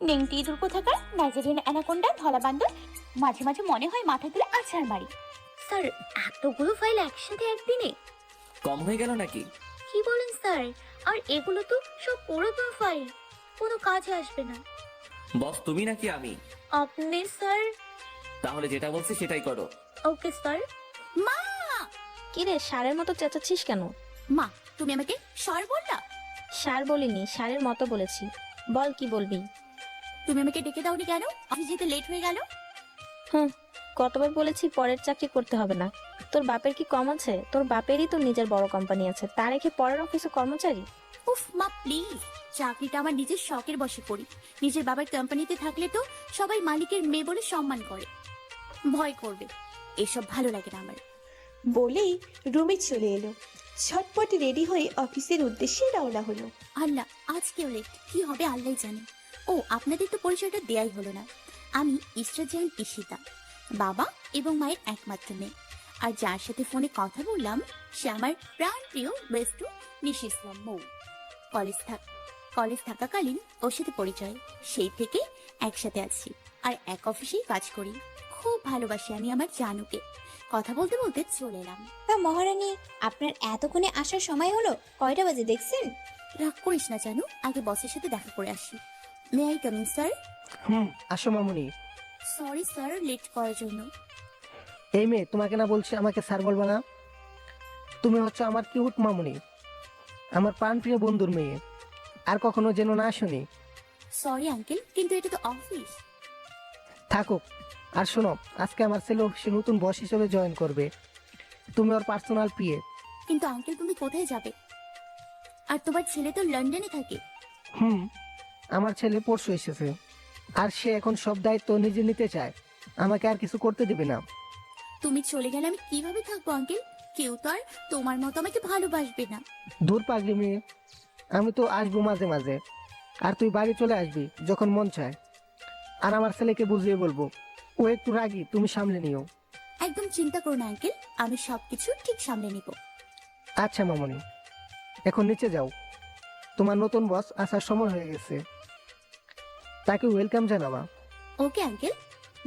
নেংটি ইঁদুর কোথাকার, Nigerian anaconda, Dhola বান্দর। মাঝে মাঝে মনে হয় মাথা তুলে আছাড় মারি। স্যার, এতগুলো ফাইল একসাথে একদিনে কম হয়ে গেল নাকি? কি বলেন স্যার? আর এগুলো তো সব পুরাতন ফাইল, কোনো কাজে আসবে না। বস তুমি নাকি আমি? আপনি স্যার। তাহলে যেটা বলছি সেটাই করো। Okay sir. মা! কিরে সারের মতো চেঁচাচ্ছিস কেন? মা, তুমি আমাকে সর বললা? সার বলিনি, সারের মতো বলেছি। বল কি বলবি? তুমি আমাকে ডেকে দাওনি কেন? অফিস যেতে লেট হয়ে গেল। হুম, কতবার বলেছি পরের চাকরি করতে হবে না। তোর বাপের কি কম আছে? তোর বাপেরই তো নিজের বড় কোম্পানি আছে, তার রেখে পরের অফিসে কর্মচারী। উফ মা প্লিজ, চাকরিটা আমার নিজের শখের বশে করি। নিজের বাবার কোম্পানিতে থাকলে তো সবাই মালিকের মেয়ে বলে সম্মান করে, ভয় করবে। এসব ভালো লাগে না আমার। বলেই রুমে চলে এলো। ঝটপট রেডি হয়ে অফিসের উদ্দেশ্যে রওনা হলো। আল্লাহ, আজকেও লেট, কি হবে আল্লাহ জানে। ও, আপনাদের তো পরিচয়টা দেয়াই হলো না। আমি ইসরাত জাহান ঈশিতা, বাবা এবং মায়ের একমাত্র মেয়ে। আর যার সাথে ফোনে কথা বললাম সে আমার প্রাণ প্রিয় বেস্টু নিশি ইসলাম মৌ। কলেজ থাকাকালীন ওর সাথে পরিচয়, সেই থেকে একসাথে আছি আর এক অফিসেই কাজ করি। খুব ভালোবাসি আমি আমার জানুকে। কথা বলতে বলতে চলে এলাম। তা মহারানী, আপনার এতক্ষণে আসার সময় হলো? কয়টা বাজে দেখছেন? রাগ করিস না জানু, আগে বসের সাথে দেখা করে আসি। May I coming sir? আসো মামুনি। সরি স্যার, লেট করার জন্য। এই মেয়ে, তোমাকে না বলছি আমাকে স্যার বলবা না। তুমি হচ্ছে আমার কিউট মামুনি, আমার প্রাণপ্রিয় বন্ধুর মেয়ে। আর কখনো যেন না শুনি। সরি আঙ্কেল, কিন্তু এটা তো অফিস। থাকুক। আর শোনো, আজকে আমার ছেলে অফিসে নতুন বস হিসেবে জয়েন করবে। তুমি ওর পার্সোনাল পিএ। কিন্তু আঙ্কেল তুমি কোথায় যাবে? আর তোমার ছেলে তো লন্ডনে থাকে। আমার ছেলে পরশু এসেছে, আর সে এখন সব দায়িত্ব নিজে নিতে চায়। আমাকে আর কিছু করতে দেবে না। তুমি চলে গেলে আমি কিভাবে থাকবো আঙ্কেল? কেউ তো আর তোমার মতো আমাকে ভালোবাসবে না। দূর পাগলি মেয়ে, আমি তো আসবো মাঝে মাঝে, আর তুই বাড়ি চলে আসবি যখন মন চায়। আর আমার ছেলেকে বুঝিয়ে বলবো, ও একটু রাগী, তুমি সামলে নিও। একদম চিন্তা করো না আঙ্কেল, আমি সবকিছু ঠিক সামলে নিব। আচ্ছা মামনি, এখন নিচে যাও। তোমার নতুন বস আসার সময় হয়ে গেছে, তাকে ওয়েলকাম জানাবা। ওকে আঙ্কেল,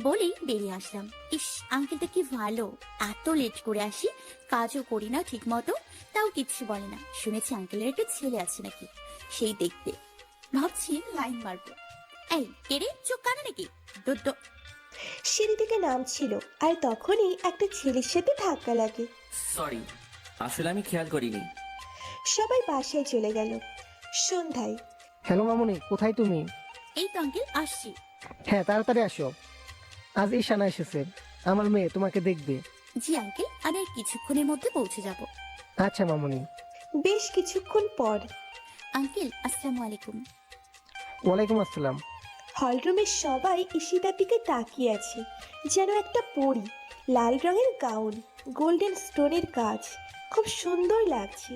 বলেই বেরিয়ে আসলাম। ইস, আঙ্কেলটা কি ভালো, এত লেট করে আসি, কাজও করি না ঠিক মতো, তাও কিচ্ছু বলে না। শুনেছি আঙ্কেলের একটা ছেলে আছে নাকি, সেই দেখতে। ভাবছি লাইন মারবো। এই কেড়ে চোখ কানা নাকি? দোদ্দ। সিঁড়ি থেকে নামছিল, আর তখনই একটা ছেলের সাথে ধাক্কা লাগে। সরি, আসলে আমি খেয়াল করিনি। সবাই বাসায় চলে গেল। সন্ধ্যায় হ্যালো মামনি, কোথায় তুমি? এই তো আঙ্কেল আসছি। হ্যাঁ, তাড়াতাড়ি আসো। আজ ঈশানা এসেছে, আমার মেয়ে তোমাকে দেখবে। জি আঙ্কেল, আমি আর কিছুক্ষণের মধ্যে পৌঁছে যাব। আচ্ছা মামনি। বেশ কিছুক্ষণ পর আঙ্কেল আসসালামু আলাইকুম। ওয়ালাইকুম আসসালাম। হলরুমের সবাই ঈশিতার দিকে তাকিয়ে আছে, যেন একটা পরী। লাল রঙের গাউন, গোল্ডেন স্টোনের কাজ, খুব সুন্দর লাগছে।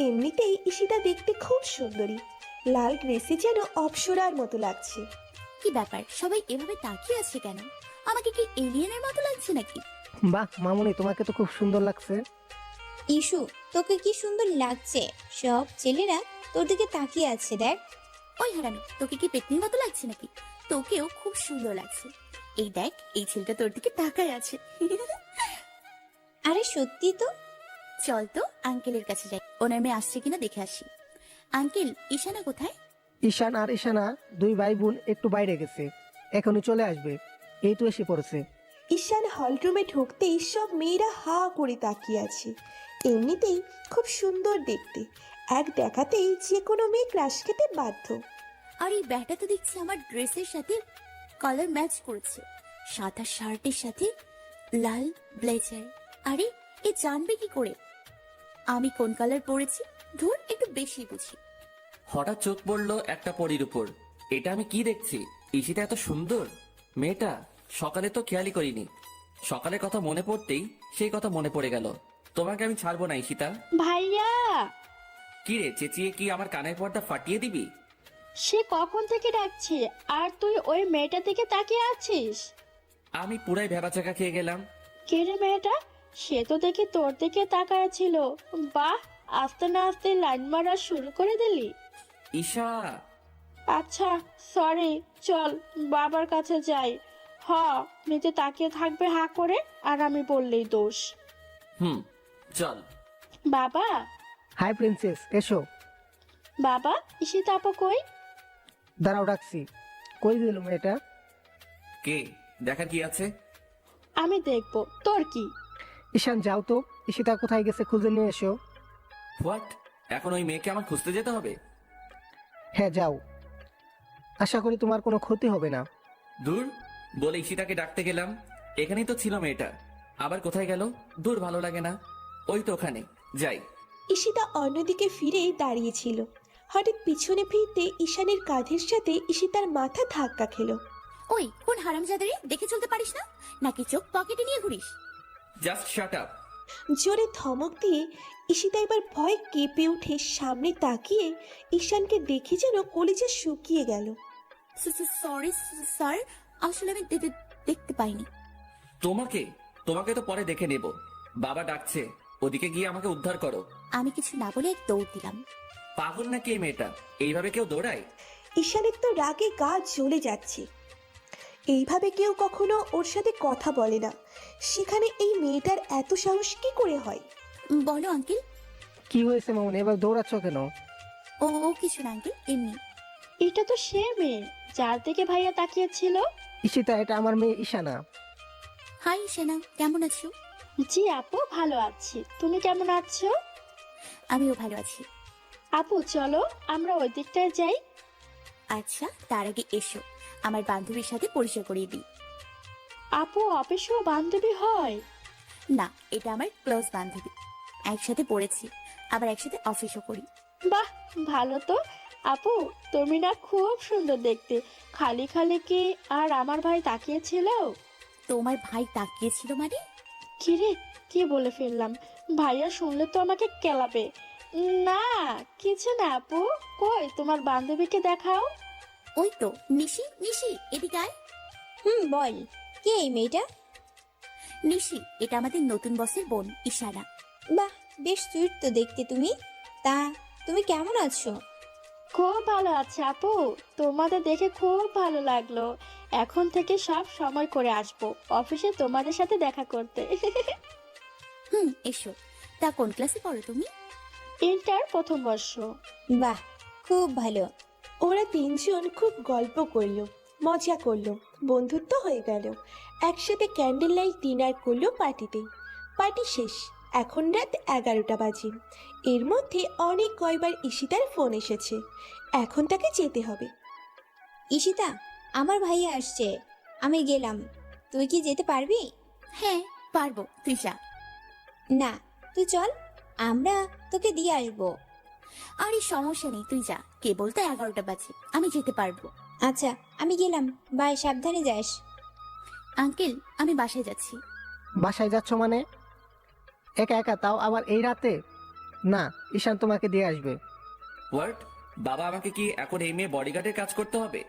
এমনিতেই ঈশিতা দেখতে খুব সুন্দরী, লাল ড্রেসে যেন অপ্সরার মতো লাগছে। কি ব্যাপার, সবাই এভাবে তাকিয়ে আছে কেন? আমাকে কি এলিয়েনের মতো লাগছে নাকি? বাহ মামনি, তোমাকে তো খুব সুন্দর লাগছে। ইস্যু, তোকে কি সুন্দর লাগছে। সব ছেলেরা তোর দিকে তাকিয়ে আছে, দেখ। ওই হারানো, তোকে কি পেতনির মতো লাগছে নাকি? তোকেও খুব সুন্দর লাগছে। এই দেখ, এই ছেলেটা তোর দিকে তাকায় আছে। আরে সত্যি তো। চল তো আঙ্কেলের কাছে যাই, ওনার মেয়ে আসছে কিনা দেখে আসি। আঙ্কেল, ঈশানা কোথায়? ঈশান আর ঈশানা দুই ভাই বোন একটু বাইরে গেছে, এখনই চলে আসবে। এই তো এসে পড়েছে। ঈশান হলরুমে ঢুকতেই সব মেয়েরা হা করে তাকিয়ে আছে। এমনিতেই খুব সুন্দর দেখতে, এক দেখাতেই যে কোনো মেয়ে ক্রাশ খেতে বাধ্য। আর এই ব্যাটা তো দেখছি আমার ড্রেসের সাথে কালার ম্যাচ করেছে। সাদা শার্টের সাথে লাল ব্লেজার। আরে এ জানবে কি করে আমি কোন কালার পরেছি? ধুর, একটু বেশি বুঝি। হঠাৎ চোখ পড়লো একটা পরীর উপর। এটা আমি কি দেখছি? ঈশিতা এত সুন্দর মেয়েটা, সকালে তো খেয়ালই করিনি। সকালের কথা মনে পড়তেই সেই কথা মনে পড়ে গেল। তোমাকে আমি ছাড়বো না ঈশিতা। ভাইয়া, কি রে, চেঁচিয়ে কি আমার কানের পর্দা ফাটিয়ে দিবি? সে কখন থেকে ডাকছে আর তুই ওই মেয়েটা থেকে তাকিয়ে আছিস? আমি পুরাই ভেবাচাকা খেয়ে গেলাম। কে রে মেয়েটা? সে তো দেখি তোর দিকে তাকায় ছিল। বাহ, আস্তে না আস্তে লাইন মারা শুরু করে দিলি। ঈশা, আচ্ছা সরি, চল বাবার কাছে যাই। হ, মেয়েতে তাকিয়ে থাকবে হা করে, আর আমি বললেই দোষ। হুম, চল। বাবা, হাই প্রিন্সেস, এসো। বাবা, ঈশিতা আপু কই? দাঁড়াও, ডাকছি। কই দিল মেয়েটা? কে? দেখার কি আছে? আমি দেখবো, তোর কি? ঈশান, যাও তো, ঈশিতা কোথায় গেছে খুঁজে নিয়ে এসো। হোয়াট? এখন ওই মেয়েকে আমার খুঁজতে যেতে হবে? হ্যাঁ, যাও। আশা করি তোমার কোনো ক্ষতি হবে না। দূর, বলে ঈশিতাকে ডাকতে গেলাম, এখানেই তো ছিল মেয়েটা, আবার কোথায় গেল? দূর, ভালো লাগে না। ওই তো ওখানে, যাই। ঈশিতা অন্যদিকে ফিরেই দাঁড়িয়েছিল। হঠাৎ পিছনে ফিরতে ঈশানের কাঁধের সাথে ঈশিতার মাথা ধাক্কা খেলো। ওই কোন হারামজাদারে, দেখে চলতে পারিস না নাকি চোখ পকেটে নিয়ে ঘুরিস? Just shut up. জোরে ধমক দিয়ে ঈশিতা এবার ভয় কেঁপে উঠে সামনে তাকিয়ে ঈশানকে দেখে যেন কলিজা শুকিয়ে গেল। সরি স্যার, আসলে আমি দেখতে পাইনি। তোমাকে তোমাকে তো পরে দেখে নেব। বাবা ডাকছে, ওদিকে গিয়ে আমাকে উদ্ধার করো। আমি কিছু না বলে এক দৌড় দিলাম। পাগল নাকি এই মেয়েটা? এইভাবে কেউ দৌড়ায়? ঈশানের তো রাগে গা জ্বলে যাচ্ছে। এইভাবে কেউ কখনো ওর সাথে কথা বলে না, সেখানে এই মেয়েটার এত সাহস কি করে হয়? বলো আঙ্কেল। কি হয়েছে মামুন, এবার দৌড়াচ্ছ কেন? ও ও কিছু না আঙ্কেল, এমনি। এটা তো সে মেয়ে যার দিকে ভাইয়া তাকিয়েছিল। ঈশিতা, এটা আমার মেয়ে ঈশানা। হাই সেনা, কেমন আছো? জি আপু, ভালো আছি। তুমি কেমন আছো? আমিও ভালো আছি। আপু চলো আমরা ওই দিকটায় যাই। আচ্ছা, তার আগে এসো, আমার বান্ধবীর সাথে পরিচয় করিয়ে দিই। আপু অফিসেও বান্ধবী হয়? না, এটা আমার ক্লোজ বান্ধবী, একসাথে পড়েছি, আবার একসাথে অফিসও করি। বাহ, ভালো তো। আপু তুমি না খুব সুন্দর দেখতে। খালি খালি কি আর আমার ভাই তাকিয়েছিল? তোমার ভাই তাকিয়েছিল মানে? কিরে, কি বলে ফেললাম? ভাইয়া শুনলে তো আমাকে কেলাবে। না, কিছু না আপু। কই তোমার বান্ধবীকে দেখাও। ওই তো নিশি, নিশি এদিকে আয়। বল, কে এই মেয়েটা? নিশি, এটা আমাদের নতুন বসের বোন ইশারা। বাহ, বেশ সুইট তো দেখতে তুমি। তা তুমি কেমন আছো? খুব ভালো আছে আপু, তোমাদের দেখে খুব ভালো লাগলো। এখন থেকে সব সময় করে আসবো অফিসে তোমাদের সাথে দেখা করতে। এসো। তা কোন ক্লাসে পড়ো তুমি? ইন্টার প্রথম বর্ষ। বাহ, খুব ভালো। ওরা তিনজন খুব গল্প করলো, মজা করলো, বন্ধুত্ব হয়ে গেল। একসাথে ক্যান্ডেল লাইট ডিনার করলো পার্টিতে। পার্টি শেষ, এখন রাত 11টা বাজে। এর মধ্যে অনেক কয়বার ঈশিতার ফোন এসেছে, এখন তাকে যেতে হবে। ঈশিতা, আমার ভাইয়া আসছে, আমি গেলাম। তুই কি যেতে পারবি? হ্যাঁ পারবো, তুই যা। না, তুই চল, আমরা তোকে দিয়ে আসবো। আরে সমস্যা নেই, তুই যা, কেবল তো 11টা বাজে, আমি যেতে পারবো। আচ্ছা, আমি গেলাম, বাই, সাবধানে যাস। আঙ্কেল, আমি বাসায় যাচ্ছি। বাসায় যাচ্ছ মানে? একা একা, তাও আবার এই রাতে? না, ঈশান তোমাকে দিয়ে আসবে। হোয়াট? বাবা আমাকে কি এখন এই মেয়ে বডিগার্ডের কাজ করতে হবে?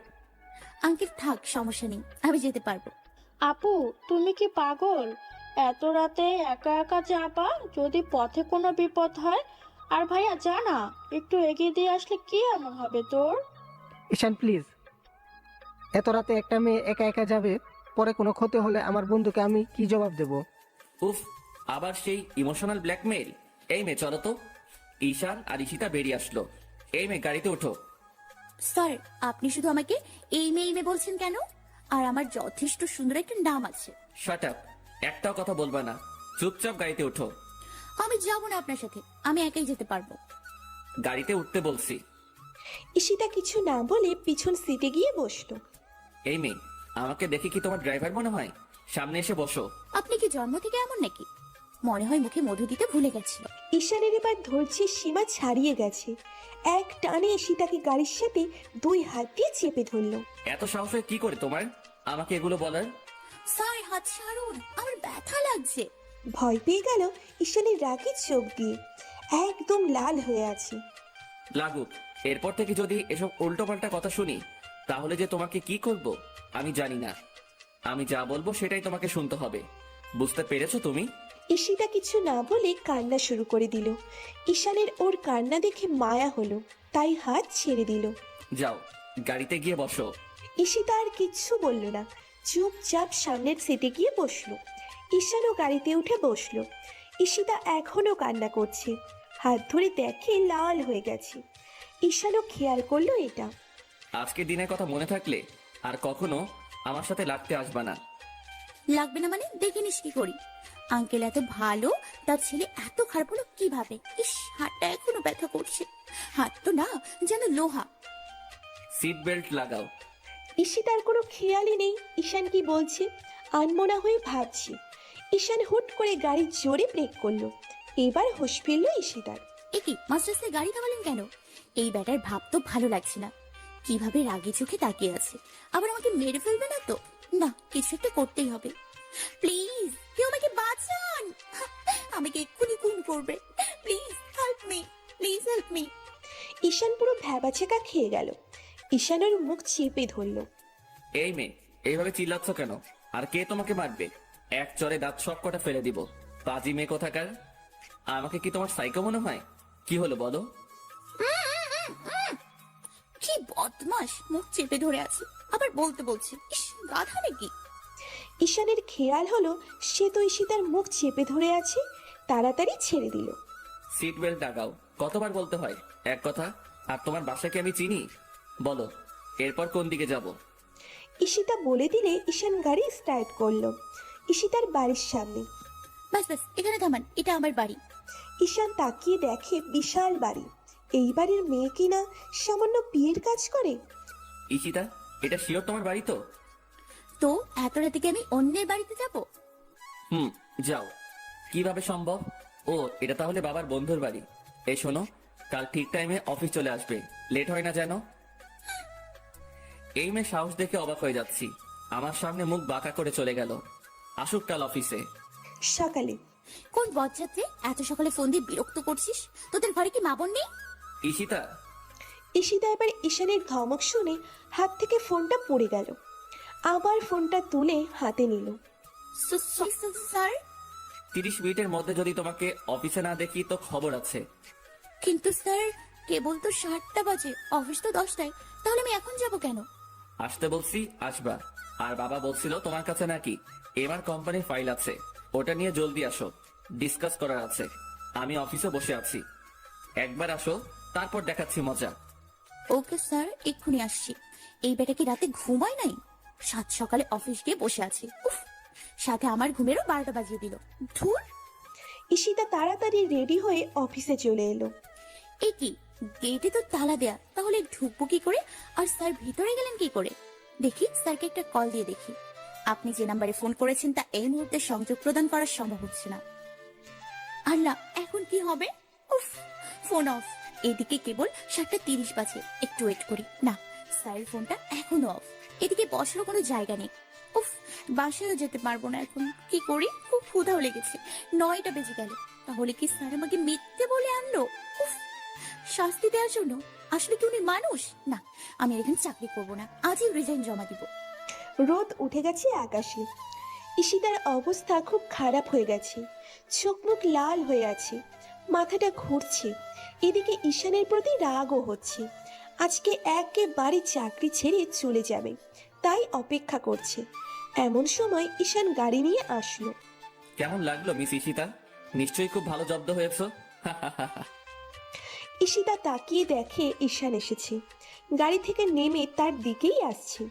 আঙ্কেল থাক, সমস্যা নেই, আমি যেতে পারবো। আপু তুমি কি পাগল? এত রাতে একা একা যাবা? যদি পথে কোনো বিপদ হয়। আর ভাইয়া জানা, একটু এগিয়ে দিয়ে আসলে কি এমন হবে তোর? ঈশান প্লিজ, এত রাতে একটা মেয়ে একা একা যাবে, পরে কোনো ক্ষতি হলে আমার বন্ধুকে আমি কি জবাব দেব? উফ, আবার সেই ইমোশনাল ব্ল্যাকমেইল। এই মেয়ে চলো তো। ঈশান আর ঈশিতা বেরিয়ে আসলো। এই মেয়ে গাড়িতে ওঠো। স্যার, আপনি শুধু আমাকে এই মেয়ে বলছেন কেন? আর আমার যথেষ্ট সুন্দর একটা নাম আছে। শাট আপ, একটাও কথা বলবা না, চুপচাপ গাড়িতে ওঠো। আমি যাবো না আপনার সাথে, আমি একাই যেতে পারবো। গাড়িতে উঠতে বলছি। ঈশিতা কিছু না বলে পিছন সিটে গিয়ে বসলো। এই মেয়ে, আমাকে দেখে কি তোমার ড্রাইভার মনে হয়? সামনে এসে বসো। আপনি কি জন্ম থেকে এমন নাকি? মনে হয় মুখে মধু দিতে ভুলে গেছিল। ঈশানের এবার ধৈর্যের সীমা ছাড়িয়ে গেছে। এক টানে ঈশিতাকে গাড়ির সাথে 2 হাত দিয়ে চেপে ধরলো। এত সাহস হয় কি করে তোমার আমাকে এগুলো বলার? স্যার হাত ছাড়ুন, আমার ব্যথা লাগছে। ভয় পেয়ে গেল ঈশানের রাগে চোখ দিয়ে, একদম লাল হয়ে আছে। লাগুক, এরপর থেকে যদি এসব উল্টোপাল্টা কথা শুনি, তাহলে যে তোমাকে কি করব আমি জানি না। আমি যা বলবো সেটাই তোমাকে শুনতে হবে, বুঝতে পেরেছো তুমি? ঈশিতা কিছু না বলে কান্না শুরু করে দিল। ঈশানের ওর কান্না দেখে মায়া হলো, তাই হাত ছেড়ে দিল। যাও, গাড়িতে গিয়ে বসো। ঈশিতা আর কিচ্ছু বলল না, চুপচাপ সামনের সিটে গিয়ে বসলো। ঈশানও গাড়িতে উঠে বসলো। ঈশিতা এখনো কান্না করছে, হাত ধরে দেখে লাল হয়ে গেছে। ঈশানও খেয়াল করলো এটা। আজকে দিনের কথা মনে থাকলে আর কখনো আমার সাথে লাগতে আসবা না। লাগবে না মানে দেখে নিস কি করি। আঙ্কেল এত ভালো, তার ছেলে এত খারাপ হলো কিভাবে? ইস, হাতটা এখনো ব্যথা করছে। হাত তো না, যেন লোহা। সিট বেল্ট লাগাও। ঈশিতার কোনো খেয়ালই নেই ঈশান কি বলছে, আনমনা হয়ে ভাবছে। ঈশান হুট করে গাড়ি জোরে ব্রেক করলো। এবার হুঁশ ফিরল ঈশিতার। একই মাঝ রাস্তায় গাড়ি থামালেন কেন? এই ব্যাটার ভাব তো ভালো লাগছে না। কিভাবে রাগে চোখে তাকিয়ে আছে, আবার আমাকে মেরে ফেলবে না তো? না, কিছু একটা করতেই হবে। প্লিজ কেউ আমাকে বাঁচান, আমাকে এক্ষুনি খুন করবে। Please help me, please help me. Ishaan পুরো ভ্যাবাচেকা খেয়ে গেল। ঈশানের মুখ চেপে ধরলো। এই মেয়ে, এইভাবে চিল্লাচ্ছ কেন? আর কে তোমাকে মারবে? এক চরে দাঁত সব কটা ফেলে দিব। পাজি মেয়ে কোথাকার। আমাকে কি তোমার সাইকো মনে হয়? কি হলো বলো? কি বদমাস, মুখ চেপে ধরে আছে, আবার বলতে বলছে। ইস, গাধা নাকি? ঈশানের খেয়াল হলো সে তো ঈশিতার মুখ চেপে ধরে আছে, তাড়াতাড়ি ছেড়ে দিল। সিট বেল্ট লাগাও। কতবার বলতে হয় এক কথা? আর তোমার বাসাকে আমি চিনি। বলো, এরপর কোন দিকে যাব? ঈশিতা বলে দিলে ঈশান গাড়ি স্টার্ট করলো। ঈশিতার বাড়ির সামনে। বাস বাস, এখানে থামান, এটা আমার বাড়ি। ঈশান তাকিয়ে দেখে বিশাল বাড়ি। এই বাড়ির মেয়ে কিনা সামান্য বিয়ের কাজ করে। ঈশিতা, এটা শিওর তোমার বাড়ি তো? তো এত রাতে কি আমি অন্যের বাড়িতে যাব? যাও। কিভাবে সম্ভব? ও, এটা তাহলে বাবার বন্ধুর বাড়ি। এই শোনো, কাল ঠিক টাইমে অফিস চলে আসবে, লেট হয় না যেন। এই মেয়ে সাহস দেখে অবাক হয়ে যাচ্ছি। আমার সামনে মুখ বাঁকা করে চলে গেল। আসুক কাল অফিসে। সকালে কোন বজ্জাত্রে এত সকালে ফোন দিয়ে বিরক্ত করছিস? তোদের ঘরে কি মা বোন নেই? ঈশিতা, ঈশিতা এবার ঈশানের ধমক শুনে হাত থেকে ফোনটা পড়ে গেল। আবার ফোনটা তুলে হাতে নিল। স্যার, 30 মিনিটের মধ্যে যদি তোমাকে অফিসে না দেখি তো খবর আছে। কিন্তু স্যার কেবল তো 7টা বাজে, অফিস তো 10টায়, তাহলে আমি এখন যাব কেন? আসতে বলছি, আসবা। আর বাবা বলছিল তোমার কাছে নাকি এবার কোম্পানির ফাইল আছে, ওটা নিয়ে জলদি আসো, ডিসকাস করার আছে। আমি অফিসে বসে আছি, একবার আসো, তারপর দেখাচ্ছি মজা। ওকে স্যার, এক্ষুনি আসছি। এই বেটা কি রাতে ঘুমায় নাই? 7 সকালে অফিস গিয়ে বসে আছে। উফ, সাথে আমার ঘুমেরও 12টা বাজিয়ে দিল। ধুর। ঈশিতা তাড়াতাড়ি রেডি হয়ে অফিসে চলে এলো। এ কি, গেটে তো তালা দেয়া, তাহলে ঢুকবো কি করে? আর স্যার ভিতরে গেলেন কি করে? দেখি স্যারকে একটা কল দিয়ে দেখি। আপনি যে নাম্বারে ফোন করেছেন তা এই মুহূর্তে সংযোগ প্রদান করা সম্ভব হচ্ছে না। আল্লাহ, এখন কি হবে? উফ, ফোন অফ। এদিকে কেবল 7:30 বাজে। একটু ওয়েট করি। না, স্যারের ফোনটা এখনো অফ। এদিকে বসারও কোনো জায়গা নেই। উফ, বাসায়ও যেতে পারবো না এখন। কি করি? খুব ক্ষুধাও লেগেছে। 9টা বেজে গেল। তাহলে কি স্যার আমাকে মিথ্যে বলে আনলো? উফ, শাস্তি দেওয়ার জন্য? আসলে কি উনি মানুষ? না, আমি এখানে চাকরি করবো না, আজই রিজাইন জমা দিব। রোদ উঠে গেছে আকাশে। ঈশিতার অবস্থা খুব খারাপ হয়ে গেছে। চোখ মুখ লাল হয়ে আছে, মাথাটা ঘুরছে। এদিকে ঈশানের প্রতি রাগও হচ্ছে। আজকে একেবারে চাকরি ছেড়ে চলে যাবে, তাই অপেক্ষা করছে। এমন সময় ঈশান গাড়ি নিয়ে আসলো। কেমন লাগলো মিস ঈশিতা? নিশ্চয়ই খুব ভালো জব্দ হয়েছে। ঈশিতা তাকিয়ে দেখে ঈশান এসেছে। গাড়ি থেকে নেমে তার দিকেই আসছে।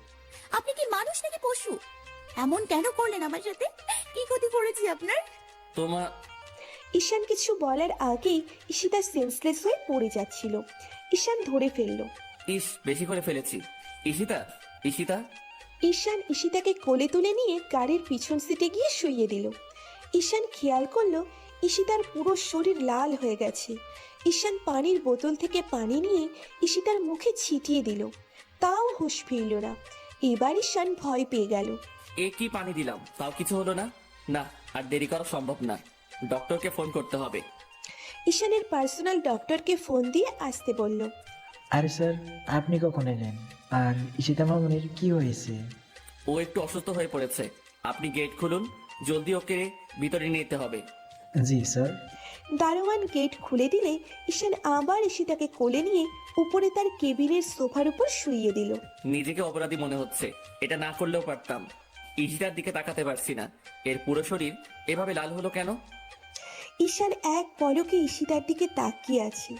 আপনি কি মানুষ নাকি পশু? এমন কেন করলেন আমার সাথে? কি ক্ষতি করেছি আপনার? তোমার ঈশান কিছু বলার আগেই ঈশিতা সেন্সলেস হয়ে পড়ে যাচ্ছিল। ঈশান ধরে ফেললো। ইস, বেশি করে ফেলেছি। ঈশিতা, ঈশিতা। ঈশান ঈশিতাকে কোলে তুলে নিয়ে গাড়ির পিছন সিটে গিয়ে শুইয়ে দিল। ঈশান খেয়াল করলো ঈশিতার পুরো শরীর লাল হয়ে গেছে। ঈশান পানির বোতল থেকে পানি নিয়ে ঈশিতার মুখে ছিটিয়ে দিল, তাও হুঁশ ফিরল না। এবার ঈশান ভয় পেয়ে গেল। এ কি পানি দিলাম, তাও কিছু হলো না। না, আর দেরি করা সম্ভব না, ডক্টরকে ফোন করতে হবে। ঈশানের পার্সোনাল ডক্টরকে ফোন দিয়ে আসতে বলল। আরে স্যার, আপনি কখন এলেন? আর ঈশিতা মামুনির কি হয়েছে? ও একটু অসুস্থ হয়ে পড়েছে, আপনি গেট খুলুন, জলদি ওকে ভিতরে নিতে হবে। জি স্যার। দারোয়ান গেট খুলে দিলে ঈশান আবার ঈশিতাকে কোলে নিয়ে উপরে তার কেবিনের সোফার উপর শুইয়ে দিল। নিজেকে অপরাধী মনে হচ্ছে, এটা না করলেও পারতাম। ঈশিতার দিকে তাকাতে পারছি না। এর পুরো শরীর এভাবে লাল হলো কেন? ঈশান এক পলকে ঈশিতার দিকে তাকিয়ে আছে।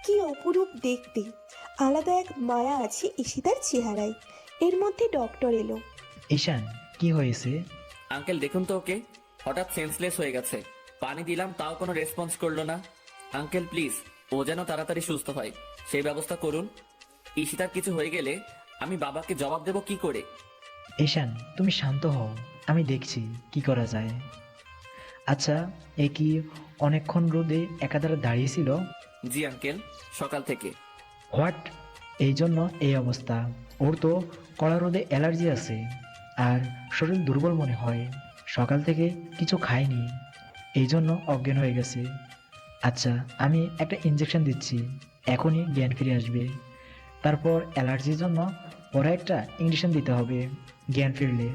কি অপরূপ দেখতে! আলাদা এক মায়া আছে ঈশিতার চেহারায়। এর মধ্যে ডক্টর এলো। ঈশান, কি হয়েছে? আঙ্কেল দেখুন তো ওকে, হঠাৎ সেন্সলেস হয়ে গেছে। পানি দিলাম তাও কোনো রেসপন্স করলো না। আঙ্কেল প্লিজ, ও যেন তাড়াতাড়ি সুস্থ হয় সেই ব্যবস্থা করুন। ঈশিতার কিছু হয়ে গেলে আমি বাবাকে জবাব দেব কি করে? ঈশান, তুমি শান্ত হও, আমি দেখছি কি করা যায়। আচ্ছা, এ কি অনেকক্ষণ রোদে একাধারে দাঁড়িয়েছিল? জি আঙ্কেল, সকাল থেকে। হোয়াট? এই জন্য এই অবস্থা। ওর তো কড়া রোদে অ্যালার্জি আছে আর শরীর দুর্বল মনে হয়। সকাল থেকে কিছু খায়নি, এই জন্য অজ্ঞান হয়ে গেছে। আচ্ছা, আমি একটা ইঞ্জেকশন দিচ্ছি, এখনই জ্ঞান ফিরে আসবে। তারপর অ্যালার্জির জন্য পরে একটা ইঞ্জেকশন দিতে হবে জ্ঞান ফিরলে।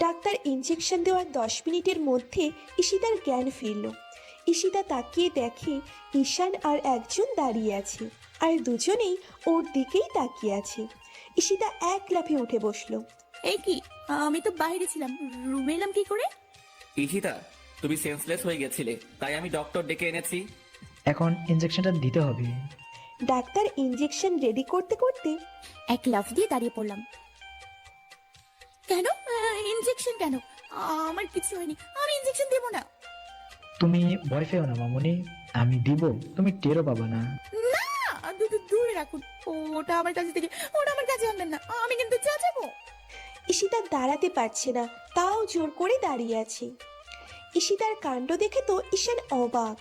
ডাক্তার ইঞ্জেকশন দেওয়ার 10 মিনিটের মধ্যে ঈশিতার জ্ঞান ফিরল। ঈশিতা তাকিয়ে দেখে ঈশান আর একজন দাঁড়িয়ে আছে, আর দুজনেই ওর দিকেই তাকিয়ে আছে। ঈশিতা এক লাফে উঠে বসলো। এই কি, আমি তো বাইরে ছিলাম, রুমে এলাম কি করে? ঈশিতা, তুমি সেন্সলেস হয়ে গেছিলে, তাই আমি ডক্টর ডেকে এনেছি। এখন ইঞ্জেকশনটা দিতে হবে। ডাক্তার ইঞ্জেকশন রেডি করতে করতে এক লাফ দিয়ে দাঁড়িয়ে পড়লাম। কেন ইনজেকশন কেন? আমার কিছু হয়নি, আমি ইনজেকশন দেব না। তুমি ভয় পেও না মামুনি, আমি দিব, তুমি টেরও পাবা না। না, দূরে রাখুন ওটা আমার কাছে থেকে, ওটা আমার কাছে আনবেন না, আমি কিন্তু যাবো। ঈশিতা দাঁড়াতে পারছে না, তাও জোর করে দাঁড়িয়ে আছে। ঈশিতার কাণ্ড দেখে তো ঈশান অবাক।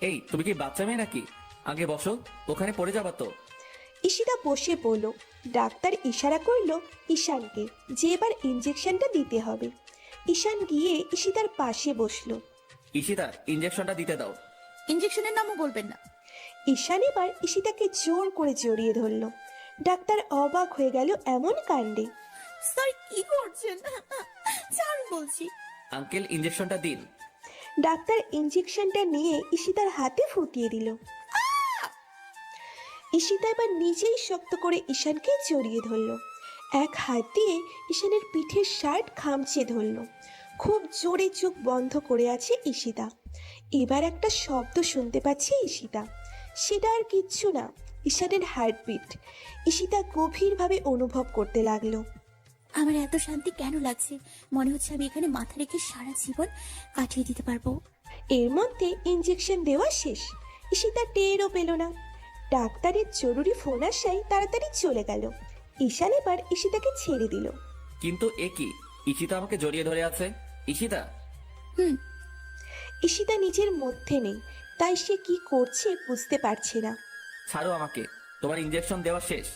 এই তুমি কি বাচ্চা মেয়ে নাকি? আগে বসো, ওখানে পড়ে যাবা তো। ঈশিতা বসে পড়ল। ডাক্তার ইশারা করলো ঈশানকে যে এবার ইঞ্জেকশনটা দিতে হবে। ঈশান গিয়ে ঈশিতার পাশে বসলো। ঈশিতা, ইঞ্জেকশনটা দিতে দাও। ইনজেকশনের নামও বলবেন না। ঈশান এবার ঈশিতাকে জোর করে জড়িয়ে ধরলো। ডাক্তার অবাক হয়ে গেল এমন কাণ্ডে। স্যার কি করছেন? স্যার বলছি। আঙ্কেল ইঞ্জেকশনটা দিন। ডাক্তার ইঞ্জেকশনটা নিয়ে ঈশিতার হাতে ফুটিয়ে দিল। ঈশিতা এবার নিজেই শক্ত করে ঈশানকে জড়িয়ে ধরলো। এক হাত দিয়ে ঈশানের পিঠের শার্ট খামচে ধরলো। খুব জোরে চোখ বন্ধ করে আছে ঈশিতা। এবার একটা শব্দ শুনতে পাচ্ছে ঈশিতা। সেটা আর কিচ্ছু না, ঈশানের হার্টবিট। ঈশিতা গভীরভাবে অনুভব করতে লাগলো। আমার এত শান্তি কেন লাগছে? মনে হচ্ছে আমি এখানে মাথা রেখে সারা জীবন কাটিয়ে দিতে পারবো। এর মধ্যে ইঞ্জেকশন দেওয়া শেষ। ঈশিতা টেরও পেল না। ডাক্তারের জরুরি ফোন আসায় তাড়াতাড়ি চলে গেল। ঈশান এবার ঈশিতাকে ছেড়ে দিল। কিন্তু এ কি, ঈশিতা আমাকে জড়িয়ে ধরে আছে। ঈশিতা, হুম। ঈশিতা নিজের মধ্যে নেই, তাই সে কি করছে বুঝতে পারছে না। ছাড়ো আমাকে, তোমার ইঞ্জেকশন দেওয়া শেষ।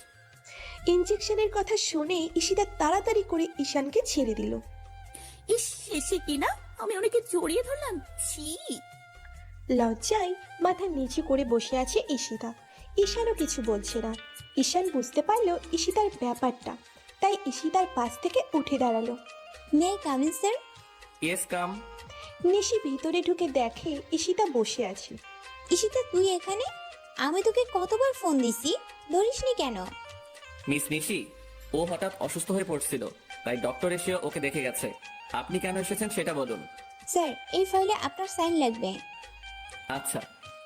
ইঞ্জেকশনের কথা শুনে ঈশিতা তাড়াতাড়ি করে ঈশানকে ছেড়ে দিল। ইস, শেষে কি না আমি ওনাকে জড়িয়ে ধরলাম। ছি। লজ্জায় মাথা নিচু করে বসে আছে ঈশিতা। ঈশানও কিছু বলছে না। ঈশান বুঝতে পারলো ঈশিতার ব্যাপারটা, তাই ঈশিতার পাশ থেকে উঠে দাঁড়ালো। May I come in sir? Yes come. Nishi ভিতরে ঢুকে দেখে ঈশিতা বসে আছে। ঈশিতা, তুই এখানে? আমি তোকে কতবার ফোন দিছি, ধরিসনি কেন? মিস নিশি, ও হঠাৎ অসুস্থ হয়ে পড়ছিল, তাই ডক্টর এসে ওকে দেখে গেছে। আপনি কেন এসেছেন সেটা বলুন। স্যার, এই ফাইলে আপনার সাইন লাগবে। আচ্ছা,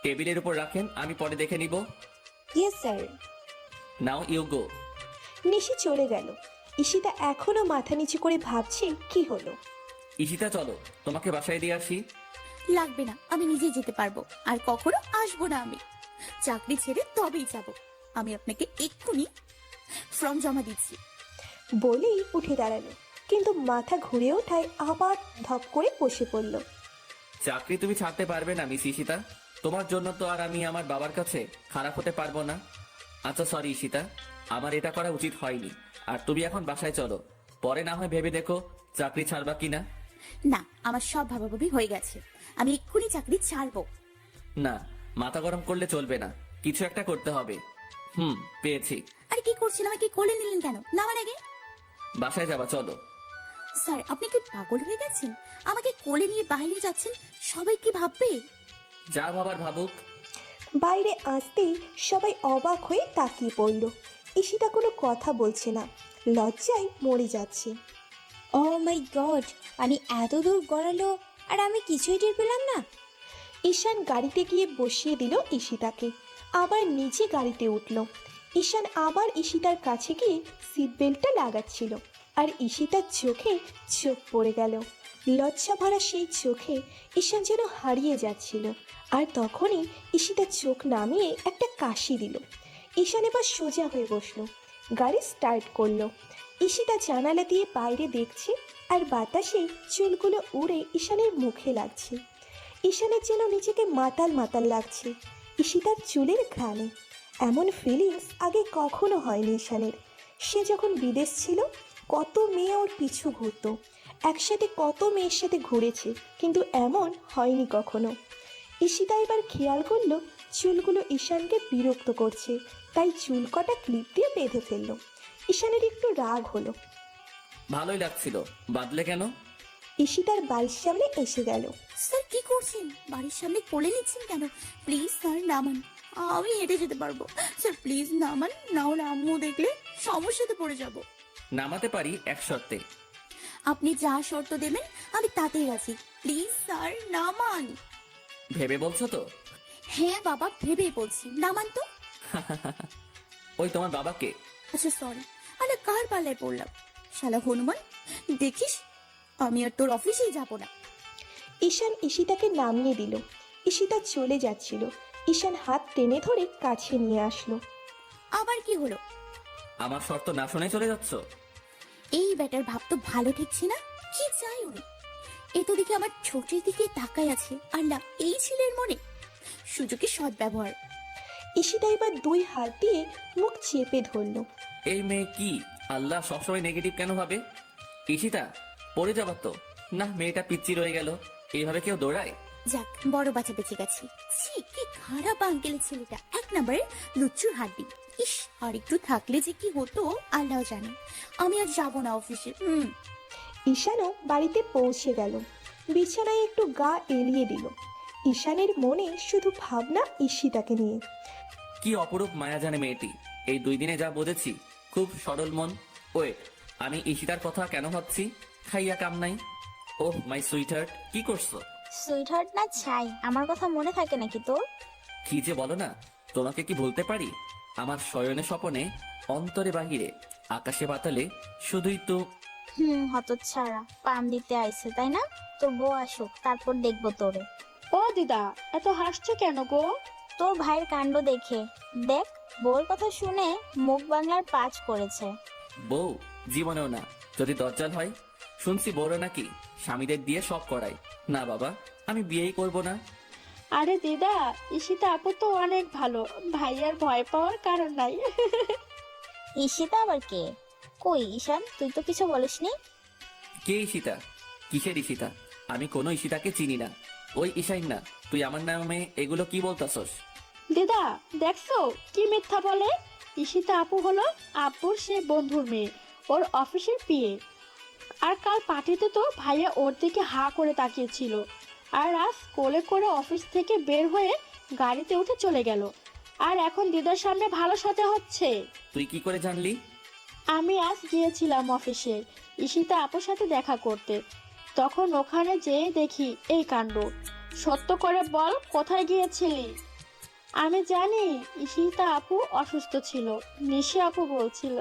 টেবিলের উপর রাখেন, আমি পরে দেখে নিব। Yes sir. Now you go. Nishi চলে গেল। ঈশিতা এখনো মাথা নিচু করে ভাবছে কি হলো। ঈশিতা চলো, তোমাকে বাসায় দিয়ে আসি। লাগবে না, আমি নিজে যেতে পারবো, আর কখনো আসবো না। আমি চাকরি ছেড়ে তবেই যাব। আমি আপনাকে এক্ষুনি ফর্ম জমা দিচ্ছি। বলেই উঠে দাঁড়ালো, কিন্তু মাথা ঘুরে ওঠায় আবার ধপ করে বসে পড়ল। চাকরি তুমি ছাড়তে পারবে না মিস ঈশিতা, তোমার জন্য তো আর আমি আমার বাবার কাছে খারাপ হতে পারবো না। আচ্ছা সরি ঈশিতা, আমার এটা করা উচিত হয়নি। আর তুমি এখন বাসায় চলো, পরে না হয় ভেবে দেখো চাকরি ছাড়বা কিনা। না, আমার সব ভাবাভাবি হয়ে গেছে, আমি এক্ষুনি চাকরি ছাড়বো। না, মাথা গরম করলে চলবে না, কিছু একটা করতে হবে। পেয়েছি। আরে কি করছেন? আমাকে কোলে নিলেন কেন? নামান আগে। বাসায় যাবা, চলো। স্যার, আপনি কি পাগল হয়ে গেছেন? আমাকে কোলে নিয়ে বাইরে যাচ্ছেন, সবাই কি ভাববে? যা ভাবার ভাবুক। বাইরে আসতেই সবাই অবাক হয়ে তাকিয়ে পড়ল। ঈশিতা কোনো কথা বলছে না, লজ্জায় মরে যাচ্ছে। ও মাই গড, পানি এত দূর গড়ালো আর আমি কিছুই টের পেলাম না। ঈশান গাড়িতে গিয়ে বসিয়ে দিল ঈশিতাকে, আবার নিজে গাড়িতে উঠল। ঈশান আবার ঈশিতার কাছে গিয়ে সিট বেল্টটা লাগাচ্ছিল, আর ঈশিতার চোখে চোখ পড়ে গেল। লজ্জা ভরা সেই চোখে ঈশান যেন হারিয়ে যাচ্ছিল। আর তখনই ঈশিতার চোখ নামিয়ে একটা কাশি দিল। ঈশান এবার সোজা হয়ে বসলো, গাড়ি স্টার্ট করলো। ঈশিতা জানালা দিয়ে বাইরে দেখছে, আর বাতাসে চুলগুলো উড়ে ঈশানের মুখে লাগছে। ঈশানের যেন নিজেকে মাতাল মাতাল লাগছে ঈশিতার চুলের ঘ্রাণে। এমন ফিলিংস আগে কখনো হয়নি ঈশানের। সে যখন বিদেশ ছিল, কত মেয়ে ওর পিছু ঘুরতো, একসাথে কত মেয়ের সাথে ঘুরেছে, কিন্তু এমন হয়নি কখনো। ঈশিতা এবার খেয়াল করলো চুলগুলো ঈশানকে বিরক্ত করছে, তাই চুল কটা ক্লিপ দিয়ে বেঁধে ফেললো। ঈশানের একটু রাগ হলো। ভালোই লাগছিল, বাদলে কেন? ঈশিতার বাড়ির সামনে এসে গেল। স্যার কি করছেন? বাড়ির সামনে কোলে নিচ্ছেন কেন? প্লিজ স্যার নামান, আমি হেঁটে যেতে পারবো। স্যার প্লিজ নামান, না হলে আম্মু দেখলে সমস্যাতে পড়ে যাব। নামাতে পারি এক শর্তে। আপনি যা শর্ত দেবেন আমি তাতেই রাজি। প্লিজ স্যার নামান। ভেবে বলছো তো? হ্যাঁ বাবা, ভেবেই বলছি, নামান তো। ওই তোমার বাবাকে। আচ্ছা সরি, আরে কার পাল্লায় পড়লাম? শালা হনুমান, দেখিস আমি আর তোর অফিসেই যাব না। ঈশান ঈশিতাকে নামিয়ে দিল। ঈশিতা চলে যাচ্ছিল, ঈশান হাত টেনে ধরে কাছে নিয়ে আসলো। আবার কি হলো? আমার শর্ত না শুনে চলে যাচ্ছ? এই ব্যাটার ভাব তো ভালো ঠেকছে না। কি চাই উনি? এ তো দেখি আমার ছোটের দিকে তাকাই আছে। আল্লাহ, এই ছেলের মনে সুযোগের সদ্ব্যবহার। ঈশিতা এবার দুই হাত দিয়ে মুখ চেপে ধরল। এই মেয়ে কি আল্লাহ সবসময় নেগেটিভ কেন ভাবে? ঈশিতা, পড়ে যাবার তো না, মেয়েটা পিচ্চি রয়ে গেল। এইভাবে কেউ দৌড়ায়? যাক, বড় বাচ্চা বেঁচে গেছি। ছি, কি খারাপ আঙ্কেলের ছেলেটা, এক নম্বরের লুচ্চুর হাড্ডি। ইস, আর একটু থাকলে যে কি হতো আল্লাহ জানে। আমি আর যাবো না অফিসে। ঈশানও বাড়িতে পৌঁছে গেল, বিছানায় একটু গা এলিয়ে দিল। ঈশানের মনে শুধু ভাবনা ঈশিতাকে নিয়ে। কি অপরূপ মায়া জানে মেয়েটি। এই 2 দিনে যা বুঝেছি, খুব সরল মন। ওয়েট, আমি ঈশিতার কথা কেন ভাবছি? খাইয়া কাম নাই। ওহ মাই সুইটহার্ট, কি করছো? সুইটহার্ট না ছাই, আমার কথা মনে থাকে নাকি তোর? কি যে বলো না, তোমাকে কি ভুলতে পারি? আমার শয়নে স্বপনে, অন্তরে বাহিরে, আকাশে পাতালে শুধুই তো। হতচ্ছাড়া, পাম দিতে আইছে তাই না? তোর বউ আসুক, তারপর দেখবো তোরে। ও দিদা, এত হাসছো কেন গো? তোর ভাইয়ের কাণ্ড দেখে। দেখ, বউর কথা শুনে মুখ বাংলার পাঁচ করেছে। বউ জীবনেও না, যদি দজ্জাল হয়। শুনছি বড় নাকি স্বামীদের দিয়ে সব করায়। না বাবা, আমি বিয়েই করব না। আরে দিদা, ঈশিতা আপু তো অনেক ভালো, ভাইয়ার ভয় পাওয়ার কারণ নাই। ঈশিতা আবার কে? কই ঈশান, তুই তো কিছু বলিসনি। কে ঈশিতা? কিসের ঈশিতা? আমি কোনো ঈশিতাকে চিনি না। ওই ঈশাইন না, তুই আমার নামে এগুলো কি বলতাছস? দিদা দেখছো কি মিথ্যা বলে? ঈশিতা আপু হলো আপুর সে বন্ধুর মেয়ে, ওর অফিসের পিএ। আর কাল পার্টিতে তো ভাইয়া ওর দিকে হা করে তাকিয়েছিল, আর আজ কোলে করে অফিস থেকে বের হয়ে গাড়িতে উঠে চলে গেল। আর এখন দিদার সামনে ভালো সাজা হচ্ছে। তুই কি করে জানলি? আমি আজ গিয়েছিলাম অফিসে ঈশিতা আপুর সাথে দেখা করতে, তখন ওখানে যেয়ে দেখি এই কাণ্ড। সত্য করে বল, কোথায় গিয়েছিলি? আমি জানি ঈশিতা আপু অসুস্থ ছিল, নিশি আপু বলছিল।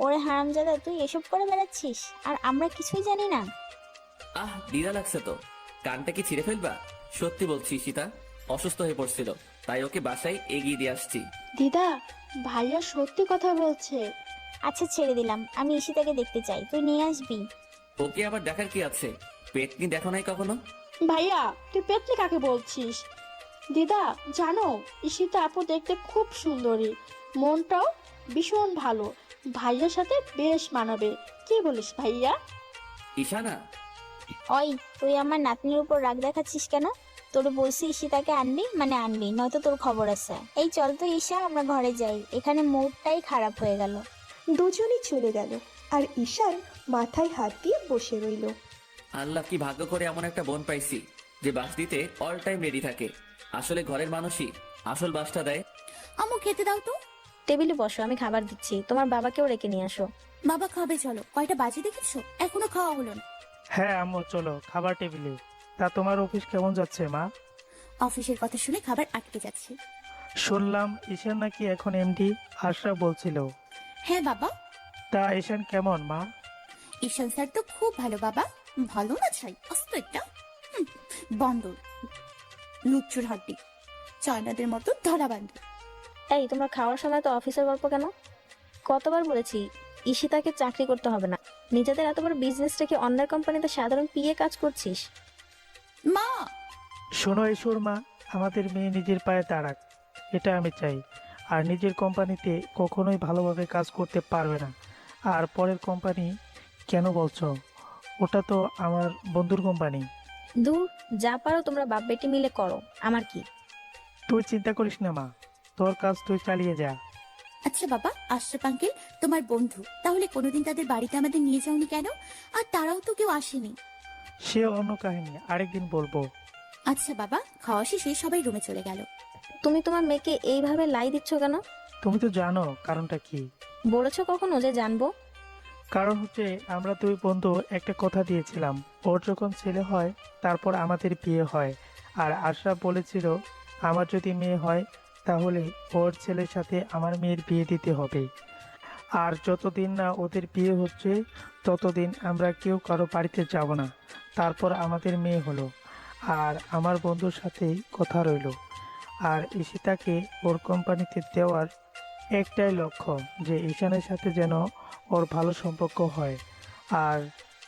ওরে হারামজাদা, তুই এসব করে বেড়াচ্ছিস আর আমরা কিছুই জানি না। আহ, দ্বিধা লাগছে তো। কানটা কি ছিঁড়ে ফেলবা? সত্যি বলছি, ঈশিতা অসুস্থ হয়ে পড়ছিল, তাই ওকে বাসায় এগিয়ে দিয়ে আসছি। দিদা, ভাইয়া সত্যি কথা বলছে। আচ্ছা ছেড়ে দিলাম, আমি ঈশিতাকে দেখতে চাই, তুই নিয়ে আসবি। ওকে আবার দেখার কি আছে? পেটনি দেখো নাই কখনো? ভাইয়া, তুই পেতনি কাকে বলছিস? দিদা জানো, ঈশিতা আপু দেখতে খুব সুন্দরী, মনটাও ভীষণ ভালো, ভাইয়ার সাথে বেশ মানাবে। কি বলিস ভাইয়া? ঈশানা, ওই, তুই আমার নাতনির উপর রাগ দেখাচ্ছিস কেন? তোর বলছি ঈশিতাকে আনবি মানে আনবি, নয়তো তোর খবর আছে। এই চল তো ঈশা, আমরা ঘরে যাই, এখানে মুডটাই খারাপ হয়ে গেল। দুজনই চলে গেল, আর ঈশান মাথায় হাত দিয়ে বসে রইল। আল্লাহ কি ভাগ্য করে এমন একটা বোন পাইছি যে বাস দিতে অল টাইম রেডি থাকে। আসলে ঘরের মানুষই আসল বাসটা দেয়। আম্মু খেতে দাও তো। টেবিলে বসো, আমি খাবার দিচ্ছি। তোমার বাবাকেও রেখে নিয়ে আসো। বাবা খাবে, চলো। কয়টা বাজে দেখেছো, এখনো খাওয়া হলো না। হ্যাঁ আম্মু চলো খাবার টেবিলে। তা তোমার অফিস কেমন যাচ্ছে মা? অফিসের কথা শুনে খাবার আটকে যাচ্ছে। শুনলাম ঈশান নাকি এখন এমডি, আশরাফ বলছিল। হ্যাঁ বাবা। তা ঈশান কেমন মা? ঈশান স্যার তো খুব ভালো বাবা। ভালো না ছাই, অস্ত একটা বন্দর, লুচ্চুর হাড্ডি, চায়নাদের মতো ধরা বান্ধব। এই, তোমরা খাওয়ার সময় তো অফিসের গল্প কেন? কতবার বলেছি ঈশিতাকে চাকরি করতে হবে না। নিজেদের এত বড় বিজনেস রেখে অন্যের কোম্পানিতে সাধারণ পিএ কাজ করছিস। মা, শোনো ঈশ্বর মা, আমাদের মেয়ে নিজের পায়ে দাঁড়াক, এটা আমি চাই। আর নিজের কোম্পানিতে কখনোই ভালোভাবে কাজ করতে পারবে না। আর পরের কোম্পানি কেন বলছো? ওটা তো আমার বন্ধুর কোম্পানি। দূর, যা পারো তোমরা বাপ বেটি মিলে করো, আমার কি। তুই চিন্তা করিস না মা, তোর কাজ তুই চালিয়ে যা। আচ্ছা বাবা, আশরাফ আঙ্কেল তোমার বন্ধু, তাহলে কোনোদিন তাদের বাড়িতে আমাদের নিয়ে যাওনি কেন? আর তারাও তো কেউ আসেনি। সে অন্য কাহিনী, আরেকদিন বলবো। আচ্ছা বাবা, খাওয়া শেষে সবাই রুমে চলে গেল। তুমি তোমার মেয়েকে এইভাবে লাই দিচ্ছ কেন? তুমি তো জানো কারণটা কি। বলেছো কখনো যে জানবো? কারণ হচ্ছে আমরা দুই বন্ধু একটা কথা দিয়েছিলাম, ওর যখন ছেলে হয় তারপর আমাদের বিয়ে হয়। আর আশরাফ বলেছিল আমার যদি মেয়ে হয় তাহলে ওর ছেলের সাথে আমার মেয়ের বিয়ে দিতে হবে। আর যতদিন না ওদের বিয়ে হচ্ছে ততদিন আমরা কেউ কারো বাড়িতে যাব না। তারপর আমাদের মেয়ে হলো, আর আমার বন্ধুর সাথেই কথা রইল। আর ঈশিতাকে ওর কোম্পানিতে দেওয়ার একটাই লক্ষ্য, যে ঈশানের সাথে যেন ওর ভালো সম্পর্ক হয় আর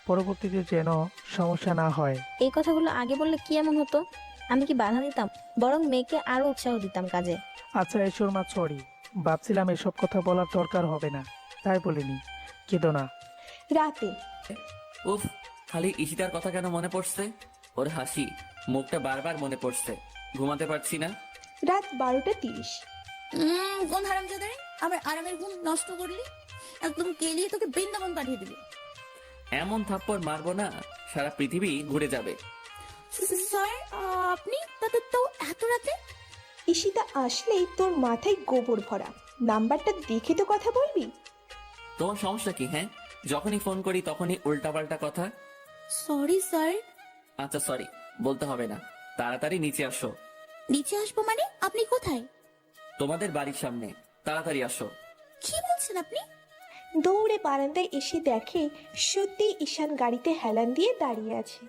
পরবর্তীতে যেন সমস্যা না হয়। এই কথাগুলো আগে বললে কি এমন হতো? আমি কি বাধা দিতাম? বরং মেয়েকে আরো উৎসাহ দিতাম কাজে। আচ্ছা ঈশ্বর মা, সরি, ভাবছিলাম এসব কথা বলার দরকার হবে না, তাই বলিনি। কেঁদো না। রাতে উফ, খালি ঈশিতার কথা কেন মনে পড়ছে? ওর হাসি মুখটা বারবার মনে পড়ছে, ঘুমাতে পারছি না। রাত 12:30। কোন হারামজাদা রে, আমার আরামের ঘুম নষ্ট করলি। একদম কেলিয়ে তোকে বৃন্দাবন পাঠিয়ে দিবি। এমন থাপ্পড় মারবো না সারা পৃথিবী ঘুরে যাবে। স্যার, আপনি তাদের তো এত রাতে? ঈশিতা আসলেই তোর মাথায় গোবর ভরা। নাম্বারটা দেখে তো কথা বলবি। তোমার সমস্যা কি? হ্যাঁ, যখনই ফোন করি তখনই উল্টাপাল্টা কথা। Sorry sir. আচ্ছা সরি বলতে হবে না, তাড়াতাড়ি নিচে আসো। নিচে আসবো মানে? আপনি কোথায়? তোমাদের বাড়ির সামনে, তাড়াতাড়ি আসো। কি বলছেন আপনি? দৌড়ে বারান্দায় এসে দেখে সত্যি ঈশান গাড়িতে হেলান দিয়ে দাঁড়িয়ে আছে।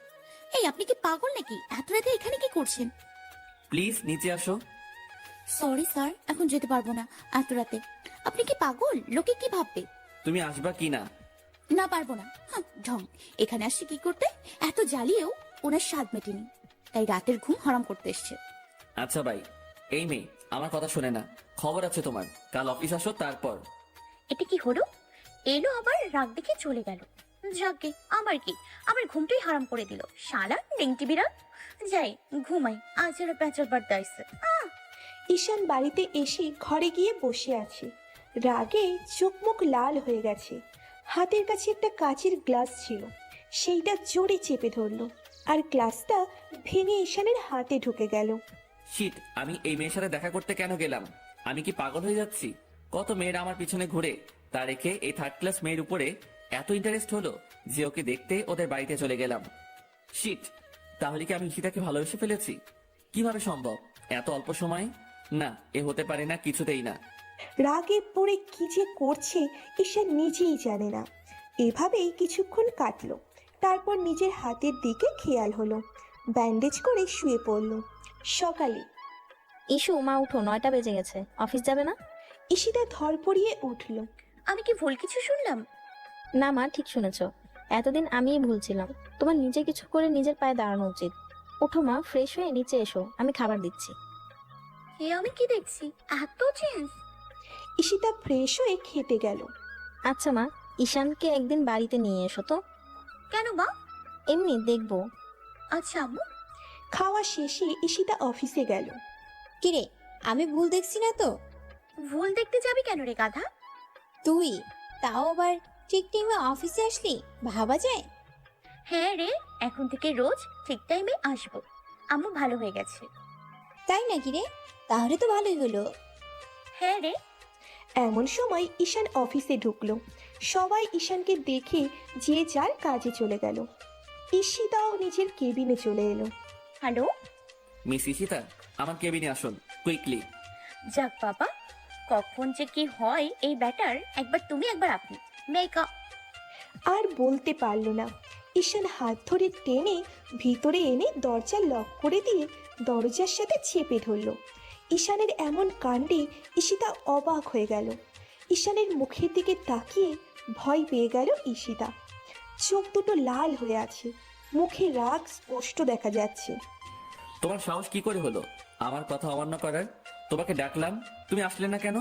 এই, আপনি কি পাগল নাকি? এত রাতে এখানে কি করছেন? প্লিজ নিচে আসো। সরি স্যার, এখন যেতে পারবো না এত রাতে। আপনি কি পাগল? লোকে কি ভাববে? তুমি আসবা কি না? না, পারবো না। ঢং। এখানে আসছে কি করতে? এত জ্বালিয়েও ওনার স্বাদ মেটেনি, তাই রাতের ঘুম হারাম করতে এসছে। আচ্ছা ভাই, এই মেয়ে আমার কথা শোনে না। খবর আছে তোমার, কাল অফিস আসো তারপর। এটা কি হলো? এলো আবার রাগ দেখে চলে গেল। যাকে আমার কি, আমার ঘুমটাই হারাম করে দিল শালা নেংটি বিড়াল। যাই ঘুমাই, আজ আর প্যাচার বার্তা আসছে। ঈশান বাড়িতে এসে ঘরে গিয়ে বসে আছে। রাগে চোখ মুখ লাল হয়ে গেছে। হাতের কাছে একটা কাচের গ্লাস ছিল, সেইটা জোরে চেপে ধরলো, আর গ্লাসটা ভেঙে ঈশানের হাতে ঢুকে গেল। শিট, আমি এই মেয়ের সাথে দেখা করতে কেন গেলাম? আমি কি পাগল হয়ে যাচ্ছি? কত মেয়েরা আমার পিছনে ঘুরে, তা রেখে এই থার্ড ক্লাস মেয়ের উপরে এত ইন্টারেস্ট হলো যে ওকে দেখতে ওদের বাড়িতে চলে গেলাম। শিট, তাহলে কি আমি ঈশিতাকে ভালোবেসে ফেলেছি? কিভাবে সম্ভব এত অল্প সময়? না, এ হতে পারে না, কিছুতেই না। রাগে পড়ে কি যে করছে ঈশান নিজেই জানে না। এভাবেই কিছুক্ষণ কাটলো। তারপর নিজের হাতের দিকে খেয়াল হলো, ব্যান্ডেজ করে শুয়ে পড়ল। সকালে ইস্যু, মা উঠো, 9টা বেজে গেছে। অফিস যাবে না? ঈশিতা ধরপড়িয়ে উঠল। আমি কি ভুল কিছু শুনলাম? না মা, ঠিক শুনেছ। এতদিন আমিই ভুল ছিলাম। তোমার নিজে কিছু করে নিজের পায়ে দাঁড়ানো উচিত। ওঠো মা, ফ্রেশ হয়ে নিচে এসো, আমি খাবার দিচ্ছি। এ আমি কি দেখছি, এত চেঞ্জ! ঈশিতা ফ্রেশ হয়ে খেতে গেল। আচ্ছা মা, ঈশানকে একদিন বাড়িতে নিয়ে এসো তো। কেন মা? এমনি দেখবো। আচ্ছা আম্মু। খাওয়া শেষে ঈশিতা অফিসে গেল। কিরে, আমি ভুল দেখছি না তো? ভুল দেখতে যাবি কেন রে গাধা? তুই তাও আবার ঠিক টাইমে অফিসে আসলি, ভাবা যায়? হ্যাঁ রে, এখন থেকে রোজ ঠিক টাইমে আসবো। আম্মু ভালো হয়ে গেছে। তাই নাকি রে? তাহলে তো ভালোই হলো। হ্যাঁ রে। এমন সময় ঈশান অফিসে ঢুকলো। সবাই ঈশানকে দেখে যে যার কাজে চলে গেল। ঈশিতাও নিজের কেবিনে চলে এলো। হ্যালো। মিস ঈশিতা, আমার কেবিনে আসুন কুইকলি। যাক বাবা, কখন যে কি হয় এই ব্যাটার, একবার তুমি একবার আপনি। মেয়েকা। আর বলতে পারল না। ঈশান হাত ধরে টেনে ভিতরে এনে দরজা লক করে দিয়ে দরজার সাথে চেপে ধরল। ঈশানের এমন কাণ্ডে ঈশিতা অবাক হয়ে গেল। ঈশানের মুখের দিকে তাকিয়ে ভয় পেয়ে গেল ঈশিতা। চোখ দুটো লাল হয়ে আছে, মুখে রাগ স্পষ্ট দেখা যাচ্ছে। তোমার সাহস কি করে হলো আমার কথা অমান্য করার? তোমাকে ডাকলাম, তুমি আসলে না কেন?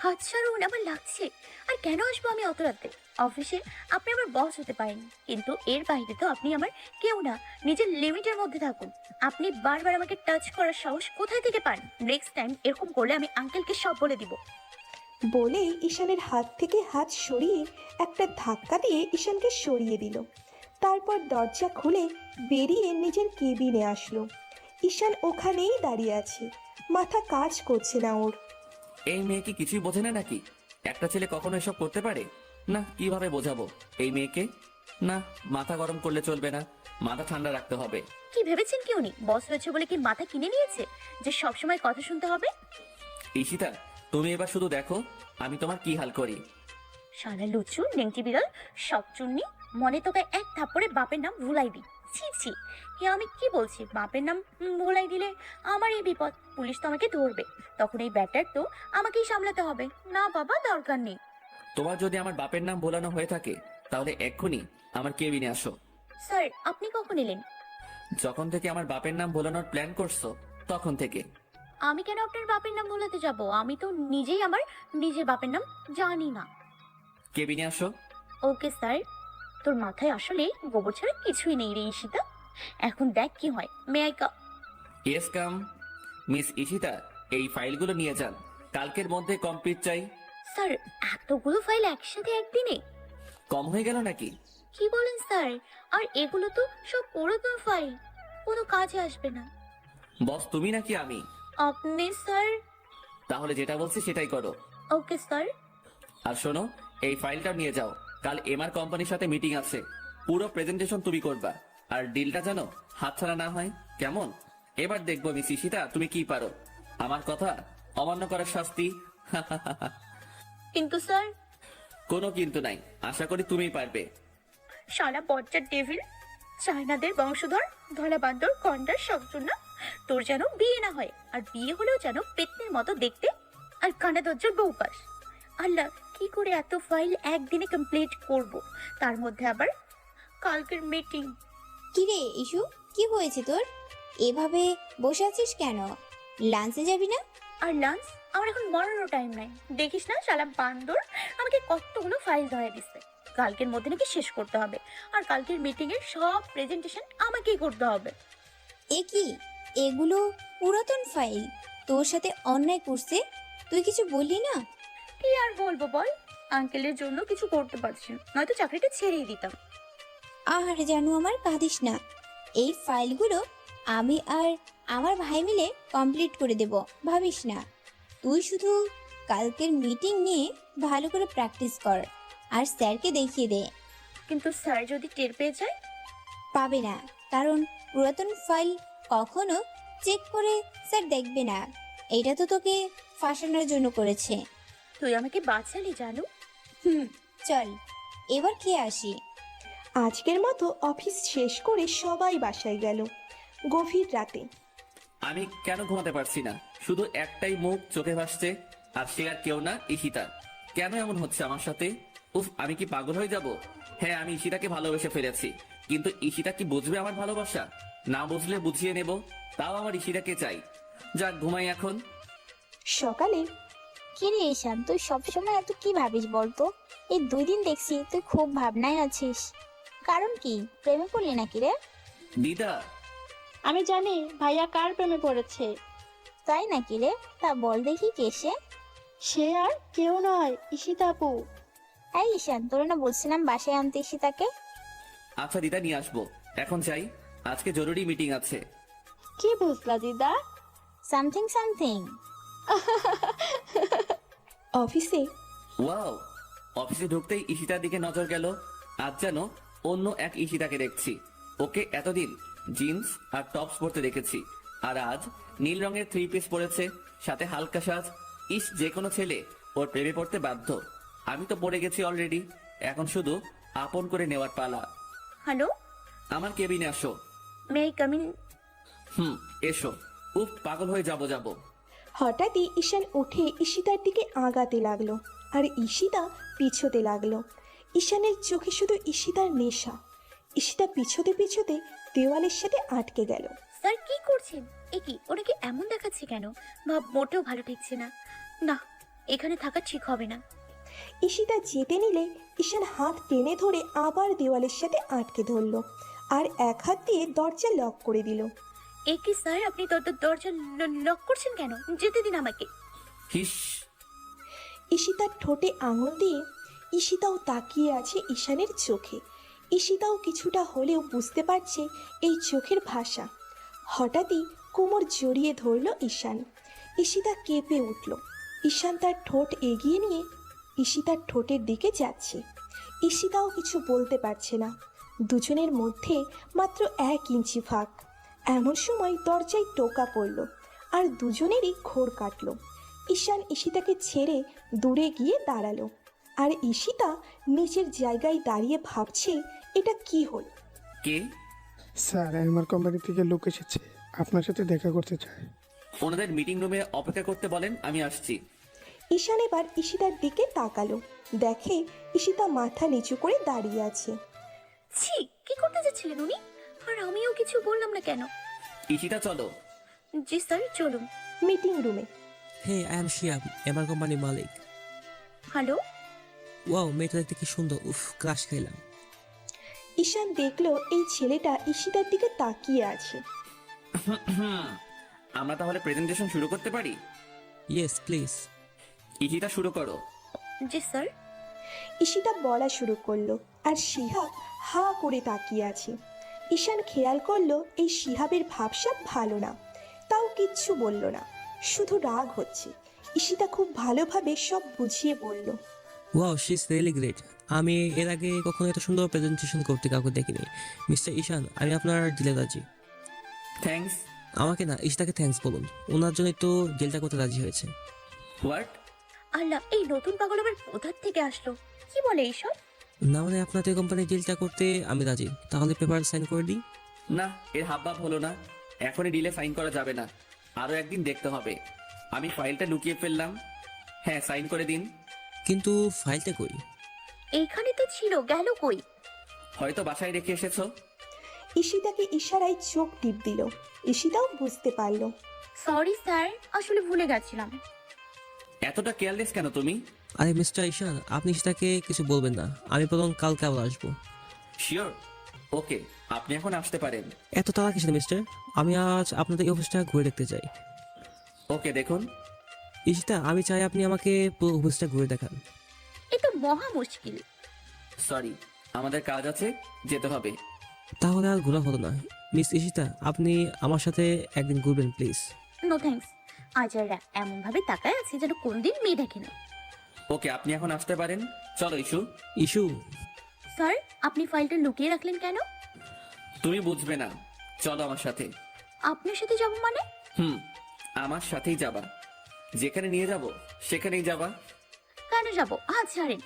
হাত ছাড়ুন, আমার লাগছে। আর কেন আসবো আমি অত রাতে? অফিসে আপনি আমার বস হতে পারেন, কিন্তু এর বাইরে তো আপনি আমার কেউ না। নিজের লিমিটের মধ্যে থাকুন। আপনি বারবার আমাকে টাচ করার সাহস কোথায় থেকে পান? নেক্সট টাইম এরকম করলে আমি আঙ্কেলকে সব বলে দিব। বলে ঈশানের হাত থেকে হাত সরিয়ে একটা ধাক্কা দিয়ে ঈশানকে সরিয়ে দিল। তারপর দরজা খুলে বেরিয়ে নিজের কেবিনে আসলো। ঈশান ওখানেই দাঁড়িয়ে আছে, মাথা কাজ করছে না ওর। এই মেয়ে কি কিছুই বোঝে না নাকি? একটা ছেলে কখনো এসব করতে পারে না? কিভাবে বোঝাবো এই মেয়েকে? না, মাথা গরম করলে চলবে না, মাথা ঠান্ডা রাখতে হবে। কি ভেবেছেন কি উনি বস হয়েছে বলে কি মাথা কিনে নিয়েছে যে সব সময় কথা শুনতে হবে? ঈশিতা, তুমি এবার শুধু দেখো আমি তোমার কি হাল করি। শালা লুচু নেংটি বিড়াল, সব চুন্নি, মনে তোকে এক থাপ্পড়ে বাপের নাম ভুলাই দি। ছি ছি, এ আমি কি বলছি? বাপের নাম ভুলাই দিলে আমার এই বিপদ, পুলিশ তো আমাকে ধরবে। তখন এই ব্যাটার তো আমাকেই সামলাতে হবে। না বাবা, দরকার নেই। তোমার যদি আমার বাপের নাম ভোলানো হয়ে থাকে তাহলে এক্ষুনি আমার কেবিনে আসো। স্যার, আপনি কখন এলেন? যখন থেকে আমার বাপের নাম ভোলানোর প্ল্যান করছো তখন থেকে। আমি কেন আপনার বাপের নাম ভোলাতে যাব? আমি তো নিজেই আমার নিজের বাপের নাম জানি না। কেবিনে আসো। Okay sir. তোর মাথায় আসলে গোবর ছাড়া কিছুই নেই রে ঈশিতা। এখন দেখ কি হয়। May I yes come. Miss Ishita, এই ফাইলগুলো নিয়ে যান, কালকের মধ্যে কমপ্লিট চাই। স্যার, এতগুলো ফাইল একসাথে একদিনে? কম হয়ে গেল নাকি? কি বলেন স্যার? আর এগুলো তো সব পুরাতন ফাইল, কোনো কাজে আসবে না। বস তুমি নাকি আমি? আপনি স্যার। তাহলে যেটা বলছি সেটাই করো। Okay sir. আর শোনো, এই ফাইলটা নিয়ে যাও, কাল এমআর কোম্পানির সাথে মিটিং আছে, পুরো প্রেজেন্টেশন তুমি করবা। আর ডিলটা জানো হাতছাড়া না হয়, কেমন? এবার দেখবো মিস ঈশিতা তুমি কি পারো। আমার কথা অমান্য করার শাস্তি। কিন্তু স্যার। কোনো কিন্তু নাই, আশা করি তুমিই পারবে। শালা বজ্জার ডেভিল, চায়নাদের বংশধর, ধলা বান্দর, কন্ডার, সবজন্য তোর যেন বিয়ে না হয়, আর বিয়ে হলেও যেন পেতনির মতো দেখতে, আর কানা দজ্জার বউ পাস। আল্লাহ, কি করে এত ফাইল একদিনে কমপ্লিট করব, তার মধ্যে আবার কালকের মিটিং। কিরে ইস্যু, কি হয়েছে তোর? এভাবে বসে আছিস কেন? লাঞ্চে যাবি না? আর লাঞ্চ? আমার এখন মরারও টাইম নাই। দেখিস না শালা বান্দর আমাকে কতগুলো ফাইল ধরে দিচ্ছে। কালকের মধ্যে নাকি শেষ করতে হবে, আর কালকের মিটিং এর সব প্রেজেন্টেশন আমাকেই করতে হবে। এ কি, এগুলো পুরাতন ফাইল, তোর সাথে অন্যায় করছে, তুই কিছু বললি না? কি আর বলবো বল, আঙ্কেলের জন্য কিছু করতে পারছি না, নয়তো চাকরিটা ছেড়েই দিতাম। আর জানো আমার, কাঁদিস না। এই ফাইলগুলো আমি আর আমার ভাই মিলে কমপ্লিট করে দেব, ভাবিস না। তুই শুধু কালকের মিটিং নিয়ে ভালো করে প্র্যাকটিস কর আর স্যারকে দেখিয়ে দে। কিন্তু স্যার যদি টের পেয়ে যায়? পাবে না, কারণ পুরাতন ফাইল কখনো চেক করে স্যার দেখবে না। এটা তো তোকে ফাঁসানোর জন্য করেছে। তুই আমাকে বাঁচালি জানু। চল এবার খেয়ে আসি। আজকের মতো অফিস শেষ করে সবাই বাসায় গেল। গভীর রাতে আমি কেন ঘুমাতে পারছি না? শুধু একটাই মুখ চোখে ভাসছে, আর সে আর কেউ না, ঈশিতা। কেন এমন হচ্ছে আমার সাথে? উফ, আমি কি পাগল হয়ে যাব? হ্যাঁ, আমি ঈশিতাকে ভালোবেসে ফেলেছি, কিন্তু ঈশিতা কি বুঝবে আমার ভালোবাসা? না বুঝলে বুঝিয়ে নেব, তাও আমার ঈশিতাকে চাই। যাক, ঘুমাই এখন। সকালে কি রে ঈশান, তুই সবসময় এত কি ভাবিস বলতো? এই 2 দিন দেখছি তুই খুব ভাবনায় আছিস। কারণ কি, প্রেমে পড়লি নাকি রে? দিদা, আমি জানি ভাইয়া কার প্রেমে পড়েছে। তাই নাকি রে? তা বল দেখি কে সে? সে আর কেউ নয়, ঈশিতা আপু। এই ঈশান, তোরা না বলছিলাম বাসায় আনতে ঈশিতাকে? আচ্ছা দিদা, নিয়ে আসবো। এখন যাই, আজকে জরুরি মিটিং আছে। কি বুঝলা দিদা? Something something. অফিসে ওয়াও, অফিসে ঢুকতেই ঈশিতার দিকে নজর গেল। আজ যেন অন্য এক ঈশিতাকে দেখছি। ওকে এতদিন জিন্স আর টপস পরতে দেখেছি, আর আজ নীল রঙের 3 পিস পরেছে, সাথে হালকা সাজ। যে কোনো ছেলে ওর প্রেমে পড়তে বাধ্য। আমি তো পড়ে গেছি অলরেডি, এখন শুধু আপন করে নেওয়ার পালা। হ্যালো, আমার কেবিনে আসো। May I come in? এসো। উফ, পাগল হয়ে যাবো। হঠাৎই ঈশান উঠে ঈশিতার দিকে আগাতে লাগলো, আর ঈশিতা পিছোতে লাগলো। ঈশানের চোখে শুধু ঈশিতার নেশা। ঈশিতা পিছোতে পিছোতে দেওয়ালের সাথে আটকে গেল। স্যার কি করছেন? এ কি, ওনাকে এমন দেখাচ্ছে কেন? ভাব মোটেও ভালো ঠেকছে না। না, এখানে থাকা ঠিক হবে না। ঈশিতা যেতে নিলে ঈশান হাত টেনে ধরে আবার দেওয়ালের সাথে আটকে ধরলো, আর এক হাত দিয়ে দরজা লক করে দিল। এ কি স্যার, আপনি দরজা লক করছেন কেন? যেতে দিন আমাকে। হিস। ঈশিতার ঠোঁটে আঙুল দিয়ে ঈশিতাও তাকিয়ে আছে ঈশানের চোখে। ঈশিতাও কিছুটা হলেও বুঝতে পারছে এই চোখের ভাষা। হঠাৎই কোমর জড়িয়ে ধরল ঈশান। ঈশিতা কেঁপে উঠল। ঈশান তার ঠোঁট এগিয়ে নিয়ে ঈশিতার ঠোঁটের দিকে যাচ্ছে। ঈশিতাও কিছু বলতে পারছে না। দুজনের মধ্যে মাত্র 1 ইঞ্চি ফাঁক। এমন সময় দরজায় টোকা পড়ল, আর দুজনেরই ঘোর কাটল। ঈশান ঈশিতাকে ছেড়ে দূরে গিয়ে দাঁড়ালো, আর ঈশিতা নিচের জায়গায় দাঁড়িয়ে ভাবছে এটা কি হল। কে? স্যার, আমার কোম্পানি থেকে লোক এসেছে, আপনার সাথে দেখা করতে চায়। ওনাদের মিটিং রুমে অপেক্ষা করতে বলেন, আমি আসছি। ঈশান এবার ঈশিতার দিকে তাকালো, দেখে ঈশিতা মাথা নিচু করে দাঁড়িয়ে আছে। ছি, কি করতে যাচ্ছিলেন উনি? আর আমিও কিছু বললাম না কেন? ঈশিতা চলো। জি স্যার, চলুন। মিটিং রুমে হে, আই এম শিয়াব, এমআর কোম্পানির মালিক। হ্যালো। ওয়াও, মেয়েটা দেখতে কি সুন্দর, উফ, ক্রাশ খাইলাম। ঈশান দেখলো এই ছেলেটা ঈশিতার দিকে তাকিয়ে আছে। আমরা তাহলে প্রেজেন্টেশন শুরু করতে পারি? Yes please. ঈশিতা শুরু করো। জি স্যার। ঈশিতা বলা শুরু করলো, আর শিহাব হা করে তাকিয়ে আছে। ঈশান খেয়াল করলো এই শিহাবের ভাবসাব ভালো না, তাও কিচ্ছু বলল না, শুধু রাগ হচ্ছে। ঈশিতা খুব ভালোভাবে সব বুঝিয়ে বলল, wow, she is really great. আমি এর আগে কখনো এত সুন্দর প্রেজেন্টেশন করতে কাউকে দেখিনি। মিস্টার ঈশান, আমি আপনার ডিলে রাজি। থ্যাঙ্কস। আমাকে না, ঈশিতাকে থ্যাঙ্কস বলুন, ওনার জন্যই তো ডিলটা করতে রাজি হয়েছে। হোয়াট? আল্লাহ, এই নতুন পাগল আবার কোথা থেকে আসলো? কি বলে এইসব? না মানে আপনাদের কোম্পানির ডিলটা করতে আমি রাজি, তাহলে পেপার সাইন করে দিই। না, এর হাবভাব হলো না। এখনই ডিলে সাইন করা যাবে না, আরো একদিন দেখতে হবে। আমি ফাইলটা লুকিয়ে ফেললাম। হ্যাঁ, সাইন করে দিন। কিন্তু ফাইলটা কই? এইখানে তো ছিল, গেল কই? হয়তো বাসায় রেখে এসেছো। ঈশিতাকে ইশারায় চোখ টিপ দিল। ঈশিতাও বুঝতে পারল। সরি স্যার, আসলে ভুলে গেছিলাম। এতটা কেয়ারলেস কেন তুমি? আরে মিস্টার ঈশান, আপনি ঈশিতাকে কিছু বলবেন না, আমি বরং কালকে আবার আসবো। শিওর? ওকে, আপনি এখন আসতে পারেন। এত তাড়া কিসের মিস্টার? আমি আজ আপনাদের এই অফিসটা ঘুরে দেখতে চাই। ওকে, দেখুন। ঈশিতা, আমি চাই আপনি আমাকে পুরো অফিসটা ঘুরে দেখান। এ তো মহা মুশকিল। সরি, আমাদের কাজ আছে, যেতে হবে। তাহলে আর ঘোরা হলো না। মিস ঈশিতা, আপনি আমার সাথে একদিন ঘুরবেন প্লিজ। No thanks. আজাররা এমন ভাবে তাকায় আছে যেন কোনদিন মেয়ে দেখে না। ওকে, আপনি এখন আসতে পারেন। চলো ইস্যু। ইস্যু? স্যার, আপনি ফাইলটা লুকিয়ে রাখলেন কেন? তুমি বুঝবে না, চলো আমার সাথে। আপনার সাথে যাব মানে? আমার সাথেই যাবা। যেখানে নিয়ে যাব সেখানেই যাবা। কেন যাব? হাত ছাড়েন।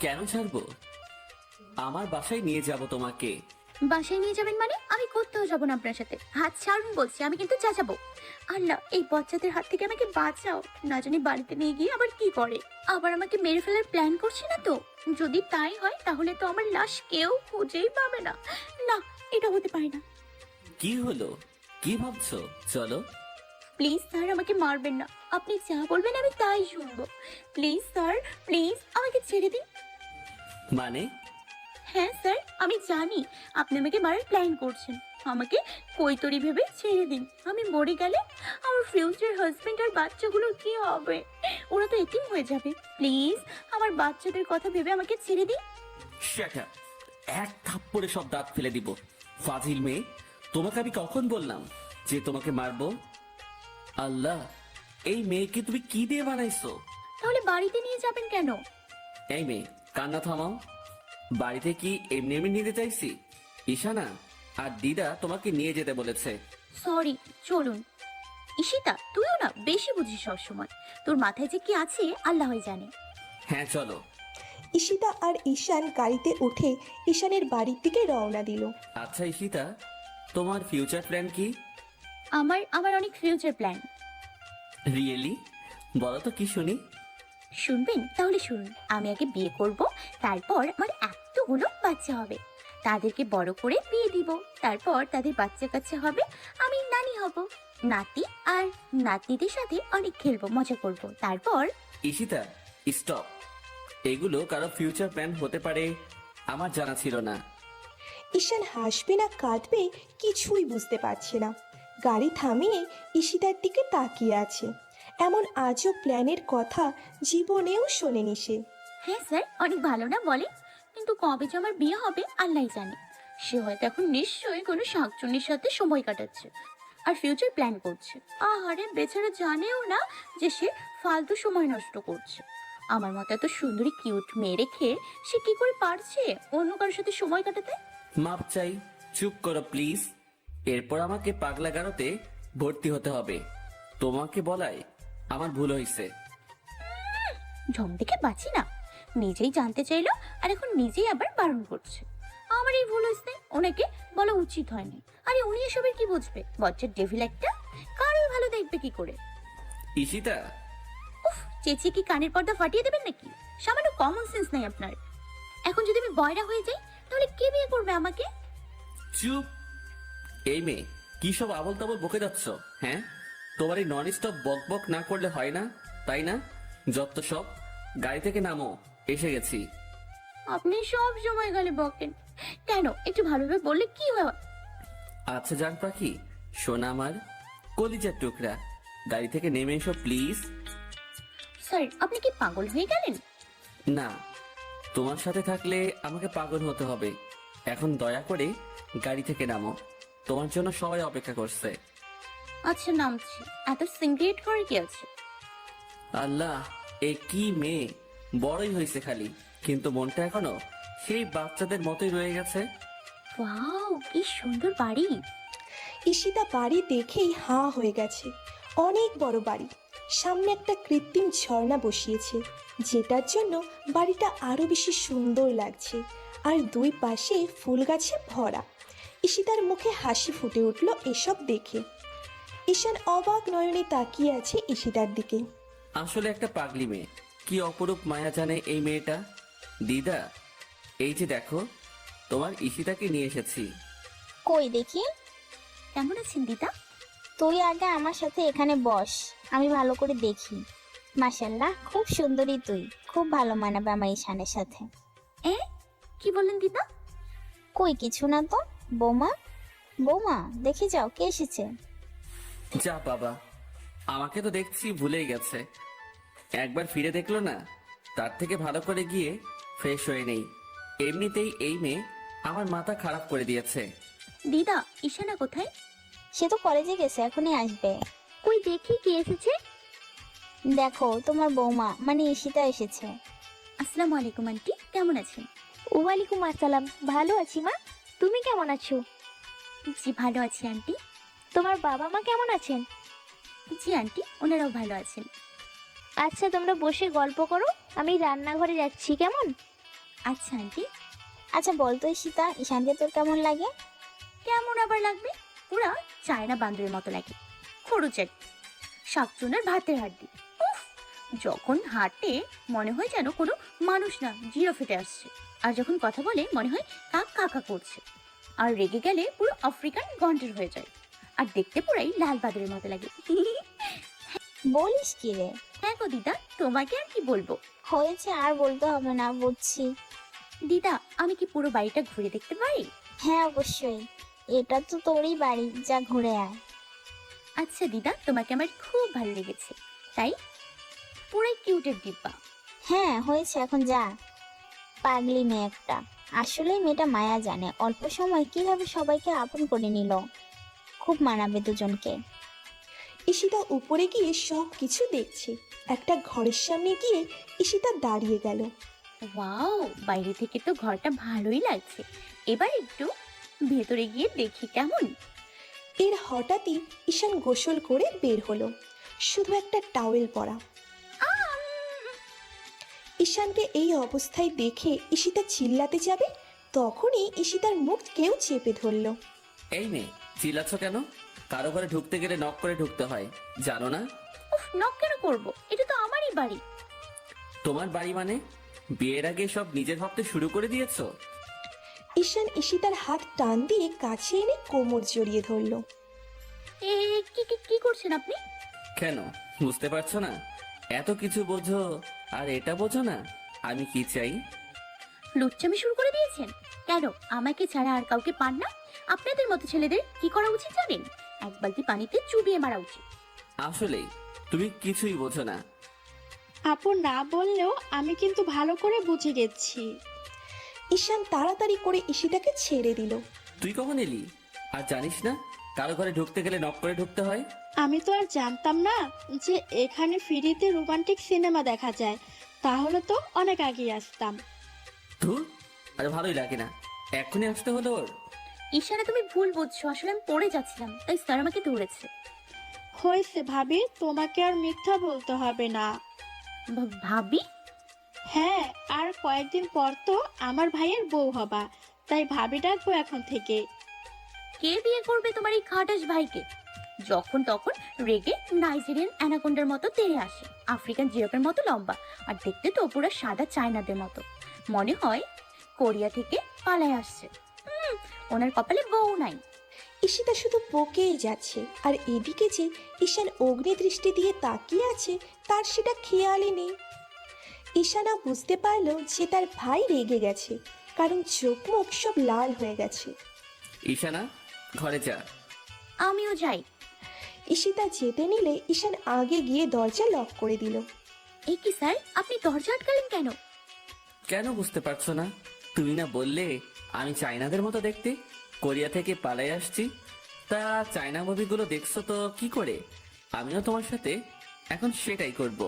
কেন ছাড়বো? আমার বাসায় নিয়ে যাব তোমাকে। বাসায় নিয়ে যাবেন মানে? আমি কোথাও যাব না আপনার সাথে। হাত ছাড়ুন বলছি, আমি কিন্তু চেঁচাবো। আল্লাহ, এই বচ্চাদের হাত থেকে আমাকে বাঁচাও। না জানি বাড়িতে নিয়ে গিয়ে আবার কি করে, আবার আমাকে মেরে ফেলার প্ল্যান করছে না তো? যদি তাই হয় তাহলে তো আমার লাশ কেউ খুঁজেই পাবে না। না, এটা হতে পারে না। কি হলো? কি ভাবছো? চলো। প্লিজ স্যার, আমাকে মারবেন না। আপনি যা বলবেন আমি তাই শুনবো। প্লিজ স্যার, প্লিজ আমাকে ছেড়ে দিন। মানে? হ্যাঁ স্যার, আমি জানি আপনি আমাকে মারার প্ল্যান করছেন। আমাকে কৈতরি ভেবে ছেড়ে দিন। আমি মরে গেলে আমার ফিউচার হাজবেন্ড আর বাচ্চাগুলোর কি হবে? ওরা তো এতিম হয়ে যাবে। প্লিজ আমার বাচ্চাদের কথা ভেবে আমাকে ছেড়ে দিন। Shut up! এক থাপ্পড়ে সব দাঁত ফেলে দিব। ফাজিল মেয়ে, তোমাকে আমি কখন বললাম যে তোমাকে মারবো? আল্লাহ, এই মেয়েকে তুমি কি দিয়ে বানাইছো? তাহলে বাড়িতে নিয়ে যাবেন কেন? এই মেয়ে, কান্না থামাও। বাড়িতে কি এমনি এমনি নিতে চাইছি? ঈশানা আর দিদা তোমাকে নিয়ে যেতে বলেছে। সরি, চলুন। ঈশিতা, তুইও না বেশি বুঝিস সবসময়। তোর মাথায় যে কি আছে আল্লাহই জানে। হ্যাঁ চলো। ঈশিতা আর ঈশান গাড়িতে উঠে ঈশানের বাড়ির দিকে রওনা দিল। আচ্ছা ঈশিতা, তোমার ফিউচার প্ল্যান কি? আমার অনেক ফিউচার প্ল্যান। রিয়েলি? বলো তো কি শুনি। শুনবেন? তাহলে শুনুন। আমি আগে বিয়ে করব, তারপর আমার এতগুলো বাচ্চা হবে, তাদেরকে বড় করে বিয়ে দিব, তারপর তাদের বাচ্চা কাচ্চা হবে, আমি নানি হব, নাতি আর নাতনিদের সাথে অনেক খেলবো, মজা করব, তারপর। ঈশিতা স্টপ। এগুলো কারো ফিউচার প্ল্যান হতে পারে আমার জানা ছিল না। ঈশান হাসবে না কাঁদবে কিছুই বুঝতে পারছে না। গাড়ি থামিয়ে ঈশিতার দিকে তাকিয়ে আছে। এমন আজও প্ল্যানের কথা জীবনেও শোনেনি সে। হ্যাঁ স্যার, অনেক ভালো না বলে, কিন্তু কবে যে আমার বিয়ে হবে আল্লাহই জানে। সে হয়তো এখন নিশ্চয়ই কোনো শাকচুন্নির সাথে সময় কাটাচ্ছে আর ফিউচার প্ল্যান করছে। আহারে বেচারা জানেও না যে সে ফালতু সময় নষ্ট করছে। আমার মতো এত সুন্দরী কিউট মেয়ে রেখে সে কি করে পারছে অন্য কারোর সাথে সময় কাটাতে? মাপ চাই, চুপ করো প্লিজ। এরপর আমাকে পাগলা গারোতে ভর্তি হতে হবে। তোমাকে বলাই আমার ভুল হয়েছে। ঢং দেখে বাঁচি না, নিজেই জানতে চাইলো আর এখন নিজেই আবার বারণ করছে। আমার এই ভুল হয়েছে, ওনাকে বলা উচিত হয়নি। আরে উনি এসবের কি বুঝবে? বচ্চার ডেভিল একটা, কারোর ভালো দেখবে কি করে? ঈশিতা, উফ, চেঁচিয়ে কি কানের পর্দা ফাটিয়ে দেবেন নাকি? সামান্য কমন সেন্স নাই আপনার। এখন যদি আমি বয়রা হয়ে যাই তাহলে কে বিয়ে করবে আমাকে? চুপ। এই মেয়ে, কি সব আবল তাবল বকে যাচ্ছ? হ্যাঁ, তোমার এই নন স্টপ বক বক না করলে হয় না, তাই না? যত সব, গাড়ি থেকে নামো, এসে গেছি। আপনি সব সময় গেলে বকেন কেন? একটু ভালোভাবে বললে কি হয়? আচ্ছা জান পাখি, সোনা আমার কলিজার টুকরা, গাড়ি থেকে নেমে এসো প্লিজ। স্যার, আপনি কি পাগল হয়ে গেলেন? না, তোমার সাথে থাকলে আমাকে পাগল হতে হবে। এখন দয়া করে গাড়ি থেকে নামো, তোমার জন্য সবাই অপেক্ষা করছে। আচ্ছা নামছি। এত সিনক্রিয়েট করে কি আছে? আল্লাহ, এ কি মেয়ে, বড়ই হয়েছে খালি, কিন্তু মনটা এখনো সেই বাচ্চাদের মতোই রয়ে গেছে। ওয়াও, কি সুন্দর বাড়ি। ঈশিতা বাড়ি দেখেই হাঁ হয়ে গেছে। অনেক বড় বাড়ি, সামনে একটা কৃত্রিম ঝর্ণা বসিয়েছে, যেটার জন্য বাড়িটা আরো বেশি সুন্দর লাগছে। আর দুই পাশে ফুল গাছে ভরা। ঈশিতার মুখে হাসি ফুটে উঠল এসব দেখে। ঈশান অবাক নয়নে তাকিয়ে আছে ঈশিতার দিকে। আসলে একটা পাগলি মেয়ে, কি অপরূপ মায়া জানে এই মেয়েটা। দিদা, এই যে দেখো, তোমার ঈশিতাকে নিয়ে এসেছি। কই দেখি। কেমন আছেন দিদা? তুই আগে আমার সাথে এখানে বস, আমি ভালো করে দেখি। মাশাল্লাহ, খুব সুন্দরী তুই, খুব ভালো মানাবে আমার ঈশানের সাথে। কি বললেন দিদা? কই কিছু না তো। বৌমা, বৌমা দেখে যাও কে এসেছে। যা বাবা, আমাকে তো দেখছি ভুলেই গেছে। একবার ফিরে দেখলো না, তার থেকে ভালো করে গিয়ে ফ্রেশ হয়ে নেই। এমনিতেই এই মেয়ে আমার মাথা খারাপ করে দিয়েছে। দিদা, ঈশানা কোথায়? সে তো কলেজে গেছে, এখনই আসবে। কই দেখি কে এসেছে। দেখো তোমার বৌমা মানে ঈশিতা এসেছে। আসসালামু আলাইকুম আন্টি, কেমন আছেন? ওয়ালাইকুম আসসালাম, ভালো আছি মা, তুমি কেমন আছো? জি ভালো আছি আন্টি। তোমার বাবা মা কেমন আছেন? জি আন্টি, ওনারাও ভালো আছেন। আচ্ছা তোমরা বসে গল্প করো, আমি রান্নাঘরে যাচ্ছি, কেমন? আচ্ছা আন্টি। আচ্ছা বলতো ঈশিতা, ঈশানকে তোর কেমন লাগে? কেমন আবার লাগবে? পুরা চায়না বান্দরের মতো লাগে, খরুচাক, শাকচুনার ভাতের হাড্ডি। উফ, যখন হাঁটে মনে হয় যেন কোনো মানুষ না, জিরো ফেটে আসছে। আর যখন কথা বলে মনে হয় কাক কাকা করছে। আর রেগে গেলে পুরো আফ্রিকান গন্ডার হয়ে যায়। আর দেখতে পুরাই লাল বাদরের মতো লাগে। বলিস কি রে? হ্যাঁ গো দিদা, তোমাকে আর কি বলবো। হয়েছে, আর বলতে হবে না, বুঝছি। দিদা, আমি কি পুরো বাড়িটা ঘুরে দেখতে পারি? হ্যাঁ অবশ্যই, এটা তো তোরই বাড়ি, যা ঘুরে আয়। আচ্ছা দিদা, তোমাকে আমার খুব ভালো লেগেছে, তাই পুরাই কিউটের ডিব্বা। হ্যাঁ হয়েছে, এখন যা। পাগলি মেয়ে একটা, আসলে মেয়েটা মায়া জানে, অল্প সময় কিভাবে সবাইকে আপন করে নিল। খুব মানাবে দুজনকে। ঈশিতা উপরে গিয়ে সব কিছু দেখছে। একটা ঘরের সামনে গিয়ে ঈশিতা দাঁড়িয়ে গেল। ওয়াও, বাইরে থেকে তো ঘরটা ভালোই লাগছে। এবার একটু ভেতরে গিয়ে দেখি কেমন। এর হঠাৎই ঈশান গোসল করে বের হলো, শুধু একটা টাওয়েল পরা। ঈশানকে এই অবস্থায় দেখে ঈশিতা চিল্লাতে যাবে, তখনই ঈশিতার মুখ কেউ চেপে ধরল। এই মেয়ে, চিল্লাচ্ছ কেন? কারো ঘরে ঢুকতে গেলে নক করে ঢুকতে হয়, জানো না? উফ, নক কেন করবো? এটা তো আমারই বাড়ি। তোমার বাড়ি মানে? বিয়ের আগে সব নিজের ভাবতে শুরু করে দিয়েছো? ঈশান ঈশিতার হাত টান দিয়ে কাছে এনে কোমর জড়িয়ে ধরল। এ কি কি কি করছেন আপনি? কেন বুঝতে পারছো না? এত কিছু বোঝো আর এটা বোঝো না আমি কি চাই? লুচ্চামি শুরু করে দিয়েছেন কেন? আমাকে ছাড়া আর কাউকে পান না? আপনাদের মতো ছেলেদের কি করা উচিত জানেন? এক বালতি পানিতে চুবিয়ে মারা উচিত। আসলেই তুমি কিছুই বোঝো না। আপু না বললেও আমি কিন্তু ভালো করে বুঝে গেছি। ঈশান তাড়াতাড়ি করে ঈশিতাকে ছেড়ে দিল। তুই কখন এলি? আর জানিস না কারো ঘরে ঢুকতে গেলে নক করে ঢুকতে হয়? আমি তো আর জানতাম না যে এখানে ফ্রিতে রোমান্টিক সিনেমা দেখা যায়, তাহলে তো অনেক আগে আসতাম। ধুর, আর ভালোই লাগে না, এখনই আসতে হলো ওর। ঈশানা, তুমি ভুল বুঝছো। আসলে আমি পড়ে যাচ্ছিলাম, তাই স্যার আমাকে ধরেছে। হয়েছে ভাবি, তোমাকে আর মিথ্যা বলতে হবে না। ভাবি? হ্যাঁ, আর কয়েকদিন পর তো আমার ভাইয়ের বউ হবা, তাই ভাবি ডাকবো এখন থেকে। কে বিয়ে করবে তোমার এই খাটাস ভাইকে? যখন তখন রেগে নাইজেরিয়ান অ্যানাকোন্ডার মতো তেড়ে আসে, আফ্রিকান জিরাফের মতো লম্বা, আর দেখতে তো পুরো সাদা চায়নাদের মতো। মনে হয় কোরিয়া থেকে পালায় আসছে। ওনার কপালে বউ নাই। ঈশিতা শুধু বকেই যাচ্ছে, আর এদিকে যে ঈশান অগ্নি দৃষ্টি দিয়ে তাকিয়ে আছে তার সেটা খেয়ালই নেই। ঈশানা বুঝতে পারলো যে তার ভাই রেগে গেছে, কারণ চোখ মুখ সব লাল হয়ে গেছে। ঈশানা, ঘরে যা। আমিও যাই। ঈশিতা যেতে নিলে ঈশান আগে গিয়ে দরজা লক করে দিল। এই কি স্যার, আপনি দরজা আটকালেন কেন? কেন বুঝতে পারছো না? তুমি না বললে আমি চাইনাদের মতো দেখতে, কোরিয়া থেকে পালাই আসছি? তা চাইনা মুভিগুলো দেখছো তো কি করে? আমিও তোমার সাথে এখন সেটাই করব।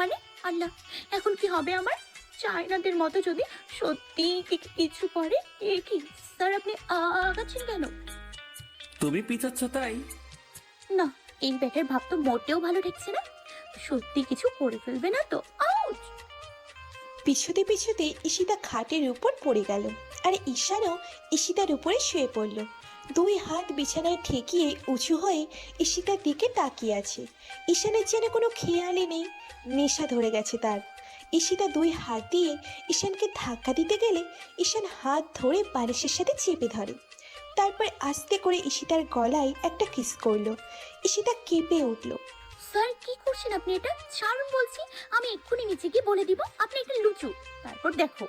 মানে আল্লাহ, এখন কি হবে আমার? চায়নাদের মতো যদি সত্যি কিছু করে? এ কি স্যার, আপনি আগাচ্ছেন কেন? তুমি পিছাচ্ছ তাই? না, এই ব্যাটার ভাব তো মোটেও ভালো ঠেকছে না। সত্যি কিছু করে ফেলবে না তো? আউট! পিছুতে পিছুতে ঈশিতা খাটের উপর পড়ে গেল, আর ঈশানও ঈশিতার উপরে শুয়ে পড়ল। দুই হাত বিছানায় ঠেকিয়ে উঁচু হয়ে ঈশিতার দিকে তাকিয়ে আছে। ঈশানের যেন কোনো খেয়ালই নেই, নেশা ধরে গেছে তার। ঈশিতা দুই হাত দিয়ে ঈশানকে ধাক্কা দিতে গেলে ঈশান হাত ধরে বালিশের সাথে চেপে ধরে। তারপর আস্তে করে ঈশিতার গলায় একটা কিস করলো। ঈশিতা কেঁপে উঠল। স্যার, কি করছেন আপনি? এটা ছাড়ুন বলছি। আমি এক্ষুনি নিচে গিয়ে বলে দিব আপনি একটা লুচু। তারপর দেখো।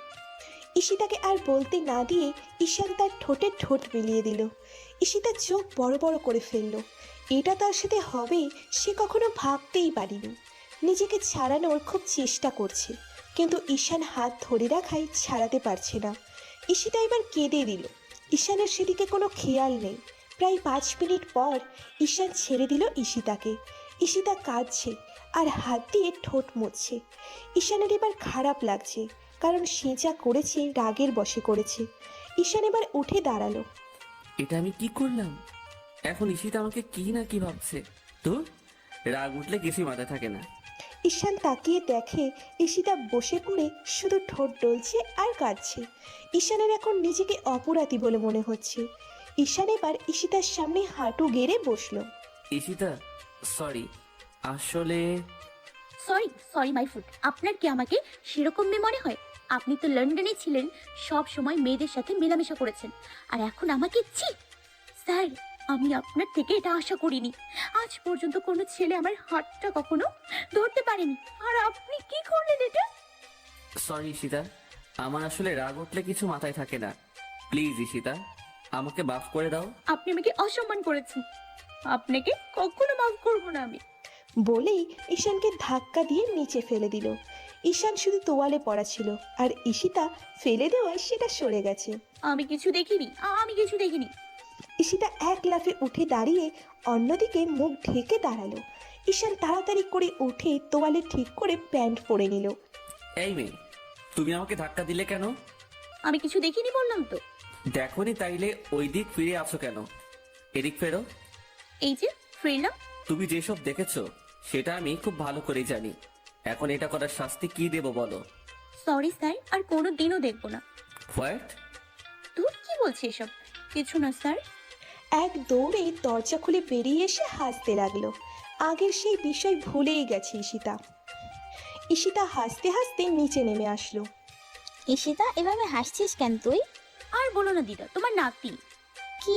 ঈশিতাকে আর বলতে না দিয়ে ঈশান তার ঠোঁটে ঠোঁট মিলিয়ে দিল। ঈশিতা চোখ বড় বড় করে ফেলল। এটা তার সাথে হবে সে কখনো ভাবতেই পারেনি। নিজেকে ছাড়ানোর খুব চেষ্টা করছে, কিন্তু ঈশান হাত ধরে রাখায় ছাড়াতে পারছে না। ঈশিতা এবার কেঁদে দিল। ঈশানের সেদিকে কোনো খেয়াল নেই। প্রায় 5 মিনিট পর ঈশান ছেড়ে দিল ঈশিতাকে। ঈশিতা কাঁদছে আর হাত দিয়ে ঠোঁট মুছছে। ঈশানের এবার খারাপ লাগছে, কারণ সে যা করেছে রাগের বশে করেছে। ঈশান এবার উঠে দাঁড়ালো। এটা আমি কি করলাম? এখন ঈশিতা আমাকে কি না কি ভাবছে। তো রাগ উঠলে কিছুই মাথায় থাকে না। ঈশান তাকিয়ে দেখে ঈশিতা বসে পড়ে শুধু ঠোঁট ডলছে আর কাঁদছে। ঈশানের এখন নিজেকে অপরাধী বলে মনে হচ্ছে। ঈশান এবার ঈশিতার সামনে হাঁটু গেড়ে বসলো। ঈশিতা, সরি। আসলে সরি মাই ফুড। আপনার কি আমাকে সেরকম মেয়ে মনে হয়? আপনি তো লন্ডনে ছিলেন, সব সময় মেয়েদের সাথে মেলামেশা করেছেন, আর এখন আমাকে ছি! স্যার, আমি আপনার থেকে এটা আশা করিনি। আজ পর্যন্ত কোনো ছেলে আমার হাতটা কখনো ধরতে পারেনি, আর আপনি কি করলেন এটা? সরি ঈশিতা, আমার আসলে রাগ উঠলে কিছু মাথায় থাকে না। প্লিজ ঈশিতা, আমাকে মাফ করে দাও। আপনি আমাকে অসম্মান করেছেন, আপনাকে কখনো মাফ করবো না আমি। বলেই ঈশানকে ধাক্কা দিয়ে নিচে ফেলে দিল। ঈশান শুধু তোয়ালে পড়া ছিল, আর ঈশিতা ফেলে দেওয়ায় সেটা সরে গেছে। আমি কিছু দেখিনি। ঈশিতা এক লাফে উঠে দাঁড়িয়ে অন্যদিকে মুখ ঢেকে দাঁড়ালো। ঈশান তাড়াতাড়ি করে উঠে তোয়ালে ঠিক করে প্যান্ট পরে নিল। এই মেয়ে, তুমি আমাকে ধাক্কা দিলে কেন? আমি কিছু দেখিনি বললাম তো। দেখোনি তাইলে ওই দিক ফিরে আছো কেন? এদিক ফেরো। এই যে ফিরলাম। তুমি যেসব দেখেছো সেটা আমি খুব ভালো করেই জানি। এখন এটা করার শাস্তি কি দেব বলো? সরি স্যার, আর কোনো দিনও দেখবো না। হোয়াট? তুই কি বলছিস এসব? কিছু না স্যার। এক দৌড়ে দরজা খুলে বেরিয়ে এসে হাসতে লাগলো। আগের সেই বিষয় ভুলেই গেছে ঈশিতা। ঈশিতা হাসতে হাসতে নিচে নেমে আসলো। ঈশিতা, এভাবে হাসছিস কেন তুই? আর বলো না দিদা, তোমার নাতি। কি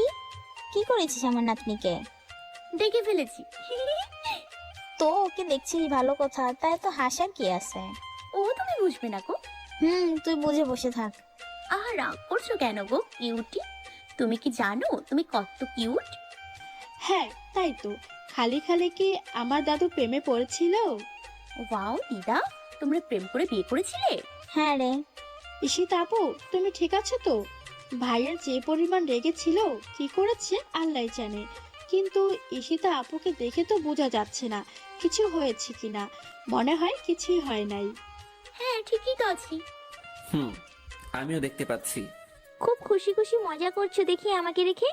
কি করেছিস আমার নাতনিকে? দেখে ফেলেছি। তো ওকে দেখছিস ভালো কথা, তাই তো হাসার কি আছে? ও তুমি বুঝবে না গো। তুই বুঝে বসে থাক। আর রাগ করছো কেন গো কিউটি? তুমি কি জানো তুমি কত কিউট? হ্যাঁ তাই তো, খালি খালি কি আমার দাদু প্রেমে পড়েছিল? ওয়াও দিদা, তোমরা প্রেম করে বিয়ে করেছিলে? হ্যাঁ রে। ঈশিতা আপু, তুমি ঠিক আছো তো? ভাইয়ের যে পরিমাণ রেগেছিল, কি করেছে আল্লাহ জানে, কিন্তু ঈশিতা আপুকে দেখে তো বোঝা যাচ্ছে না কিছু হয়েছে কিনা। মনে হয় কিছুই হয় নাই। হ্যাঁ ঠিকই তো আছি। আমিও দেখতে পাচ্ছি। খুব খুশি খুশি মজা করছো দেখি আমাকে রেখে।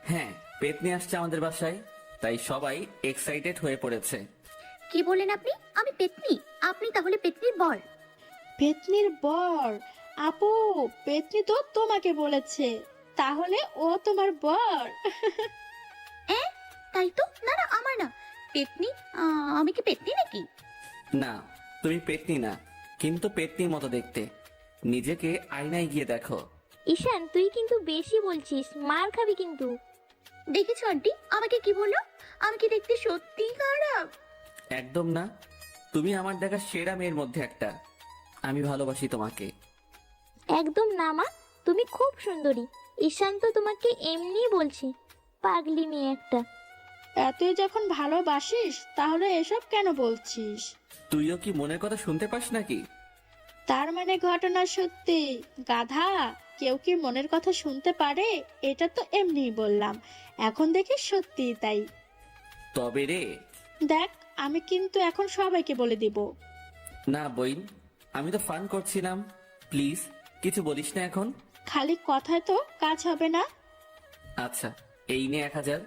হ্যাঁ, পেতনি আসছে আমাদের বাসায়, তাই সবাই এক্সাইটেড হয়ে পড়েছে। কি বলেন আপনি? আমি পেতনি? আপনি তাহলে পেতনির বর? পেতনির বর? আপু, পেতনি তো তোমাকে বলেছে, তাহলে ও তোমার বর? তাই তো। না না, আমার না। পেতনি? আমি কি পেতনি নাকি? না, তুমি পেতনি না, কিন্তু পেতনির মতো দেখতে। নিজেকে আয়নায় গিয়ে দেখো। ঈশান, তুই কিন্তু বেশি বলছিস, মার খাবি কিন্তু। দেখেছো আন্টি আমাকে কি বললো? আমি কি দেখতে সত্যি খারাপ? একদম না, তুমি আমার দেখা সেরা মেয়ের মধ্যে একটা। আমি ভালোবাসি তোমাকে। একদম না মা, তুমি খুব সুন্দরী। ঈশান তো তোমাকে এমনি বলছি, পাগলি মেয়ে একটা। এতই যখন ভালোবাসিস তাহলে এসব কেন বলছিস? তুইও কি মনের কথা শুনতে পাস নাকি? তার মানে ঘটনা সত্যি? গাধা, কেউ কি মনের কথা শুনতে পারে? এটা তো এমনিই বললাম, এখন দেখি সত্যি তাই। তবে রে। দেখ, আমি কিন্তু এখন সবাইকে বলে দিব। না বইন, আমি তো ফান করছিলাম। প্লিজ কিছু বলিস না এখন। খালি কথায় তো কাজ হবে না। আচ্ছা, এই নে 1000,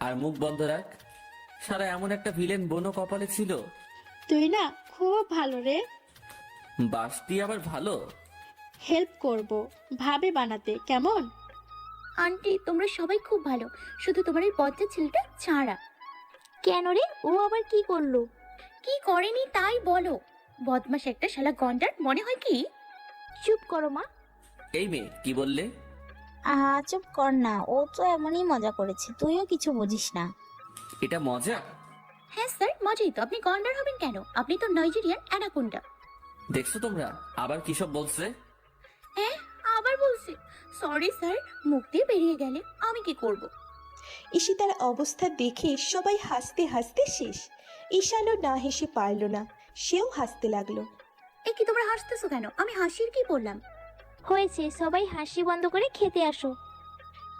আর মুখ বন্ধ রাখ। সারা এমন একটা ভিলেন বোনও কপালে ছিল। তুই না খুব ভালো রে। বাসটি আবার ভালো। হেল্প করব ভাবে বানাতে, কেমন? আন্টি তোমরা সবাই খুব ভালো, শুধু তোমার এই বজ্জার ছেলেটা ছাড়া। কেন রে, ও আবার কি করলো? কি করেনি তাই বলো। বদমাস একটা শালা গন্ডার মনে হয় কি? চুপ করো মা। এই মেয়ে, কি বললে? চুপ কর না, ও তো এমনই মজা করেছে, তুইও কিছু বুঝিস না। এটা মজা? হ্যাঁ স্যার মজাই তো। আপনি গন্ডার হবেন কেন? আপনি তো নাইজেরিয়ান অ্যানাকোন্ডা। দেখছো তোমরা আবার কি সব বলছে? আবার বলছি? সরি স্যার, মুখ দিয়ে বেরিয়ে গেলে আমি কি করব? ঈশিতার অবস্থা দেখে সবাই হাসতে হাসতে শেষ। ঈশানও না হেসে পারল না, সেও হাসতে লাগলো। এ কি তোমরা হাসতেছো কেন? আমি হাসির কি বললাম? হয়েছে, সবাই হাসি বন্ধ করে খেতে আসো।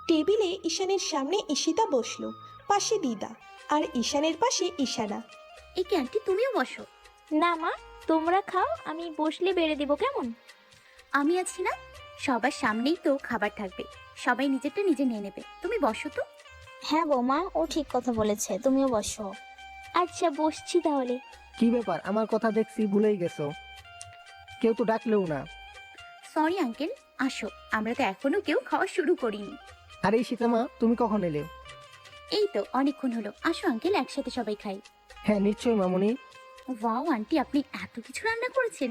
টেবিলে ঈশানের সামনে ঈশিতা বসলো, পাশে দিদা, আর ঈশানের পাশে ঈশানা। এ কি আন্টি তুমিও বসো? না মা, তোমরা খাও, আমি বসলে বেড়ে দেবো কেমন? আমি আছি না, সবার সামনেই তো খাবার থাকবে, সবাই নিজেরটা নিজে নিয়ে নেবে। তুমি বসো তো। হ্যাঁ বৌমা, ও ঠিক কথা বলেছে, তুমিও বসো। আচ্ছা বসছি তাহলে। কি ব্যাপার, আমার কথা দেখছি ভুলেই গেছো? কেউ তো ডাকলেও না। সরি আঙ্কেল, আসো, আমরা তো এখনো কেউ খাওয়া শুরু করিনি। আরে সীতামা, তুমি কখন এলে? এই তো অনেকক্ষণ হলো। আসো আঙ্কেল, একসাথে সবাই খাই। হ্যাঁ নিশ্চয়ই মামুনি। ওয়াও আন্টি, আপনি এত কিছু রান্না করেছেন,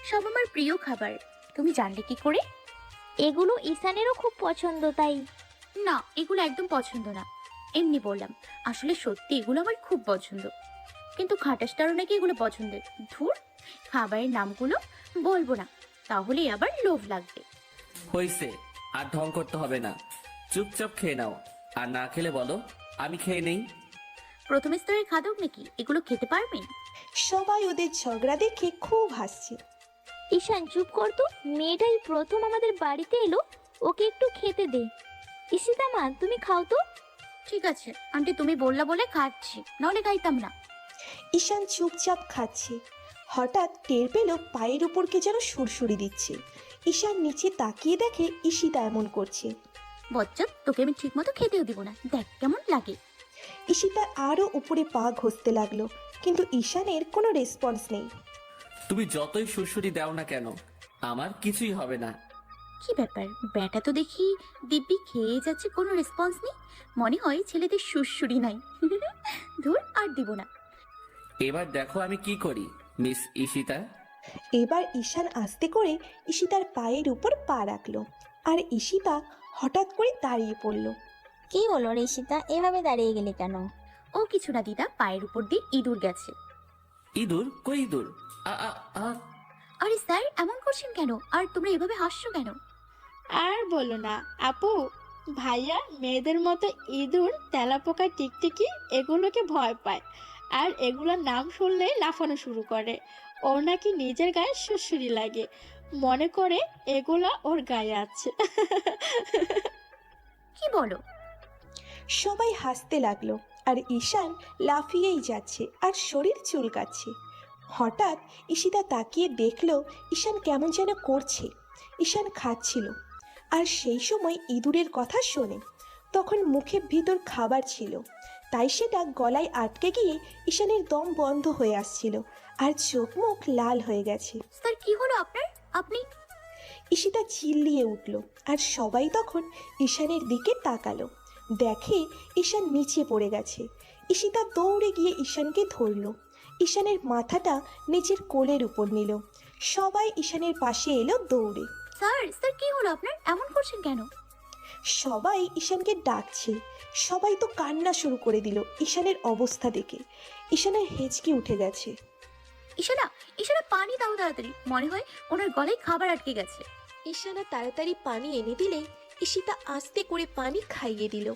সব আমার প্রিয় খাবার। তুমি জানলে কি করে? এগুলো ঈশানেরও খুব পছন্দ তাই। না, এগুলো একদম পছন্দ না, এমনি বললাম। আসলে সত্যি এগুলো আমার খুব পছন্দ, কিন্তু খাটাসটারও নাকি এগুলো পছন্দের। ধুর, খাবারের নামগুলো বলবো না, তাহলেই আবার লোভ লাগবে। হইছে, আর ঢং করতে হবে না, চুপচাপ খেয়ে নাও। আর না খেলে বলো, আমি খেয়ে নেই। প্রথম স্তরের খাদক নাকি, এগুলো খেতে পারবেন? সবাই ওদের ঝগড়া দেখে খুব হাসছে। ঈশান চুপ কর তো, মেয়েটাই প্রথম আমাদের বাড়িতে এলো, ওকে একটু খেতে দে। ঈশিতা মা, তুমি খাও তো। ঠিক আছে আন্টি, তুমি বললা বলে খাচ্ছি, নাহলে খাইতাম না। ঈশান চুপচাপ খাচ্ছে। হঠাৎ টের পেল পায়ের উপর কে যেন সুরসুরি দিচ্ছে। ঈশান নিচে তাকিয়ে দেখে ঈশিতা এমন করছে। বজ্জাত, তোকে আমি ঠিক মতো খেতেও দিব না, দেখ কেমন লাগে। ঈশিতা আরও উপরে পা ঘষতে লাগলো, কিন্তু ঈশানের কোনো রেসপন্স নেই। তুমি যতই সুরসুরি দাও না কেন, আমার কিছুই হবে না। কি ব্যাপার, ব্যাটা তো দেখি দিব্যি খেয়ে যাচ্ছে, কোনো রেসপন্স নেই। মনে হয় ছেলেদের সুরসুরি নাই। ধুর, আর দিব না। এবার দেখো আমি কি করি মিস ঈশিতা। এবার ঈশান আস্তে করে ঈশিতার পায়ের উপর পা রাখলো, আর ঈশিতা হঠাৎ করে দাঁড়িয়ে পড়ল। কি হলো রে ঈশিতা, এভাবে দাঁড়িয়ে গেলি কেন? ও কিছু না দিদা, পায়ের উপর দিয়ে ইঁদুর গেছে। ইঁদুর? কই ইঁদুর? আ আ আ আরে স্যার, এমন করছেন কেন? আর তোমরা এভাবে হাসছো কেন? আর বলো না আপু, ভাইয়া মেয়েদের মতো ইঁদুর, তেলাপোকা, টিকটিকি এগুলোকে ভয় পায়, আর এগুলোর নাম শুনলেই লাফানো শুরু করে। ওর নাকি নিজের গায়ে সুরসুরি লাগে, মনে করে এগুলা ওর গায়ে আছে। কি বলো? সবাই হাসতে লাগলো, আর ঈশান লাফিয়েই যাচ্ছে আর শরীর চুলকাচ্ছে। হঠাৎ ঈশিতা তাকিয়ে দেখলো ঈশান কেমন যেন করছে। ঈশান খাচ্ছিল, আর সেই সময় ইঁদুরের কথা শোনে। তখন মুখের ভিতর খাবার ছিল, তাই সেটা গলায় আটকে গিয়ে ঈশানের দম বন্ধ হয়ে আসছিল, আর চোখ মুখ লাল হয়ে গেছে। স্যার কি হলো আপনার? আপনি? ঈশিতা চিল্লিয়ে উঠল, আর সবাই তখন ঈশানের দিকে তাকালো। দেখে ঈশান নিচে পড়ে গেছে। ঈশিতা দৌড়ে গিয়ে ঈশানকে ধরল, ঈশানের মাথাটা নিজের কোলের উপর নিল। সবাই ঈশানের পাশে এলো দৌড়ে। স্যার, স্যার কি হলো আপনার? এমন করছেন কেন? সবাই ঈশানকে ডাকছে। সবাই তো কান্না শুরু করে দিল ঈশানের অবস্থা দেখে। ঈশানের হেঁচকি উঠে গেছে। ইশানা, ইশানা পানি দাও তাড়াতাড়ি, মনে হয় ওনার গলায় খাবার আটকে গেছে। ঈশানা তাড়াতাড়ি পানি এনে দিলে ঈশিতা আস্তে করে পানি খাইয়ে দিল,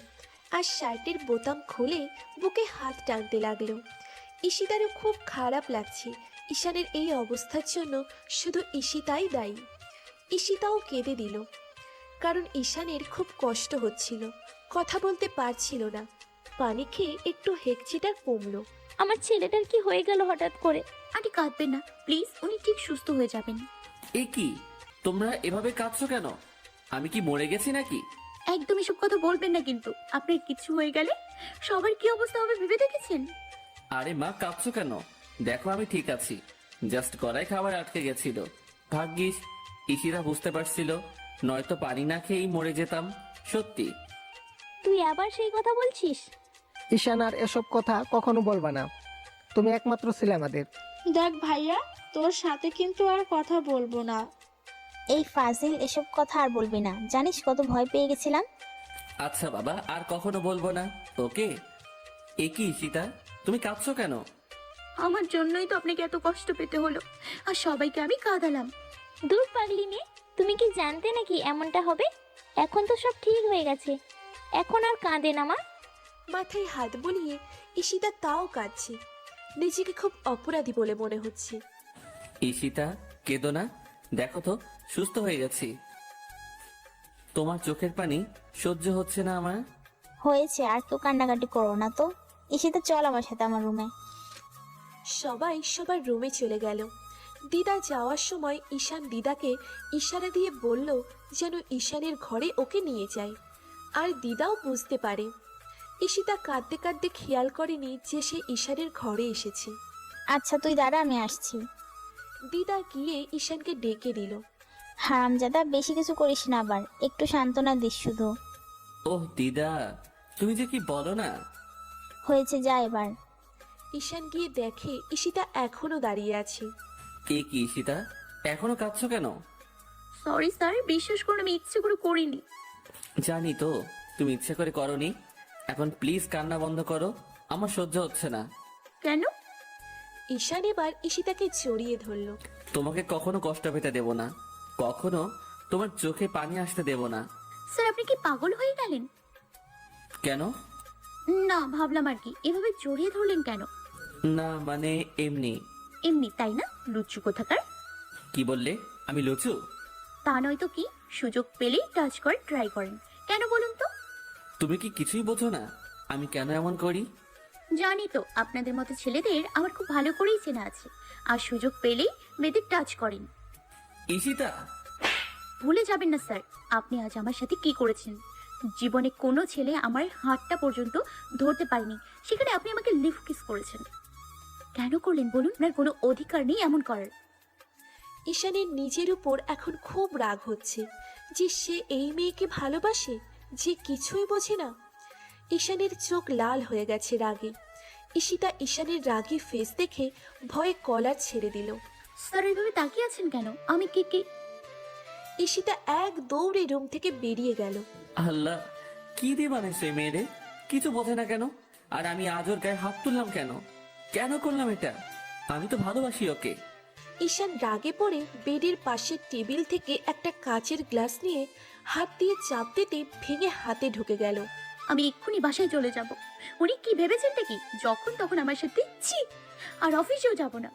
আর শার্টের বোতাম খুলে বুকে হাত টানতে লাগলো। ঈশিতারও খুব খারাপ লাগছে। ঈশানের এই অবস্থার জন্য শুধু ঈশিতাই দায়ী। ঈশিতাও কেঁদে দিল, কারণ ঈশানের খুব কষ্ট হচ্ছিল, কথা বলতে পারছিল না। পানি খেয়ে একটু হেঁকচিটা কমলো। আমার ছেলেটার কি হয়ে গেল হঠাৎ করে? আন্টি কাঁদবেন না প্লিজ, উনি ঠিক সুস্থ হয়ে যাবেন। এ কি, তোমরা এভাবে কাঁদছো কেন? আমি কি মরে গেছি নাকি? একদম এসব কথা বলবেন না, কিন্তু আপনার কিছু হয়ে গেলে সবার কি অবস্থা হবে ভেবে দেখেছেন? আরে মা, কাঁদছো কেন? দেখো আমি ঠিক আছি, জাস্ট গলায় খাবার আটকে গেছিল। ভাগ্যিস ঈশিতা বুঝতে পারছিল, নয়তো পানি না খেয়েই মরে যেতাম। সত্যি। তুই আবার সেই কথা বলছিস? ঈশান আর এসব কথা কখনো বলবা না, তুমি একমাত্র ছিলে আমাদের। দেখ ভাইয়া, তোর সাথে কিন্তু আর কথা বলবো না। এই ফাজিল, এসব কথা আর বলবি না, জানিস কত ভয় পেয়ে গেছিলাম। আচ্ছা বাবা, আর কখনো বলবো না, ওকে? এ কি ঈশিতা, তুমি কাঁদছো কেন? আমার জন্যই তো আপনাকে এত কষ্ট পেতে হলো, আর সবাইকে আমি কাঁদালাম। দূর পাগলি মেয়ে, তুমি কি জানতে নাকি এমনটা হবে? এখন তো সব ঠিক হয়ে গেছে, এখন আর কাঁদে না মা। মাথায় হাত বুলিয়ে ঈশিতা তাও কাঁদছে। নিজেকে খুব অপরাধী বলে মনে হচ্ছে। ঈশিতা, কেঁদো না, দেখো তো সুস্থ হয়ে গেছি। তোমার চোখের পানি সহ্য হচ্ছে না আমার। হয়েছে, আর তো কান্নাকাটি করো না তো। ঈশিতা চল আমার সাথে আমার রুমে। সবাই সবার রুমে চলে গেল। দিদা যাওয়ার সময় ঈশান দিদাকে ইশারা দিয়ে বলল যেন ঈশানের ঘরে ওকে নিয়ে যায়, আর দিদাও বুঝতে পারে। ঈশিতা কাঁদতে কাঁদতে খেয়াল করেনি যে সে ঈশানের ঘরে এসেছে। আচ্ছা তুই দাঁড়া, আমি আসছি। দিদা গিয়ে ঈশানকে ডেকে দিল। হারামজাদা, বেশি কিছু করিস না আবার, একটু সান্ত্বনা দিস শুধু। ওহ দিদা, তুমি যে কি বলো না। হয়েছে, যা এবার। ঈশান গিয়ে দেখে ঈশিতা এখনো দাঁড়িয়ে আছে। এ কি ঈশিতা, এখনো কাঁদছো কেন? সরি স্যার, বিশ্বাস করুন আমি ইচ্ছে করে করিনি। জানি তো তুমি ইচ্ছে করে করনি। এখন প্লিজ কান্না বন্ধ করো, আমার সহ্য হচ্ছে না। কেন? ঈশান এবার ঈশিতাকে জড়িয়ে ধরল। তোমাকে কখনো কষ্ট পেতে দেব না, কখনো তোমার চোখে পানি আসতে দেব না। স্যার আপনি কি পাগল হয়ে গেলেন? কেন? না, ভাবলাম আর কি, এভাবে জড়িয়ে ধরলেন কেন? না মানে এমনি। এমনি তাই না? লুচু কোথাকার। কি বললে? আমি লুচু? তা নয় তো কি, সুযোগ পেলেই টাচ করে ট্রাই করেন, কেন বলুন তো? তুমি কি কিছুই বোঝো না আমি কেন এমন করি? জানি তো আপনাদের মতো ছেলেদের আমার খুব ভালো করেই চেনা আছে, আর সুযোগ পেলেই মেয়েদের টাচ করেন। ঈশিতা, ভুলে যাবেন না স্যার, আপনি আজ আমার সাথে কি করেছেন। জীবনে কোনো ছেলে আমার হাতটা পর্যন্ত ধরতে পারেনি, সেখানে আপনি আমাকে লিফট কিস করেছেন। কেন করলেন বলুন? আপনার কোনো অধিকার নেই এমন করার। ঈশানের নিজের উপর এখন খুব রাগ হচ্ছে যে সে এই মেয়েকে ভালোবাসে যে কিছুই বোঝে না। ঈশানের চোখ লাল হয়ে গেছে রাগে। ঈশিতা ঈশানের রাগী ফেস দেখে ভয়ে কলার ছেড়ে দিল। স্যার এইভাবে তাকিয়ে আছেন কেন? আমি কে? ঈশিতা এক দৌড়ে রুম থেকে বেরিয়ে গেল। আল্লাহ, কি দিয়ে বানাইছে এই মেয়েরে? কিছু বোঝে না কেন? আর আমি আজ ওর গায়ে হাত তুললাম কেন? কেন করলাম এটা? আমি তো ভালোবাসি ওকে। ঈশান রাগে পড়ে বেডের পাশের টেবিল থেকে একটা কাচের গ্লাস নিয়ে হাত দিয়ে চাপ দিতে ভেঙে হাতে ঢুকে গেল। আমি এক্ষুনি বাসায় চলে যাব। উনি কি ভেবেছেন কি যখন তখন আমার সাথে ছি, আর অফিসেও যাব না।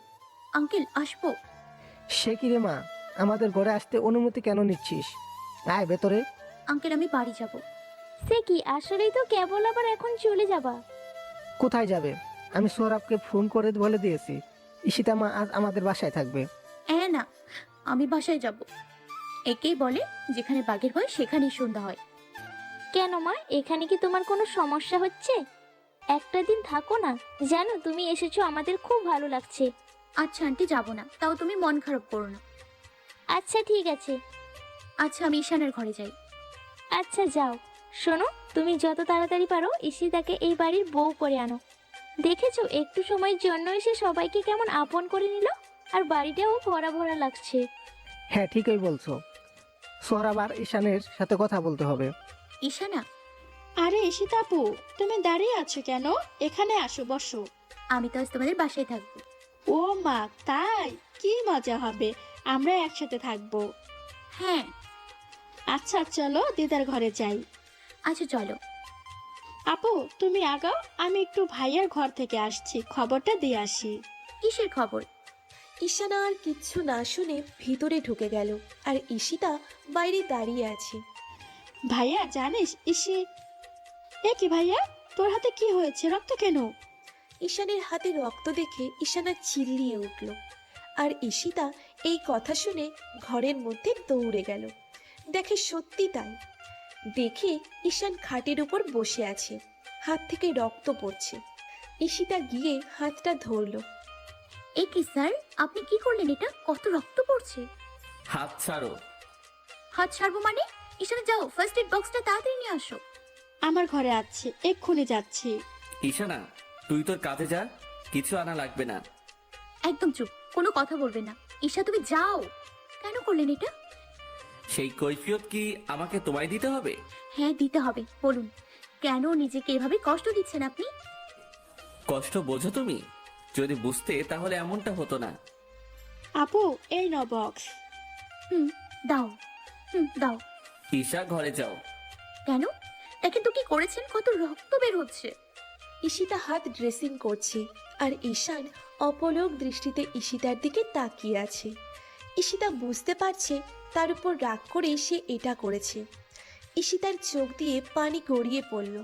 আঙ্কেল আসবো? সে কি রে মা, আমাদের ঘরে আসতে অনুমতি কেন নিচ্ছিস? আয় ভেতরে। আঙ্কেল আমি বাড়ি যাব। সে কি আসলেই তো কেবল আবার এখন চলে যাবা? কোথায় যাবে? আমি সৌরভকে ফোন করে বলে দিয়েছি ঈশিতা মা আজ আমাদের বাসায় থাকবে। না, আমি বাসায় যাব। একেই বলে যেখানে বাঘের হয় সেখানেই সন্ধ্যা হয়। কেন মা, এখানে কি তোমার কোনো সমস্যা হচ্ছে? একটা দিন থাকো না, জানো তুমি এসেছো আমাদের খুব ভালো লাগছে। আচ্ছা আন্টি, যাব না, তাও তুমি মন খারাপ করো না। আচ্ছা ঠিক আছে। আচ্ছা আমি ঈশানের ঘরে যাই। আচ্ছা যাও। শোনো, তুমি যত তাড়াতাড়ি পারো ঈশিতাকে এই বাড়ির বউ করে আনো। দেখেছো একটু সময়ের জন্য এসে সবাইকে কেমন আপন করে নিল, আর বাড়িটাও ভরা ভরা লাগছে। হ্যাঁ ঠিকই বলছো, সৌরভ আর ঈশানের সাথে কথা বলতে হবে। ঈশানা, আরে ঈশিতা আপু, তুমি দাঁড়িয়ে আছো কেন? এখানে আসো, বসো। আমি তো আজ তোমাদের বাসায় থাকবো। ও মা, তাই? কি মজা হবে, আমরা একসাথে থাকবো। হ্যাঁ। আচ্ছা চলো দিদার ঘরে যাই। আচ্ছা চলো। আপু তুমি আগাও, আমি একটু ভাইয়ার ঘর থেকে আসছি, খবরটা দিয়ে আসি। কিসের খবর? ঈশানা আর কিচ্ছু না শুনে ভিতরে ঢুকে গেল, আর ঈশিতা বাইরে দাঁড়িয়ে আছে। ভাইয়া জানিস এ কি ভাইয়া, তোর হাতে কি হয়েছে, রক্ত কেন? ঈশানের হাতে রক্ত দেখে ঈশানা চিল্লিয়ে উঠল, আর ঈশিতা এই কথা শুনে ঘরের মধ্যে দৌড়ে গেল। দেখে সত্যি তাই। দেখে ঈশান খাটের উপর বসে আছে, হাত থেকে রক্ত পড়ছে। ঈশিতা গিয়ে হাতটা ধরলো। এ কি স্যার, আপনি কি করলেন? এটা কত রক্ত পড়ছে। হাত ছাড়ো। হাত ছাড়বো মানে? ঈশানা যাও, ফার্স্ট এড বক্সটা তাড়াতাড়ি নিয়ে আসো। আমার ঘরে আছে, এক্ষুনি যাচ্ছি। ঈশানা, তুই তোর কাজে যা, কিছু আনা লাগবে না। একদম চুপ, কোনো কথা বলবে না। ঈশা তুমি যাও। কেন করলেন এটা? সেই কৈফিয়ত কি আমাকে তোমায় দিতে হবে? হ্যাঁ দিতে হবে। বলুন কেন নিজেকে এভাবে কষ্ট দিচ্ছেন আপনি? কষ্ট বোঝো তুমি? যদি বুঝতে তাহলে এমনটা হতো না। আপু এই ন বক্স। দাও। দাও। ঈশা ঘরে যাও। কেন? দেখেন তো কি করেছেন, কত রক্ত বের হচ্ছে। ঈশিতা হাত ড্রেসিং করছে, আর ঈশান অপলক দৃষ্টিতে ঈশিতার দিকে তাকিয়ে আছে। ঈশিতা বুঝতে পারছে তার উপর রাগ করে সে এটা করেছে। ঈশিতার চোখ দিয়ে পানি গড়িয়ে পড়ল।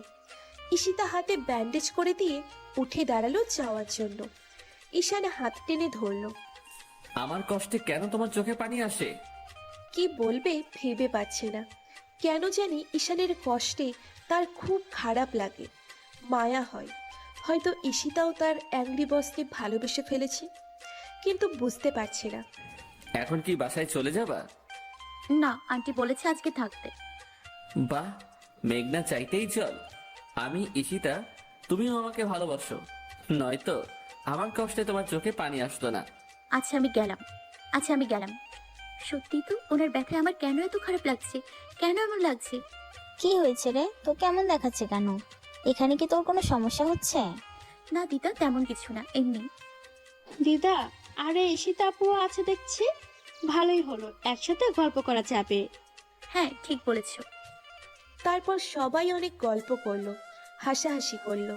ঈশিতা হাতে ব্যান্ডেজ করে দিয়ে উঠে দাঁড়ালো যাওয়ার জন্য। ঈশান হাত টেনে ধরল। আমার কষ্টে কেন তোমার চোখে পানি আসে? কি বলবে ভেবে পাচ্ছে না। কেন জানি ঈশানের কষ্টে তার খুব খারাপ লাগে, মায়া হয়। হয়তো ঈশিতাও তার অ্যাংরি বসকে ভালোবেসে ফেলেছে, কিন্তু বুঝতে পারছে না। এখন কি বাসায় চলে যাবা? না, আন্টি বলেছে আজকে থাকতে। বাহ, মেঘনা চাইতেই চল। আমি ঈশিতা, তুমিও আমাকে ভালোবাসো, নয়তো আমার কষ্টে তোমার চোখে পানি আসতো না। আচ্ছা আমি গেলাম। সত্যি তো ওনার ব্যথায় আমার কেন এত খারাপ লাগছে, কেন এমন লাগছে? কি হয়েছে রে, তো কেমন দেখাচ্ছে কেন? এখানে কি তোর কোনো সমস্যা হচ্ছে? না দিদা, তেমন কিছু না, এমনি। দিদা, আরে ঈশিতা আপু আছে দেখছি, ভালোই হলো, একসাথে গল্প করা যাবে। হ্যাঁ ঠিক বলেছো। তারপর সবাই অনেক গল্প করলো, হাসাহাসি করলো।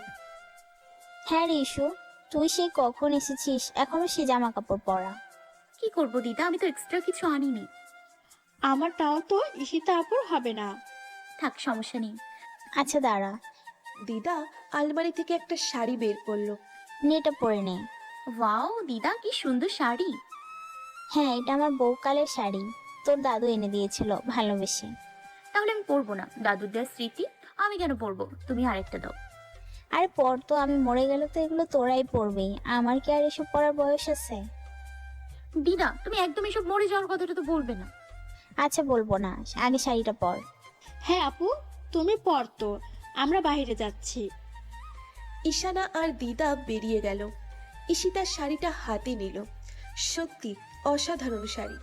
হ্যাঁ রে ইস্যু, তুই সে কখন এসেছিস, এখনো সে জামা কাপড় পরা। কি করবো দিদা, আমি তো এক্সট্রা কিছু আনিনি। আমারটাও তো ঈশিতা আপুর হবে না। থাক সমস্যা নেই, আচ্ছা দাঁড়া, দিদা আলমারি থেকে একটা শাড়ি বের করলো। নেটা পরে নে। ওয়াও দিদা, কি সুন্দর শাড়ি। হ্যাঁ, এটা আমার বউকালের শাড়ি, তোর দাদু এনে দিয়েছিল ভালোবেসে। তাহলে আমি পরবো না, দাদুর দেওয়ার স্মৃতি আমি কেন পরবো, তুমি আরেকটা দাও। আরে পর তো, আমি মরে গেলে তো এগুলো তোরাই পরবি, আমার কি আর এসব পরার বয়স আছে? দিদা তুমি একদম এসব মরে যাওয়ার কথাটা তো বলবে না। আচ্ছা বলবো না, আগে শাড়িটা পর। হ্যাঁ আপু, তুমি পর তো, আমরা বাইরে যাচ্ছি। ঈশানা আর দিদা বেরিয়ে গেল। ঈশিতার শাড়িটা হাতে নিল। সত্যি অসাধারণ শাড়ি।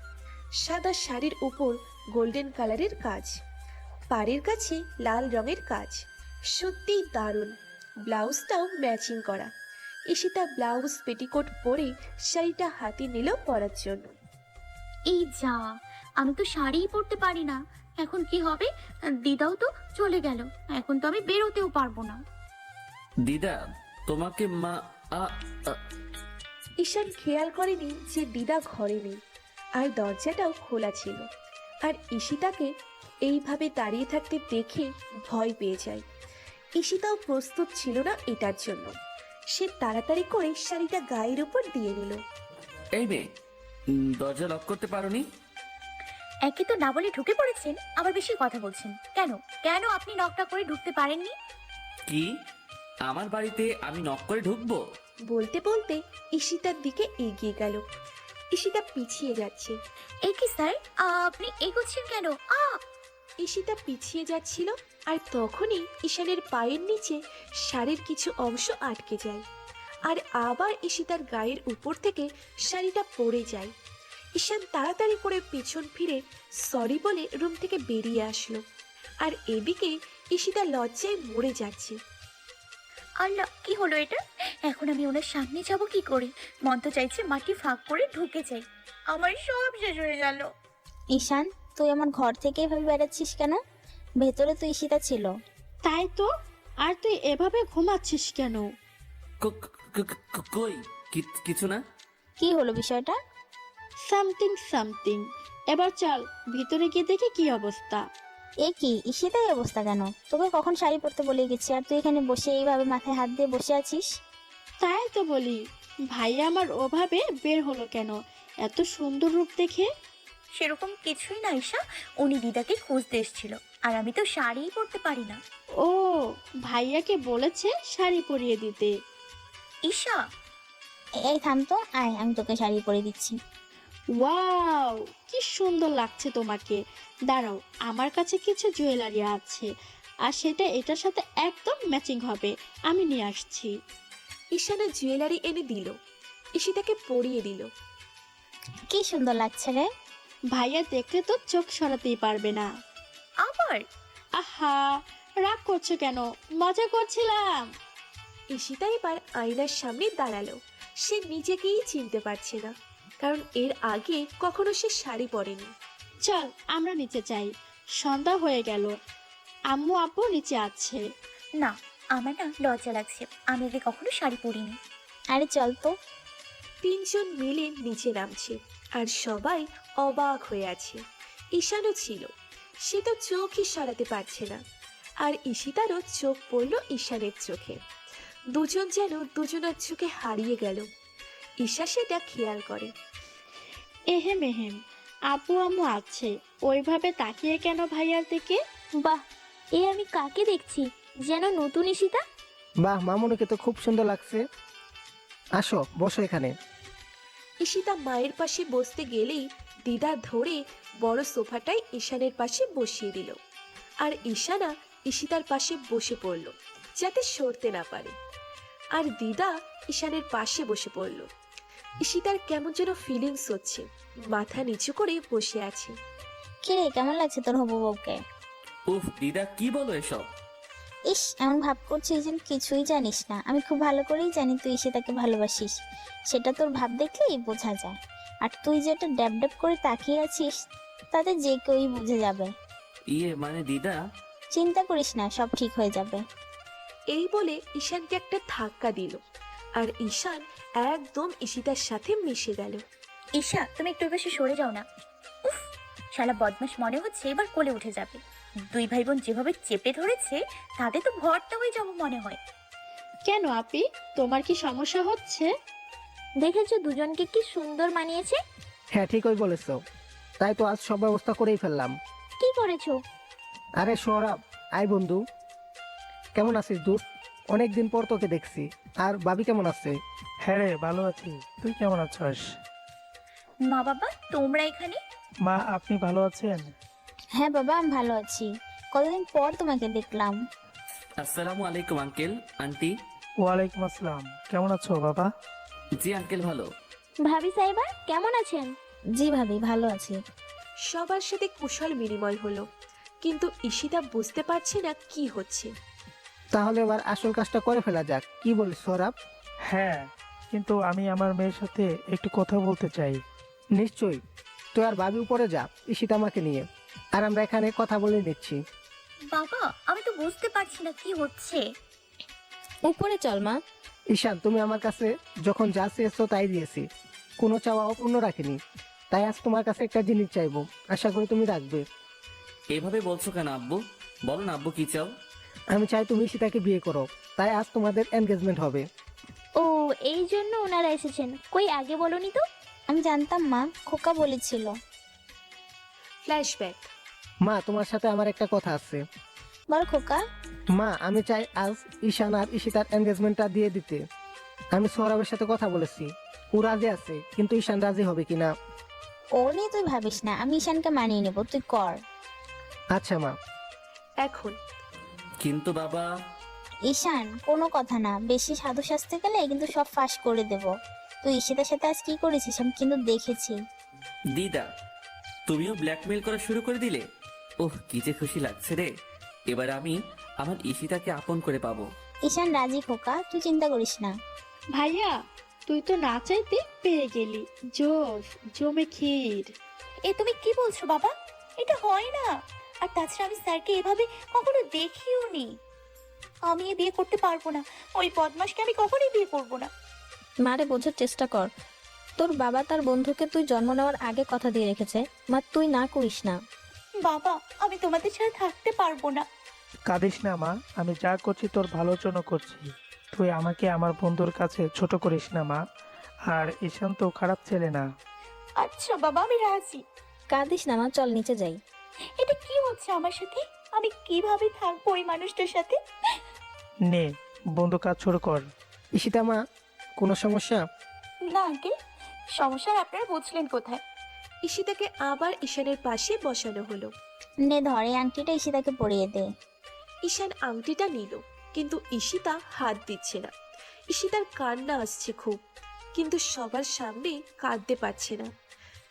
সাদা শাড়ির উপর গোল্ডেন কালারের কাজ, পাড়ের কাছে লাল রঙের কাজ, সত্যিই দারুণ। ব্লাউজটাও ম্যাচিং করা। ঈশিতা ব্লাউজ পেটিকোট পরে শাড়িটা হাতে নিল পরার জন্য। এই যা, আমি তো শাড়িই পরতে পারি না, এখন কি হবে? দিদাও তো চলে গেল, এখন তো আমি বেরোতেও পারবো না। দিদা, তোমাকে মা ঈশান খেয়াল করেনি যে দিদা ঘরে নেই, আর দরজাটাও খোলা ছিল। আর ঈশিতাকে এইভাবে দাঁড়িয়ে থাকতে দেখে ভয় পেয়ে যায়। ঈশিতাও প্রস্তুত ছিল না এটার জন্য। সে তাড়াতাড়ি করে শাড়িটা গায়ের উপর দিয়ে নিল। এই মেয়ে, দরজা লক করতে পারোনি? একে তো না বলে ঢুকে পড়েছেন, আবার বেশি কথা বলছেন কেন? কেন আপনি নকটা করে ঢুকতে পারেননি? কি, আমার বাড়িতে আমি নক করে ঢুকবো? বলতে বলতে ঈশিতার দিকে এগিয়ে গেল। ঈশিতা পিছিয়ে যাচ্ছে। এই কি স্যার, আপনি এগোচ্ছেন কেন? ঈশিতা পিছিয়ে যাচ্ছিল, আর তখনই ঈশানের পায়ের নিচে শাড়ির কিছু অংশ আটকে যায়, আর আবার ঈশিতার গায়ের উপর থেকে শাড়িটা পড়ে যায়। ঈশান তাড়াতাড়ি করে পেছন ফিরে সরি বলে রুম থেকে বেরিয়ে আসলো। আর এদিকে ঈশিতা লজ্জায় মরে যাচ্ছে। আল্লাহ, কি হলো এটা? এখন আমি ওনার সামনে যাব কি করে? মন তো চাইছে মাটি ফাঁক করে ঢুকে যাই। আমার সব শেষ হয়ে গেল। ঈশান, তুই আমার ঘর থেকে এভাবে বেড়াচ্ছিস কেন? ভেতরে তো ঈশিতা ছিল। তাই তো, আর তুই এভাবে ঘুমাচ্ছিস কেন? কই, কিছু না। কি হলো বিষয়টা? Something something. এবার চল ভিতরে গিয়ে দেখি কি অবস্থা। এ কি, ঈশিতাই অবস্থা কেন? তোকে কখন শাড়ি পরতে বলে গেছি, আর তুই এখানে বসে এইভাবে মাথায় হাত দিয়ে বসে আছিস? তাই তো বলি, ভাইয়া আমার ওভাবে বের হলো কেন এত সুন্দর রূপ দেখে? সেরকম কিছুই না ঈশা, উনি দিদাকে খুঁজতে এসেছিল, আর আমি তো শাড়িই পরতে পারি না। ও, ভাইয়াকে বলেছে শাড়ি পরিয়ে দিতে। ঈশা, এই থাম তো, আয় আমি তোকে শাড়ি পরে দিচ্ছি। ওয়াও, কি সুন্দর লাগছে তোমাকে। দাঁড়াও, আমার কাছে কিছু জুয়েলারি আছে, আর সেটা এটার সাথে একদম ম্যাচিং হবে, আমি নিয়ে আসছি। ঈশানা জুয়েলারি এনে দিল। ঈশিতাকে পরিয়ে দিল। কি সুন্দর লাগছে রে। ভাইয়া দেখলে তো চোখ সরাতেই পারবে না। আবার আহা, রাগ করছো কেন? মজা করছিলাম। ঈশিতা এবার আয়নার সামনে দাঁড়ালো। সে নিজেকেই চিনতে পারছে না, কারণ এর আগে কখনো সে শাড়ি পরেনি। চল আমরা নিচে যাই, সন্ধ্যা হয়ে গেল। আম্মু আব্বু নিচে আছে। না, আমার না লজ্জা লাগছে, আমি আগে কখনো শাড়ি পরিনি। আরে চল তো। তিনজন মিলে নিচে নামছে, আর সবাই অবাক হয়ে আছে। ঈশানও ছিল, সে তো চোখই সরাতে পারছে না। আর ঈশিতারও চোখ পড়ল ঈশানের চোখে। দুজন যেন দুজনের চোখে হারিয়ে গেল। ঈশা সেটা খেয়াল করে। এহেম এহেম, আব্বু আম্মু আছে, ওইভাবে তাকিয়ে কেন ভাইয়ার দিকে? বাহ, এ আমি কাকে দেখছি? যেন নতুন ঈশিতা। বাহ, মামুনিকে তো খুব সুন্দর লাগছে। আসো বসো এখানে। ঈশিতা মায়ের পাশে বসতে গেলেই দিদা ধরে বড় সোফাটাই ঈশানের পাশে বসিয়ে দিল। আর ঈশানা ঈশিতার পাশে বসে পড়ল, যাতে সরতে না পারে। আর দিদা ঈশানের পাশে বসে পড়ল। ঈশিতার কেমন যেন ফিলিংস হচ্ছে, মাথা নিচু করে বসে আছে। কিরে, কেমন লাগছে তোর হবু বউকে? উফ দিদা, কি বলো এসব? ইস, এমন ভাব করছিস যেন কিছুই জানিস না। আমি খুব ভালো করেই জানি তুই ঈশিতাকে ভালোবাসিস, সেটা তোর ভাব দেখলেই বোঝা যায়। আর তুই যেটা ড্যাব ড্যাব করে তাকিয়ে আছিস, তাতে যে কেউই বুঝে যাবে। ইয়ে মানে দিদা, চিন্তা করিস না, সব ঠিক হয়ে যাবে। এই বলে ঈশানকে একটা ধাক্কা দিল, আর ঈশান একদম ঈশিতার সাথে মিশে গেল। ঈশা, তুমি একটু বেশি সরে যাও না। উফ, শালা বদমাস মনে হচ্ছে এবার কোলে উঠে যাবে। দুই ভাই বোন যেভাবে চেপে ধরেছে তাতে তো ভর্তা হয়ে যাবো মনে হয়। কেন আপি, তোমার কি সমস্যা হচ্ছে? দেখেছো দুজনকে কি সুন্দর মানিয়েছে? হ্যাঁ, ঠিকই বলেছ। তাই তো আজ সব ব্যবস্থা করেই ফেললাম। কি করেছো? আরে সৌরভ, আয় বন্ধু। কেমন আছিস দোস্ত? অনেকদিন পর তোকে দেখছি। আর ভাবি কেমন আছে? হ্যাঁ রে, ভালো আছি। তুই কেমন আছিস? মা বাবা তোমরা এখানে? মা, আপনি ভালো আছেন? হ্যাঁ বাবা, আমি ভালো আছি। কতদিন পর তোমাকে দেখলাম। আসসালামু আলাইকুম আঙ্কেল, আন্টি। ওয়ালাইকুম আসসালাম। কেমন আছো বাবা? জি আঙ্কেল, ভালো। ভাবি সাহেবা কেমন আছেন? জি ভাবি, ভালো আছি। সবার সাথে কুশল বিনিময় হলো, কিন্তু ঈশিতা বুঝতে পারছে না কি হচ্ছে। তাহলে এবার আসল কাজটা করে ফেলা যাক, কি বলিস সৌরভ? হ্যাঁ, কিন্তু আমি আমার মেয়ের সাথে একটু কথা বলতে চাই। নিশ্চয়ই। তুই আর ভাবি উপরে যা ঈশিতা আমাকে নিয়ে, আর আমরা এখানে কথা বলে নিচ্ছি। বাবা আমি তো বুঝতে পারছি না কি হচ্ছে। উপরে চল মা। ঈশান, তুমি আমার কাছে যখন যা চেয়েছো তাই দিয়েছি, কোনো চাওয়া অপূর্ণ রাখিনি। তাই আজ তোমার কাছে একটা জিনিস চাইবো, আশা করি তুমি রাখবে। এভাবে বলছো কেন আব্বু? বলো না আব্বু, কি চাও? আমি চাই তুমি ঈশিতাকে বিয়ে করো, তাই আজ তোমাদের এনগেজমেন্ট হবে। ও, এই জন্য ওনারা এসেছেন। কই আগে বলনি তো? আমি জানতাম মা, খোকা বলেছিল। ফ্ল্যাশব্যাক। মা, তোমার সাথে আমার একটা কথা আছে। বল খোকা। মা, আমি চাই আজ ঈশান আর ঈশিতার এনগেজমেন্টটা দিয়ে দিতে। আমি সৌরভের সাথে কথা বলেছি, ও রাজি আছে, কিন্তু ঈশান রাজি হবে কিনা। ও নিয়ে তুই ভাবিস না, আমি ঈশানকে মানিয়ে নেবো, তুই কর। আচ্ছা মা। এখন কিন্তু বাবা। ঈশান, কোনো কথা না, বেশি সাধু সাজতে গেলে কিন্তু সব ফাঁস করে দেব। তুই ঈশিতার সাথে আজ কি করেছিস আমি কিন্তু দেখেছি। দিদা, তুমিও ব্ল্যাকমেল করা শুরু করে দিলে? ওহ, কি যে খুশি লাগছে রে। এবার আমি আমার ঈশিতাকে আপন করে পাবো। ঈশান রাজি খোকা, তুই চিন্তা করিস না। ভাইয়া, তুই তো না চাইতে পেয়ে গেলি। জোশ জমে ক্ষীর। এ তুমি কি বলছো বাবা? এটা হয় না। আর তাছাড়া আমি স্যারকে এভাবে কখনো দেখিও নি। আমি এ বিয়ে করতে পারবো না। ওই বদমাশকে আমি কখনোই বিয়ে করবো না। মারে বোঝার চেষ্টা কর। তোর বাবা তার বন্ধুকে তুই জন্ম নেওয়ার আগে কথা দিয়ে রেখেছে। মা, তুই না করিস না। বাবা আমি তোমাদের ছাড়া থাকতে পারবো না। কাঁদিস না মা, আমি যা করছি তোর ভালোর জন্য করছি। তুই আমাকে আমার বন্ধুর কাছে ছোট করিস না মা। আর ঈশান তো খারাপ ছেলে না। আচ্ছা বাবা, আমি রাজি। কাঁদিস না মা, চল নিচে যাই। এটা কি হচ্ছে আমার সাথে? আমি কিভাবে থাকবো ওই মানুষটার সাথে? নে, বন্ধু কাজ শুরু কর। ঈশিতা মা, কোনো সমস্যা? না আঙ্কেল, সমস্যা আপনারা বুঝলেন কোথায়? ঈশিতাকে আবার ঈশানের পাশে বসানো হলো। নে ধরে আংটিটা ঈশিতাকে পরিয়ে দে। ঈশান আংটিটা নিল, কিন্তু ঈশিতা হাত দিচ্ছে না। ঈশিতার কান্না আসছে খুব, কিন্তু সবার সামনে কাঁদতে পারছে না।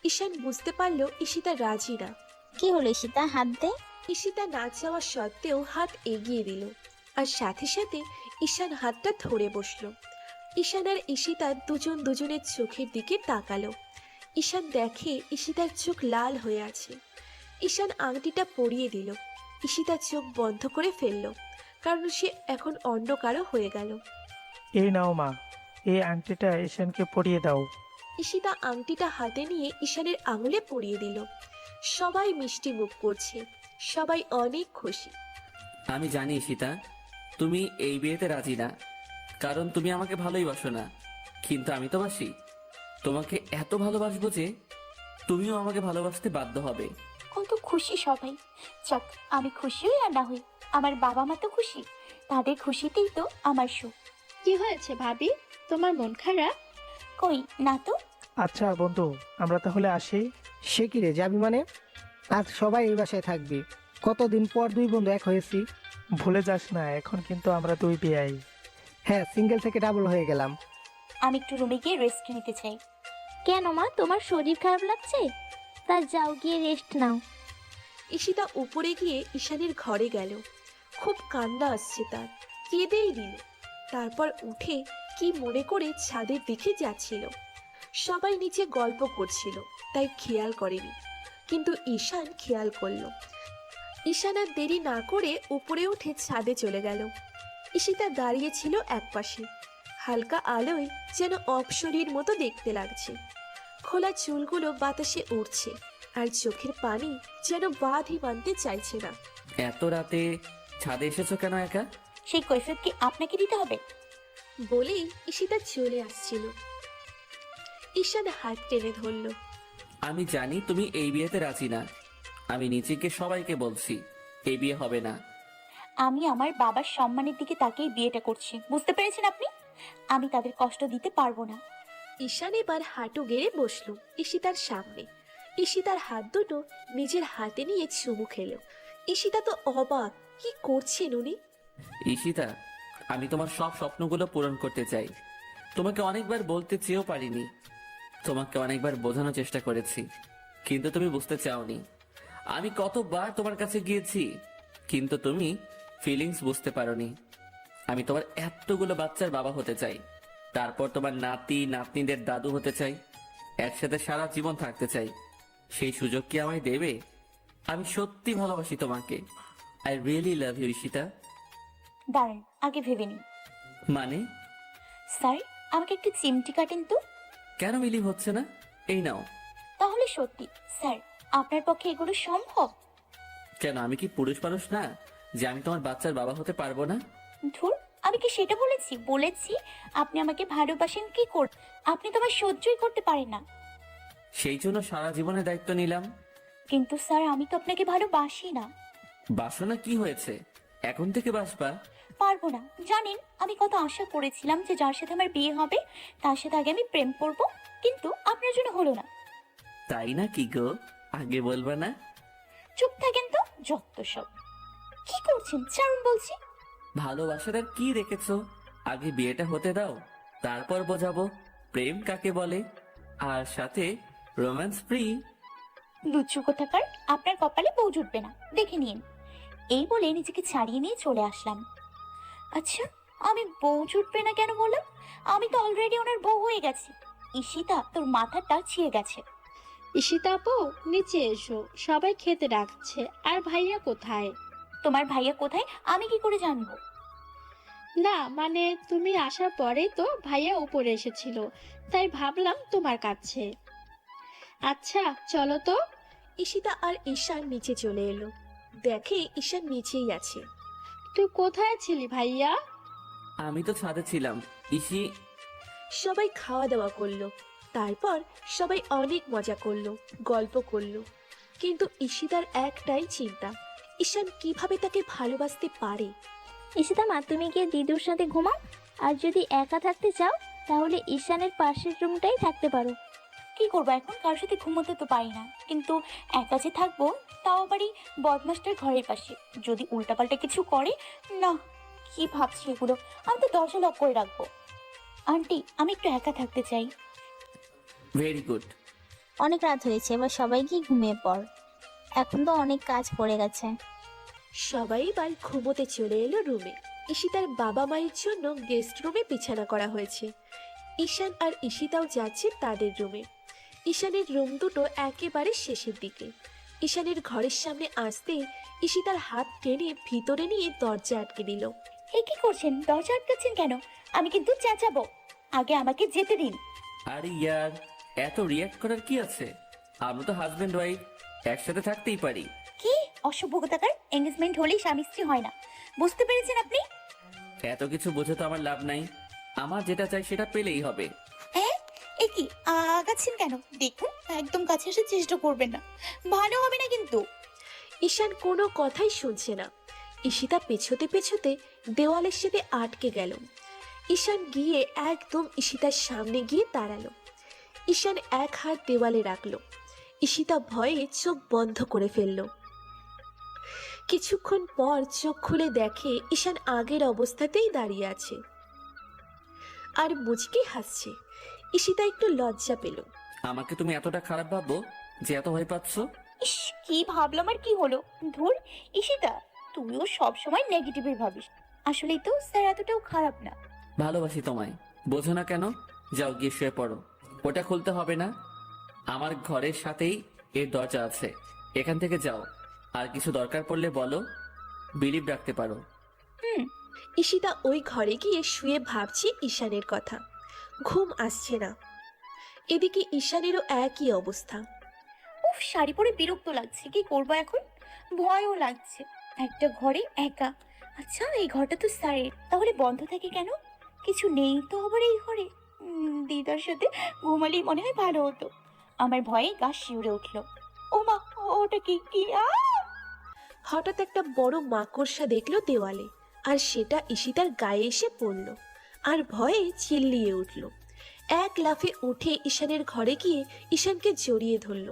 ঈশান বুঝতে পারলো ঈশিতা রাজি না। কি হলো ঈশিতা, হাত দে। ঈশিতা না চাওয়া সত্ত্বেও হাত এগিয়ে দিল, আর সাথে সাথে ঈশান হাতটা ধরে বসলো। ঈশান আর ঈশিতা দুজন দুজনের চোখের দিকে তাকালো। ঈশান দেখে ঈশিতার চোখ লাল হয়ে আছে। ঈশান আংটিটা পরিয়ে দিল। ঈশিতা চোখ বন্ধ করে ফেলল, কারণ সে এখন অন্য কারো হয়ে গেল। এই নাও মা, এই আংটিটা ঈশানকে পরিয়ে দাও। ঈশিতা আংটিটা হাতে নিয়ে ঈশানের আঙুলে পরিয়ে দিল। সবাই মিষ্টি মুখ করছে, সবাই অনেক খুশি। আমি জানি ঈশিতা, তুমি এই বিয়েতে রাজি না, কারণ তুমি আমাকে ভালোই বাসো না। কিন্তু আমি তো বাসি। তোমাকে এত ভালোবাসবো যে তুমিও আমাকে ভালোবাসতে বাধ্য হবে। কত খুশি সবাই। যাক, আমি খুশি হই আর না হই, আমার বাবা মা তো খুশি। তাদের খুশিতেই তো আমার সুখ। কি হয়েছে ভাবি, তোমার মন খারাপ? কই না তো। আচ্ছা বন্ধু, আমরা তাহলে আসি। সে কি রে, যাবি মানে? আজ সবাই এই বাসায় থাকবে। কতদিন পর দুই বন্ধু এক হয়েছি। ভুলে যাস না, এখন কিন্তু আমরা দুই বিয়াই। হ্যাঁ, সিঙ্গেল থেকে ডাবল হয়ে গেলাম। আমি একটু রুমে গিয়ে রেস্ট নিতে চাই। কেন মা, তোমার শরীর খারাপ লাগছে? তা যাও গিয়ে রেস্ট নাও। ঈশিতা উপরে গিয়ে ঈশানের ঘরে গেল। খুব কান্না আসছে তার, কেঁদেই দিল। তারপর উঠে কি মনে করে ছাদের দিকে যাচ্ছিল। সবাই নিচে গল্প করছিল, তাই খেয়াল করেনি, কিন্তু ঈশান খেয়াল করলো। ঈশান আর দেরি না করে উপরে উঠে ছাদে চলে গেল। ঈশিতা দাঁড়িয়েছিল একপাশে, হালকা আলোয় যেন অপসরীর মতো দেখতে লাগছে। খোলা চুলগুলো বাতাসে উড়ছে, আর চোখের পানি যেন বাঁধই মানতে চাইছে না। এত রাতে ছাদে এসেছো কেন একা? সেই কৈফিয়ত কি আপনাকে দিতে হবে? বলেই ঈশিতা চলে আসছিল। ঈশান হাত টেনে ধরল। আমি জানি তুমি এই বিয়েতে রাজি না। আমি নিজেকে সবাইকে বলছি এই বিয়ে হবে না। আমি আমার বাবার সম্মানের দিকে তাকিয়ে বিয়েটা করছি, বুঝতে পেরেছেন আপনি? আমি তাদের কষ্ট দিতে পারবো না। ঈশান এবার হাঁটু গেড়ে বসল ঈশিতার সামনে। ঈশিতার হাত দুটো নিজের হাতে নিয়ে চুমু খেলো। ঈশিতা তো অবাক, কি করছেন উনি? ঈশিতা, আমি তোমার সব স্বপ্নগুলো পূরণ করতে চাই। তোমাকে অনেকবার বলতে চেয়েও পারিনি। তোমাকে অনেকবার বোঝানোর চেষ্টা করেছি, কিন্তু তুমি বুঝতে চাওনি। আমি কতবার তোমার কাছে গিয়েছি, কিন্তু তুমি ফিলিংস বুঝতে পারোনি। আমি তোমার এতগুলো বাচ্চার বাবা হতে চাই, তারপর তোমার নাতি নাতনিদের দাদু হতে চাই, একসাথে সারা জীবন থাকতে চাই। সেই সুযোগ কি আমায় দেবে? আমি সত্যি ভালোবাসি তোমাকে। I really love you Ishita. দাঁড়ান, আগে ভেবে নিন। মানে? স্যার, আমাকে একটু চিমটি কাটেন তো। কেন বিলিভ হচ্ছে না? এই নাও। তাহলে সত্যি স্যার, আপনার পক্ষে এগুলো সম্ভব? কেন, আমি কি পুরুষ মানুষ না যে আমি তোমার বাচ্চার বাবা হতে পারবো না? ধুর, আমি কি সেটা বলেছি? বলেছি আপনি আমাকে ভালোবাসেন কি করে। আপনি তো আমার সহ্যই করতে পারেন না। সেই জন্য সারা জীবনের দায়িত্ব নিলাম। কিন্তু স্যার, আমি তো আপনাকে ভালোবাসি না। বাসনা কি হয়েছে? এখন থেকে বাসবা। পারবো না। জানেন, আমি কত আশা করেছিলাম যে যার সাথে আমার বিয়ে হবে তার সাথে আগে আমি প্রেম করব, কিন্তু আপনার জন্য হলো না। তাই না কি গো? আগে বলবা না? চুপ থাকেন তো, যত সব। কি করছেন? ছাড়ুন বলছি। ভালোবাসার আর কি রেখেছো? আগে বিয়েটা হতে দাও, তারপর বোঝাবো প্রেম কাকে বলে, আর সাথে রোম্যান্স ফ্রি। লুচ্চু কোথাকার, আপনার কপালে বউ জুটবে না, দেখে নিন। এই বলে নিজেকে ছাড়িয়ে নিয়ে চলে আসলাম। আচ্ছা, আমি বউ জুটবে না কেন বললাম? আমি তো অলরেডি ওনার বউ হয়ে গেছি। ঈশিতা, তোর মাথাটা ছিঁড়ে গেছে। ঈশিতা আপু, নিচে এসো, সবাই খেতে ডাকছে। আর ভাইয়া কোথায়? তোমার ভাইয়া কোথায় আমি কি করে জানবো? না মানে তুমি আসার পরেই তো ভাইয়া উপরে এসেছিল, তাই ভাবলাম তোমার কাছে। আচ্ছা চলো তো। ঈশিতা আর ঈশান নিচে চলে এলো। দেখে ঈশান নিচেই আছে। তুই কোথায় ছিলি ভাইয়া? আমি তো ছাদে ছিলাম ইসি। সবাই খাওয়া দাওয়া করলো, তারপর সবাই অনেক মজা করলো, গল্প করলো। কিন্তু ঈশিতার একটাই চিন্তা, ঈশান কিভাবে তাকে ভালোবাসতে পারে। ঈশিতা মা, তুমি গিয়ে দিদুর সাথে ঘুমাও। আর যদি একা থাকতে চাও তাহলে ঈশানের পাশের রুমটাই থাকতে পারো। কি করবো এখন? কারোর সাথে ঘুমোতে তো পারি না, কিন্তু একা যে থাকবো তাও আবারই বদমাসটার ঘরের পাশে। যদি উল্টাপাল্টা কিছু করে না। কি ভাবছি এগুলো? আমি তো দরজা লক করে রাখবো। আন্টি, আমি একটু একা থাকতে চাই। Very good. অনেক রাত হয়েছে, এবার সবাই গিয়ে ঘুমিয়ে পড়। এখন তো অনেক কাজ পড়ে গেছে। সবাই এবার ঘুমোতে চলে এলো রুমে। ঈশিতার বাবা মায়ের জন্য গেস্ট রুমে বিছানা করা হয়েছে। ঈশান আর ঈশিতাও যাচ্ছে তাদের রুমে। ঈশানের রুম দুটো একেবারে শেষের দিকে। ঈশানের ঘরের সামনে আসতেই ঈশিতার হাত টেনে ভিতরে নিয়ে দরজা আটকে দিল। হে, কি করছেন? দরজা আটকাচ্ছেন কেন? আমি কিন্তু চেঁচাবো। আগে আমাকে যেতে দিন। আরে ইয়ার, এত রিয়াক্ট করার কি আছে? আমরা তো হাজবেন্ড ওয়াইফ, একসাথে থাকতেই পারি। কি অসভ্য কোথাকার! এঙ্গেজমেন্ট হলেই স্বামী স্ত্রী হয় না, বুঝতে পেরেছেন আপনি? এত কিছু বুঝে তো আমার লাভ নাই। আমার যেটা চাই সেটা পেলেই হবে। হ্যাঁ, এ কি আগাচ্ছেন কেন? দেখুন, একদম কাছে আসার চেষ্টা করবেন না, ভালো হবে না কিন্তু। ঈশান কোনো কথাই শুনছে না। ঈশিতা পেছোতে পেছোতে দেওয়ালের সাথে আটকে গেল। ঈশান গিয়ে একদম ঈশিতার সামনে গিয়ে দাঁড়ালো। ঈশান এক হাত দেওয়ালে রাখলো। ঈশিতা ভয়ে চোখ বন্ধ করে ফেলল। কিছুক্ষণ পর চোখ খুলে দেখে ঈশান আগের অবস্থাতেই দাঁড়িয়ে আছে আর মুচকি হাসছে। ঈশিতা একটু লজ্জা পেল। আমাকে তুমি এতটা খারাপ ভাবো যে এত ভয় পাচ্ছ? ইস, কি ভাবলাম আর কি হলো? ধুর, ঈশিতা, তুইও সব সময় নেগেটিভই ভাবিস। আসলেই তো স্যার এতটাও খারাপ না। ভালোবাসি তোমায়, বোঝো না কেন? যাও গিয়ে শুয়ে পড়ো। ওটা খুলতে হবে না, আমার ঘরের সাথেই এর দরজা আছে। এখান থেকে যাও, আর কিছু দরকার পড়লে বলো, বিলিভ রাখতে পারো। ঈশিতা ওই ঘরে গিয়ে শুয়ে ভাবছে ঈশানের কথা। ঘুম আসছে না। এদিকে ঈশানেরও একই অবস্থা। উফ, শাড়ি পরে বিরক্ত লাগছে, কি করবো এখন? ভয়ও লাগছে, একটা ঘরে একা। আচ্ছা, এই ঘরটা তো স্যারের, তাহলে বন্ধ থাকে কেন? কিছু নেই তো আবার এই ঘরে। দিদার সাথে ঘুমালেই মনে হয় ভালো হতো। আমার ভয়ে গা শিউরে উঠলো। ও মা, ওটা কি কি হঠাৎ একটা বড় মাকড়সা দেখলো দেওয়ালে, আর সেটা ঈশিতার গায়ে এসে পড়ল, আর ভয়ে চিল্লিয়ে উঠল। এক লাফে উঠে ঈশানের ঘরে গিয়ে ঈশানকে জড়িয়ে ধরল।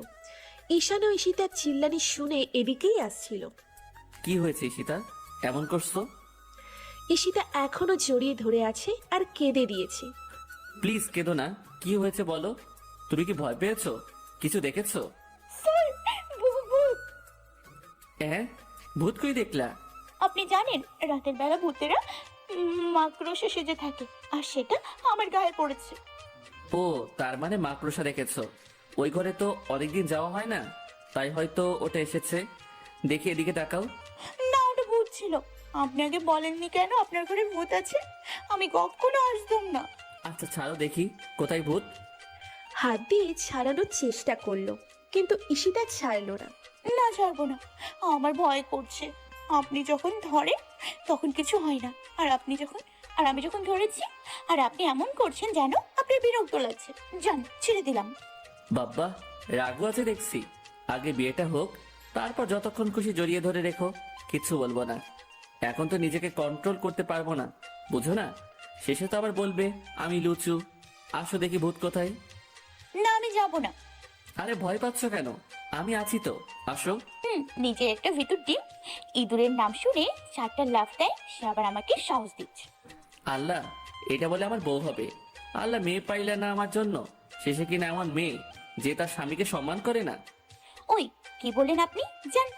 ঈশান ও ঈশিতার চিল্লানি শুনে এদিকেই আসছিল। কি হয়েছে ঈশিতা, এমন করছো? ঈশিতা এখনো জড়িয়ে ধরে আছে আর কেঁদে দিয়েছে। প্লিজ কেঁদো না, কি হয়েছে বলো। তুমি কি ভয় পেয়েছো? কিছু দেখেছো? স্যার, ভূত। হ্যাঁ, ভূত কই দেখলা? আপনি জানেন রাতের বেলা ভূতেরা মাকড়সা সেজে থাকে, আর সেটা আমার গায়ে পড়েছে। ও, তার মানে মাকড়সা দেখেছো। ওই ঘরে তো অনেকদিন যাওয়া হয় না, তাই হয়তো ওটা এসেছে। দেখি এদিকে তাকাও। না, ওটা ভূত ছিল। আপনি আগে বলেননি কেন আপনার ঘরে ভূত আছে? আমি কখনো আসতাম না। আচ্ছা ছাড়ো দেখি, কোথায় ভূত? হাত দিয়ে ছাড়ানোর চেষ্টা করলো, কিন্তু ঈশিতা ছাড়লো না। না, ছাড়বো না, আমার ভয় করছে। আপনি যখন ধরেন তখন কিছু হয় না, আর আমি যখন ধরেছি আর আপনি এমন করছেন যেন আপনার বিরক্ত লাগছে। যান, ছেড়ে দিলাম। বাব্বা, রাগও আছে দেখছি। আগে বিয়েটা হোক, তারপর যতক্ষণ খুশি জড়িয়ে ধরে রেখো, কিচ্ছু বলবো না। এখন তো নিজেকে কন্ট্রোল করতে পারবো না, বুঝো না? শেষে তো আবার বলবে আমি লুচু। আসো দেখি ভূত কোথায়। না, আমি যাব না। আরে ভয় পাচ্ছ কেন? আমি আছি তো, আসো। নিজের একটা ভিতর ডিম ইঁদুরের নাম শুনে 4টা লাফ দেয়, সে আবার আমাকে সাহস দিচ্ছে। আল্লাহ, এটা বলে আমার বউ হবে? আল্লাহ, মেয়ে পাইলে না আমার জন্য, শেষে কিনা এমন মেয়ে যে তার স্বামীকে সম্মান করে না। ওই, কি বললেন আপনি? যান,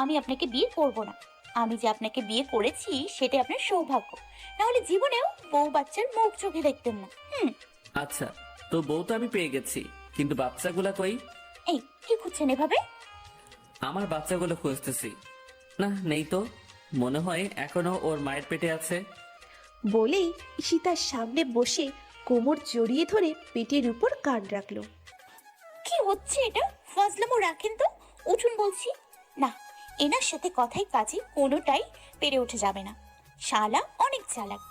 আমি আপনাকে বিয়ে করব না। আমি যে আপনাকে বিয়ে করেছি সেটা আপনার সৌভাগ্য, নাহলে জীবনেও বউ বাচ্চার মুখ চোখে দেখতেন না। আচ্ছা, তো বউ তো আমি পেয়ে গেছি, কিন্তু বাচ্চাগুলা কই? এই, কি খুঁজছেন এভাবে? আমার বাচ্চাগুলো খুঁজতেছি। না, নেই তো। মনে হয় এখনো ওর মায়ের পেটে আছে। বলেই ঈশিতার সামনে বসে কোমর জড়িয়ে ধরে পেটের উপর কান রাখলো। কি হচ্ছে এটা? ফাজলামো রাখেন তো, উঠুন বলছি। না, এনার সাথে কথাই কাজে কোনোটাই পেরে উঠে যাবে না। শালা অনেক চালাক,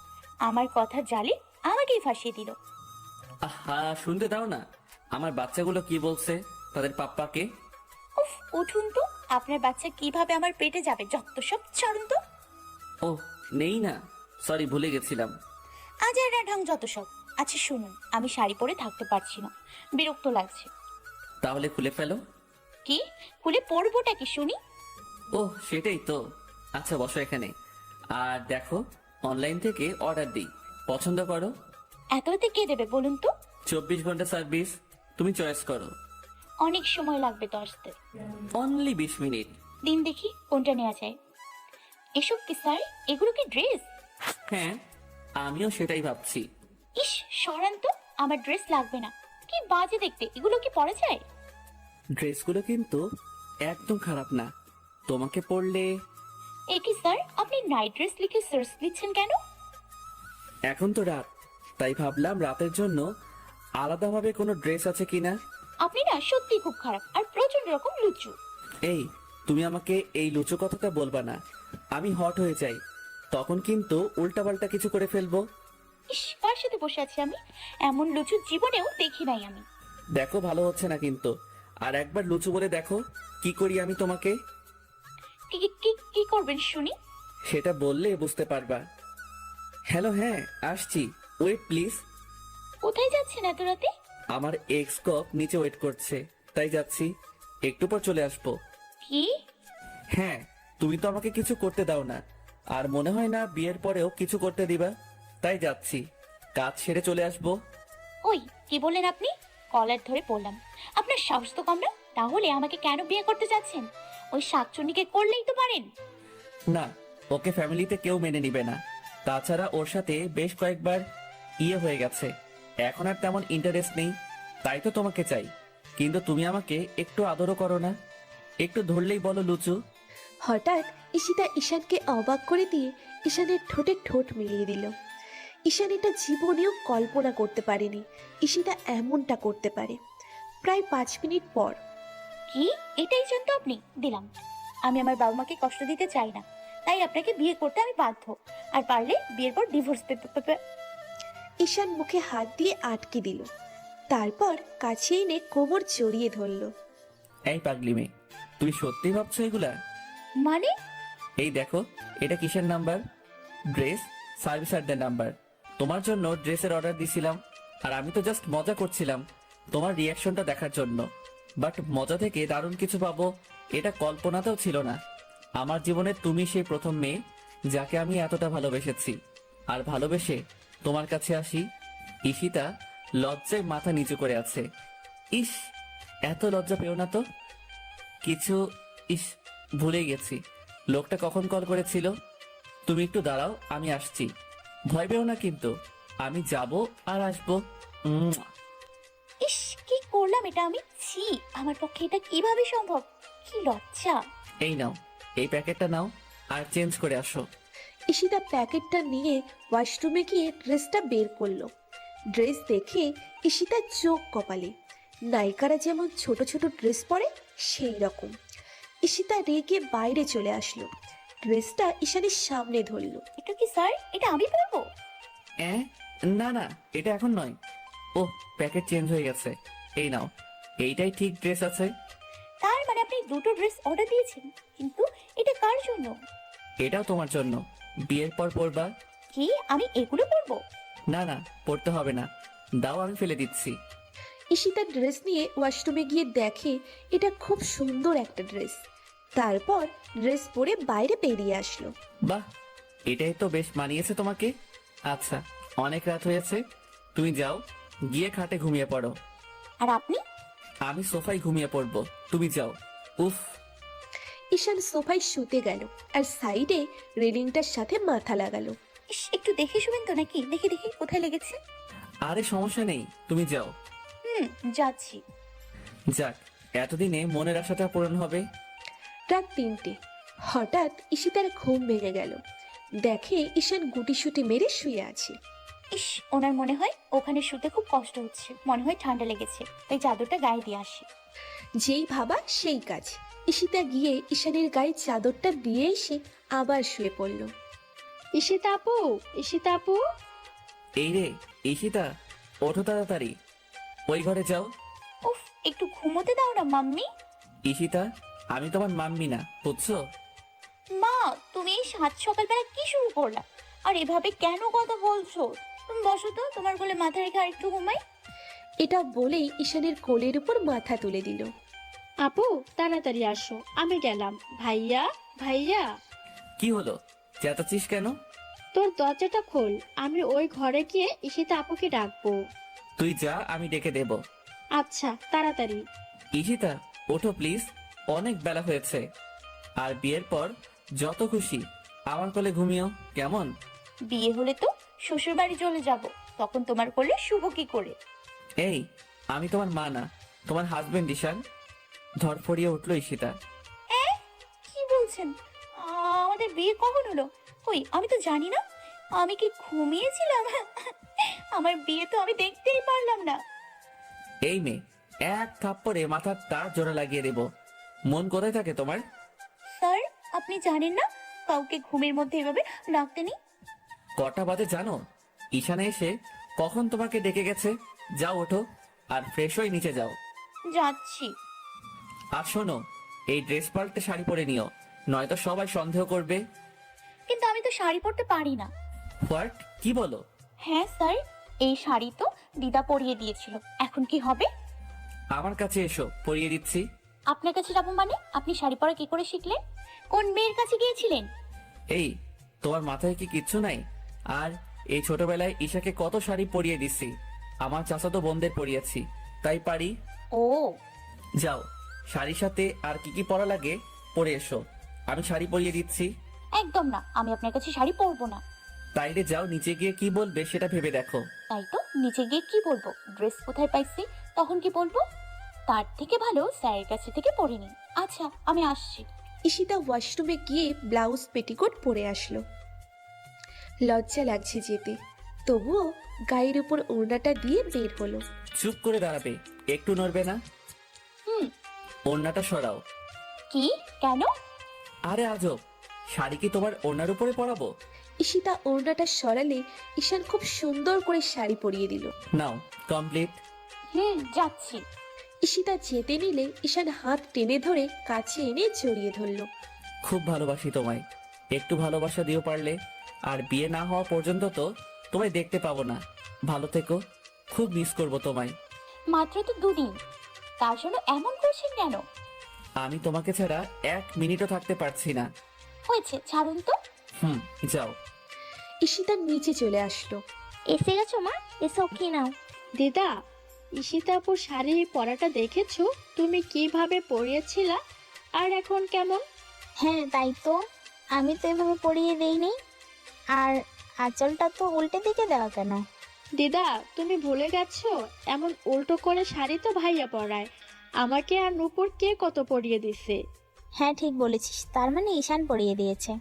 আমার কথা জালে আমাকেই ফাঁসিয়ে দিল। আহা, শুনতে দাও না, আমার বাচ্চাগুলো কি বলছে তাদের পাপ্পাকে। উফ, উঠুন তো। আপনার বাচ্চা কিভাবে আমার পেটে যাবে? যত সব, ছাড়ুন তো। ও, নেই না, সরি, ভুলে গেছিলাম। আজ আর ঢং যত সব। আচ্ছা শুনুন, আমি শাড়ি পরে থাকতে পারছি না, বিরক্ত লাগছে। তাহলে খুলে ফেলো। কি খুলে পরবোটা কি শুনি? ও, সেটাই তো। আচ্ছা বসো এখানে, আর দেখো অনলাইন থেকে অর্ডার দিই, পছন্দ করো। এত রাতে কে দেবে বলুন তো? 24 ঘন্টা সার্ভিস, তুমি চয়েস করো। অনেক সময় লাগবে তো আসতে। Only 20 minute. দিন দেখি কোনটা নেওয়া যায়। এসব কি স্যার? এগুলো কি ড্রেস? হ্যাঁ, আমিও সেটাই ভাবছি। ইস, সরান তো, আমার ড্রেস লাগবে না। কি বাজে দেখতে, এগুলো কি পরা যায়? ড্রেসগুলো কিন্তু একদম খারাপ না, তোমাকে পরলে। এ কি স্যার, আপনি নাইট ড্রেস লিখে সার্চ দিচ্ছেন কেন? এখন তো রাত, তাই ভাবলাম রাতের জন্য আলাদাভাবে কোনো ড্রেস আছে কিনা। আপনি না সত্যি খুব খারাপ আর প্রচন্ড রকম লুচু। এই, তুমি আমাকে এই লুচো কথাটা বলবা না। আমি হট হয়ে যাই, তখন কিন্তু উল্টাপাল্টা কিছু করে ফেলবো। ইস, কার সাথে বসে আছি আমি? এমন লুচু জীবনেও দেখি নাই আমি। দেখো, ভালো হচ্ছে না কিন্তু। আর একবার লুচু বলে দেখো, কি করি আমি তোমাকে। কি কি কি কি করবেন শুনি? সেটা বললে বুঝতে পারবা। হ্যালো, হ্যাঁ আসছি, ওয়েট প্লিজ। কোথায় যাচ্ছেন এত রাতে? আমার এক্স কপ নিচে ওয়েট করছে, তাই যাচ্ছি, একটু পর চলে আসবো। কি? হ্যাঁ, তুমি তো আমাকে কিছু করতে দাও না, আর মনে হয় না বিয়ের পরেও কিছু করতে দিবা, তাই যাচ্ছি, কাজ সেরে চলে আসবো। ওই, কি বললেন আপনি? কলার ধরে পড়লাম। আপনার সাহস তো কম না? তাহলে আমাকে কেন বিয়ে করতে যাচ্ছেন? ওই শাকচুন্নিকে করলেই তো পারেন। না, ওকে ফ্যামিলিতে কেউ মেনে নিবে না। তাছাড়া ওর সাথে বেশ কয়েকবার হয়ে গেছে, এখন আর তেমন ইন্টারেস্ট নেই, তাই তো তোমাকে চাই। কিন্তু তুমি আমাকে একটু আদরও করো না, একটু ধরলেই বলো লুচু। হঠাৎ ঈশিতা ঈশানকে অবাক করে দিয়ে ঈশানের ঠোঁটে ঠোঁট মিলিয়ে দিল। ঈশান এটা জীবনেও কল্পনা করতে পারেনি ঈশিতা এমনটা করতে পারে। প্রায় 5 মিনিট পর কি? এটাই জানতো আপনি? দিলাম। আমি আমার বাবা মাকে কষ্ট দিতে চাই না, তাই আপনাকে বিয়ে করতে আমি বাধ্য। আর পারলে বিয়ের পর ডিভোর্স পেপার। ঈশান মুখে হাত দিয়ে আটকে দিল, তারপর কাছে এনে কোমর জড়িয়ে ধরল। এই পাগলি মেয়ে, তুমি সত্যি ভাবছো এগুলা? মানে? এই দেখো, এটা কিসের নাম্বার? Dress সার্ভিসারদের number. তোমার জন্য ড্রেসের অর্ডার দিছিলাম, আর আমি তো জাস্ট মজা করছিলাম তোমার রিয়াকশনটা দেখার জন্য। বাট মজা থেকে দারুণ কিছু পাবো এটা কল্পনাতেও ছিল না। আমার জীবনে তুমি সেই প্রথম মেয়ে যাকে আমি এতটা ভালোবেসেছি। আর ভালোবেসে তোমার কাছে আসি। ঈশিতা লজ্জায় মাথা নিচু করে আছে। ইস, এত লজ্জা পেও না তো। কিছু ইস, ভুলে গেছি লোকটা কখন কল করেছিল। তুমি একটু দাঁড়াও, আমি আসছি। ভয় পেও না কিন্তু, আমি যাব আর আসবো। ইস, কি করলাম এটা আমি? ছি, আমার পক্ষে এটা কিভাবে সম্ভব? কি লজ্জা। এই নাও, এই প্যাকেটটা নাও আর চেঞ্জ করে আসো। ঈশিতা প্যাকেটটা নিয়ে ওয়াশরুমে গিয়ে ড্রেসটা বের করলো। ড্রেস দেখে ঈশিতার চোখ কপালে। নায়িকারা যেমন ছোট ছোট ড্রেস পরে সেই রকম। ঈশিতা রেগে বাইরে চলে আসলো, ড্রেসটা ঈশানের সামনে ধরলো। এটা কি স্যার? এটা আমি পরবো? না না, এটা এখন নয়। ও, প্যাকেট চেঞ্জ হয়ে গেছে। এই নাও, এইটাই ঠিক ড্রেস আছে। তার মানে আপনি দুটো ড্রেস অর্ডার দিয়েছেন, কিন্তু এটা কার জন্য? এটাও তোমার জন্য, বিয়ের পর পরবা। কি আমি এগুলো পরবো? না না, পরতে হবে না, দাও আমি ফেলে দিচ্ছি। ঈশিতা ড্রেস নিয়ে ওয়াশরুমে গিয়ে দেখে এটা খুব সুন্দর একটা ড্রেস। তারপর ড্রেস পরে বাইরে বেরিয়ে আসলো। বাহ, এটাই তো বেশ মানিয়েছে তোমাকে। আচ্ছা, অনেক রাত হয়েছে, তুমি যাও, গিয়ে খাটে ঘুমিয়ে পড়ো। আর আপনি? আমি সোফায় ঘুমিয়ে পড়বো, তুমি যাও। উফ। ঈশান সোফায় শুতে গেল আর সাইডে রেলিংটার সাথে মাথা লাগালো। ইস, একটু দেখে শুবেন তো নাকি? দেখি দেখি কোথায় লেগেছে। আরে সমস্যা নেই, তুমি যাও। যাচ্ছি। যাক, এতদিনে মনের আশাটা পূরণ হবে। রাত 3টে। হঠাৎ ঈশিতার ঘুম ভেঙে গেল। দেখে ঈশান গুটিসুটি মেরে শুয়ে আছে। ইস, ওনার মনে হয় ওখানে শুতে খুব কষ্ট হচ্ছে, মনে হয় ঠান্ডা লেগেছে, তাই চাদরটা গায়ে দিয়ে আসি। যেই ভাবা সেই কাজ। ঈশিতা গিয়ে ঈশানের গায়ে চাদরটা দিয়ে এসে আবার শুয়ে পড়ল। ঈশিতা আপু, ঈশিতা আপু। এই রে ঈশিতা, ওঠো তাড়াতাড়ি, ওই ঘরে যাও। উফ, একটু ঘুমোতে দাও না মাম্মি। ঈশিতা, আমি তোমার মাম্মি না, বুঝছো? মা, তুমি এই সাত সকালবেলা কি শুরু করলা? আর এভাবে কেন কথা বলছো? তুমি বসো তো, তোমার কোলে মাথা রেখে আর একটু ঘুমাই। এটা বলেই ঈশানের কোলের উপর মাথা তুলে দিল। আপু তাড়াতাড়ি আসো, আমি গেলাম। ভাইয়া, ভাইয়া। কি হলো, চেঁচাচ্ছিস কেন? তোর দরজাটা খোল, আমি ওই ঘরে গিয়ে ঈশিতা আপুকে ডাকবো। তুই যা, আমি ডেকে দেব। আচ্ছা, তাড়াতাড়ি। ঈশিতা, ওঠো প্লিজ, অনেক বেলা হয়েছে। আর বিয়ের পর যত খুশি আমার কোলে ঘুমিও, কেমন? বিয়ে হলে তো শ্বশুর বাড়ি চলে যাব, তখন তোমার কোলে শুভ কি করে? এই, আমি তোমার মা না, তোমার হাজবেন্ড ঈশান। ধরফড়িয়ে উঠলো ঈশিতা। কি বলছেন? আমাদের বিয়ে কখন হলো? কই, আমি তো জানি না। আমি কি ঘুমিয়েছিলাম? আমার বিয়ে তো আমি দেখতেই পারলাম না। এই মেয়ে, এক থাপ্পড়ে মাথার তার জোড়া লাগিয়ে দেব। মন কোথায় থাকে তোমার? স্যার, আপনি জানেন না কাউকে ঘুমের মধ্যে এভাবে ডাকতে নেই? কটা বাজে জানো? ঈশানে এসে কখন তোমাকে ডেকে গেছে। যাও, ওঠো আর ফ্রেশ হয়ে নিচে যাও। যাচ্ছি। আর শোনো, এই ড্রেস পাল্টে শাড়ি পরে নিও, নয়তো সবাই সন্দেহ করবে। কিন্তু আমি তো শাড়ি পরতে পারি না। হোয়াট, কি বলো? হ্যাঁ স্যার, এই শাড়ি তো দিদা পরিয়ে দিয়েছিল, এখন কি হবে? আমার কাছে এসো, পরিয়ে দিচ্ছি। আপনার কাছে যাবো মানে? আপনি শাড়ি পরা কি করে শিখলেন? কোন মেয়ের কাছে গিয়েছিলেন? এই, তোমার মাথায় কি কিচ্ছু নাই? আর এই ছোটবেলায় ঈশাকে কত শাড়ি পরিয়ে দিছি, আমার চাচাতো বোনদের পরিয়েছি, তাই পারি। ও, যাও, শাড়ির সাথে আর কি কি পরা লাগে পরে এসো, আমি শাড়ি পরিয়ে দিচ্ছি। একদম না, আমি আপনার কাছে শাড়ি পরবো না। তাইলে যাও, নিচে গিয়ে কি বলবে সেটা ভেবে দেখো। তাই তো, নিচে গিয়ে কি বলবো? ড্রেস কোথায় পাইছি তখন কি বলবো? তার থেকে ভালো স্যারের কাছে থেকে পরে নিই। আচ্ছা, আমি আসছি। ঈশিতা ওয়াশরুমে গিয়ে ব্লাউজ পেটিকোট পরে আসলো। লজ্জা লাগছে যেতে, তবুও গায়ের উপর ওড়নাটা দিয়ে বের হলো। চুপ করে দাঁড়াবে, একটু নড়বে না। ওড়নাটা সরাও। কি? কেন? আরে আজব, শাড়ি কি তোমার ওড়নার উপরে পরাবো? ঈশিতা ওড়নাটা সরালে ঈশান খুব সুন্দর করে শাড়ি পরিয়ে দিল। নাও, কমপ্লিট। যাচ্ছি। ঈশিতা যেতে নিলে ঈশান হাত টেনে ধরে কাছে এনে জড়িয়ে ধরল। খুব ভালোবাসি তোমায়, একটু ভালোবাসা দিও পারলে। আর বিয়ে না হওয়া পর্যন্ত তো তোমায় দেখতে পাবো না। ভালো থেকো, খুব মিস করবো তোমায়। মাত্র তো 2 দিন, তার জন্য এমন করছেন কেন? আমি তোমাকে ছাড়া 1 মিনিটও থাকতে পারছি না। হয়েছে, ছাড়ুন তো। যাও। ঈশিতা নিচে চলে আসলো। এসে গেছো মা, এসো খেয়ে নাও। দিদা, ঈশিতা আপুর শাড়ি পরাটা দেখেছো? তুমি কিভাবে পরিয়েছিলা আর এখন কেমন? হ্যাঁ তাই তো, আমি তো এভাবে পরিয়ে দেইনি। আর আঁচলটা তো উল্টে দিকে দেওয়া কেন? দিদা, তুমি ভুলে গেছো এমন উল্টো করে শাড়ি তো ভাইয়া পরায়। আমাকে আর নূপুর কে কত পরিয়ে দিছে। হ্যাঁ ঠিক বলেছিস, তার মানে ঈশান পরিয়ে দিয়েছে।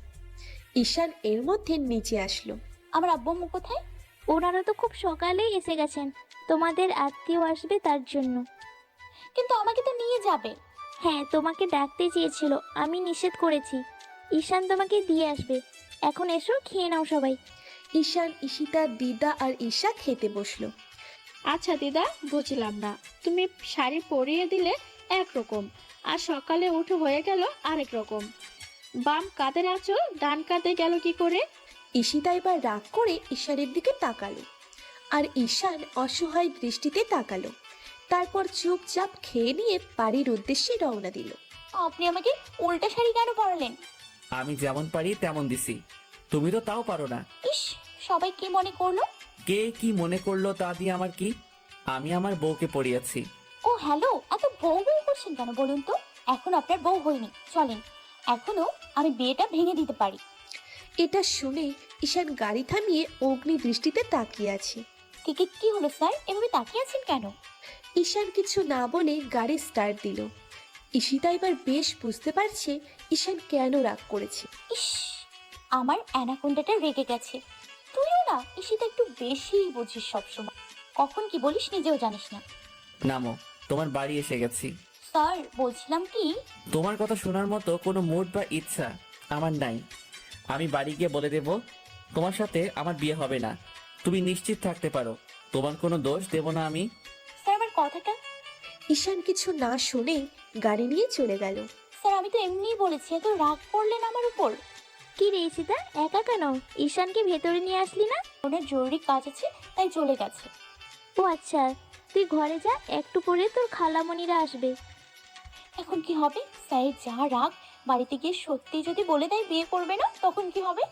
ঈশান এর মধ্যে নিচে আসলো। আমার আব্বু আম্মু কোথায়? ওনারা তো খুব সকালেই এসে গেছেন, তোমাদের আত্মীয় আসবে তার জন্য। কিন্তু আমাকে তো নিয়ে যাবে। হ্যাঁ তোমাকে ডাকতে চেয়েছিল, আমি নিষেধ করেছি। ঈশান তোমাকে দিয়ে আসবে। এখন এসো, খেয়ে নাও সবাই। ঈশান, ঈশিতা, দিদা আর ঈশা খেতে বসলো। আচ্ছা দিদা, বুঝলাম না, তুমি শাড়ি পরিয়ে দিলে একরকম আর সকালে উঠে হয়ে গেল আরেক রকম। বাম কাঁধের আঁচল ডান কাঁধে গেল কি করে? ঈশিতা এবার রাগ করে ঈশানের দিকে তাকালো, আর ঈশান অসহায় দৃষ্টিতে তাকালো। তারপর চুপচাপ খেয়ে নিয়ে বাড়ির উদ্দেশ্যে রওনা দিল। আপনি আমাকে উল্টা শাড়ি কেন পরালেন? আমি যেমন পারি তেমন দিছি, তুমি তো তাও পারো না। ইস, সবাই কি মনে করলো? কে কি মনে করলো তা দিয়ে আমার কি? আমি আমার বউকে পড়িয়েছি। ও হ্যালো, এত বউ বউ করছেন কেন বলুন তো? এখন আপনার বউ হয়নি, চলেন এখনো আমি বিয়েটা ভেঙে দিতে পারি। এটা শুনে ঈশান গাড়ি থামিয়ে অগ্নি দৃষ্টিতে তাকিয়ে আছে। কি হলো স্যার, এভাবে তাকিয়ে আছেন কেন? ঈশান কিছু না বলে গাড়ি স্টার্ট দিল। ঈশিতা এবার বেশ বুঝতে পারছে ঈশান কেন রাগ করেছে। ইস, আমার অ্যানাকোন্ডাটা রেগে গেছে। তুইও না ঈশিতা, একটু বেশিই বুঝিস সবসময়। কখন কি বলিস নিজেও জানিস না। নামো, তোমার বাড়ি এসে গেছি। স্যার বলছিলাম কি, তোমার কথা শোনার মতো কোনো মুড বা ইচ্ছা আমার নাই। আমি বাড়ি গিয়ে বলে দেব তোমার সাথে আমার বিয়ে হবে না। তুমি নিশ্চিত থাকতে পারো, তোমার কোনো দোষ দেব না আমি। স্যার আমার কথাটা। ঈশান কিছু না শুনে গাড়ি নিয়ে চলে গেল। স্যার আমি তো এমনিই বলেছি, এত রাগ করলেন আমার উপর। কি রে ঈশিতা, একা কেন? ঈশানকে ভেতরে নিয়ে আসলি না? ওনার জরুরি কাজ আছে তাই চলে গেছে। ও আচ্ছা, তুই ঘরে যা, একটু পরে তোর খালামণিরা আসবে। এখন কি হবে? স্যার যা রাগ, বাড়িতে গিয়ে সত্যি যদি বলে দেয় বিয়ে করবে না, তখন কি হবে?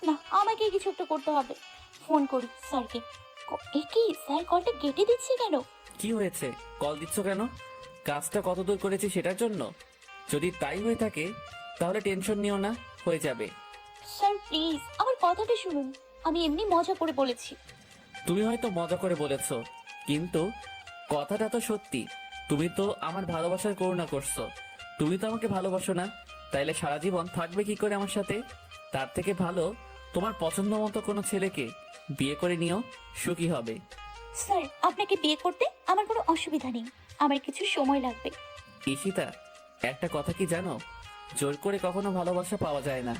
না, আমাকে কিছু একটা করতে হবে। ফোন করি স্যারকে। এ কি স্যার, কলটা কেটে দিচ্ছে কেন? কি হয়েছে, কল দিচ্ছ কেন? কাজটা কত দূর করেছি সেটার জন্য? যদি তাই হয়ে থাকে তাহলে টেনশন নিও না, হয়ে যাবে। স্যার প্লিজ আমার কথাটা শুনুন, আমি এমনি মজা করে বলেছি। তুমি হয়তো মজা করে বলেছো, কিন্তু কথাটা তো সত্যি। তুমি তো আমার ভালোবাসার করুণা করছো। তুমি তো আমাকে ভালোবাসো না, তাইলে সারা জীবন থাকবে কি করে আমার সাথে? তার থেকে ভালো তোমার পছন্দ মতো কোনো ছেলেকে বিয়ে করে নিও, সুখী হবে। স্যার আপনাকে বিয়ে করতে আমার কোনো অসুবিধা নেই, আমার কিছু সময় লাগবে। ঈশিতা, একটা কথা কি জানো, জোর করে কখনো ভালোবাসা পাওয়া যায় না।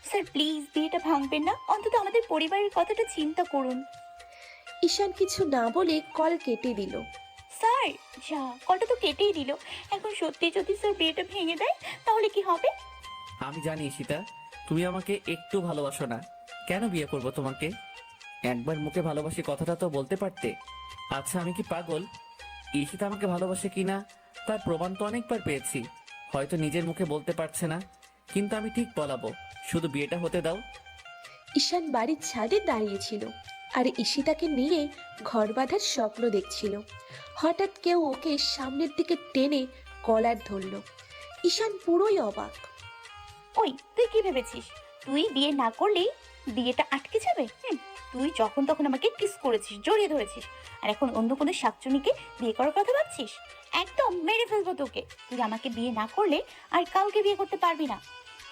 স্যার প্লিজ বিয়েটা ভাঙবেন না, অন্তত আমাদের পরিবারের কথাটা চিন্তা করুন। ঈশান কিছু না বলে কল কেটে দিল। স্যার যা, কলটা তো কেটেই দিল। এখন সত্যি যদি স্যার বিয়েটা ভেঙে দেয় তাহলে কি হবে? আমি জানি ঈশিতা, তুমি আমাকে একটু ভালোবাসো না। কেন বিয়ে করব তোমাকে? একবার মুখে ভালোবাসি কথাটা তো বলতে পারতে। আচ্ছা আমি কি পাগল? ঈশিতা আমাকে ভালোবাসে কিনা তার প্রমাণ তো অনেকবার পেয়েছি। হয়তো নিজের মুখে বলতে পারছে না, কিন্তু আমি ঠিক বলাবো, শুধু বিয়েটা হতে দাও। ঈশান বাড়ির ছাদে দাঁড়িয়েছিল আর ঈশিতাকে নিয়ে ঘর বাঁধার স্বপ্ন দেখছিল। হঠাৎ কেউ ওকে সামনের দিকে টেনে কলার ধরল। ঈশান পুরোই অবাক। ওই তুই কি ভেবেছিস তুই বিয়ে না করলেই বিয়েটা আটকে যাবে? তুই যখন তখন আমাকে কিস করেছিস, জড়িয়ে ধরেছিস, আর এখন অন্য কোনো শাকচুনিকে বিয়ে করার কথা ভাবছিস? একদম মেরে ফেলবো তোকে। তুই আমাকে বিয়ে না করলে আর কাউকে বিয়ে করতে পারবি না।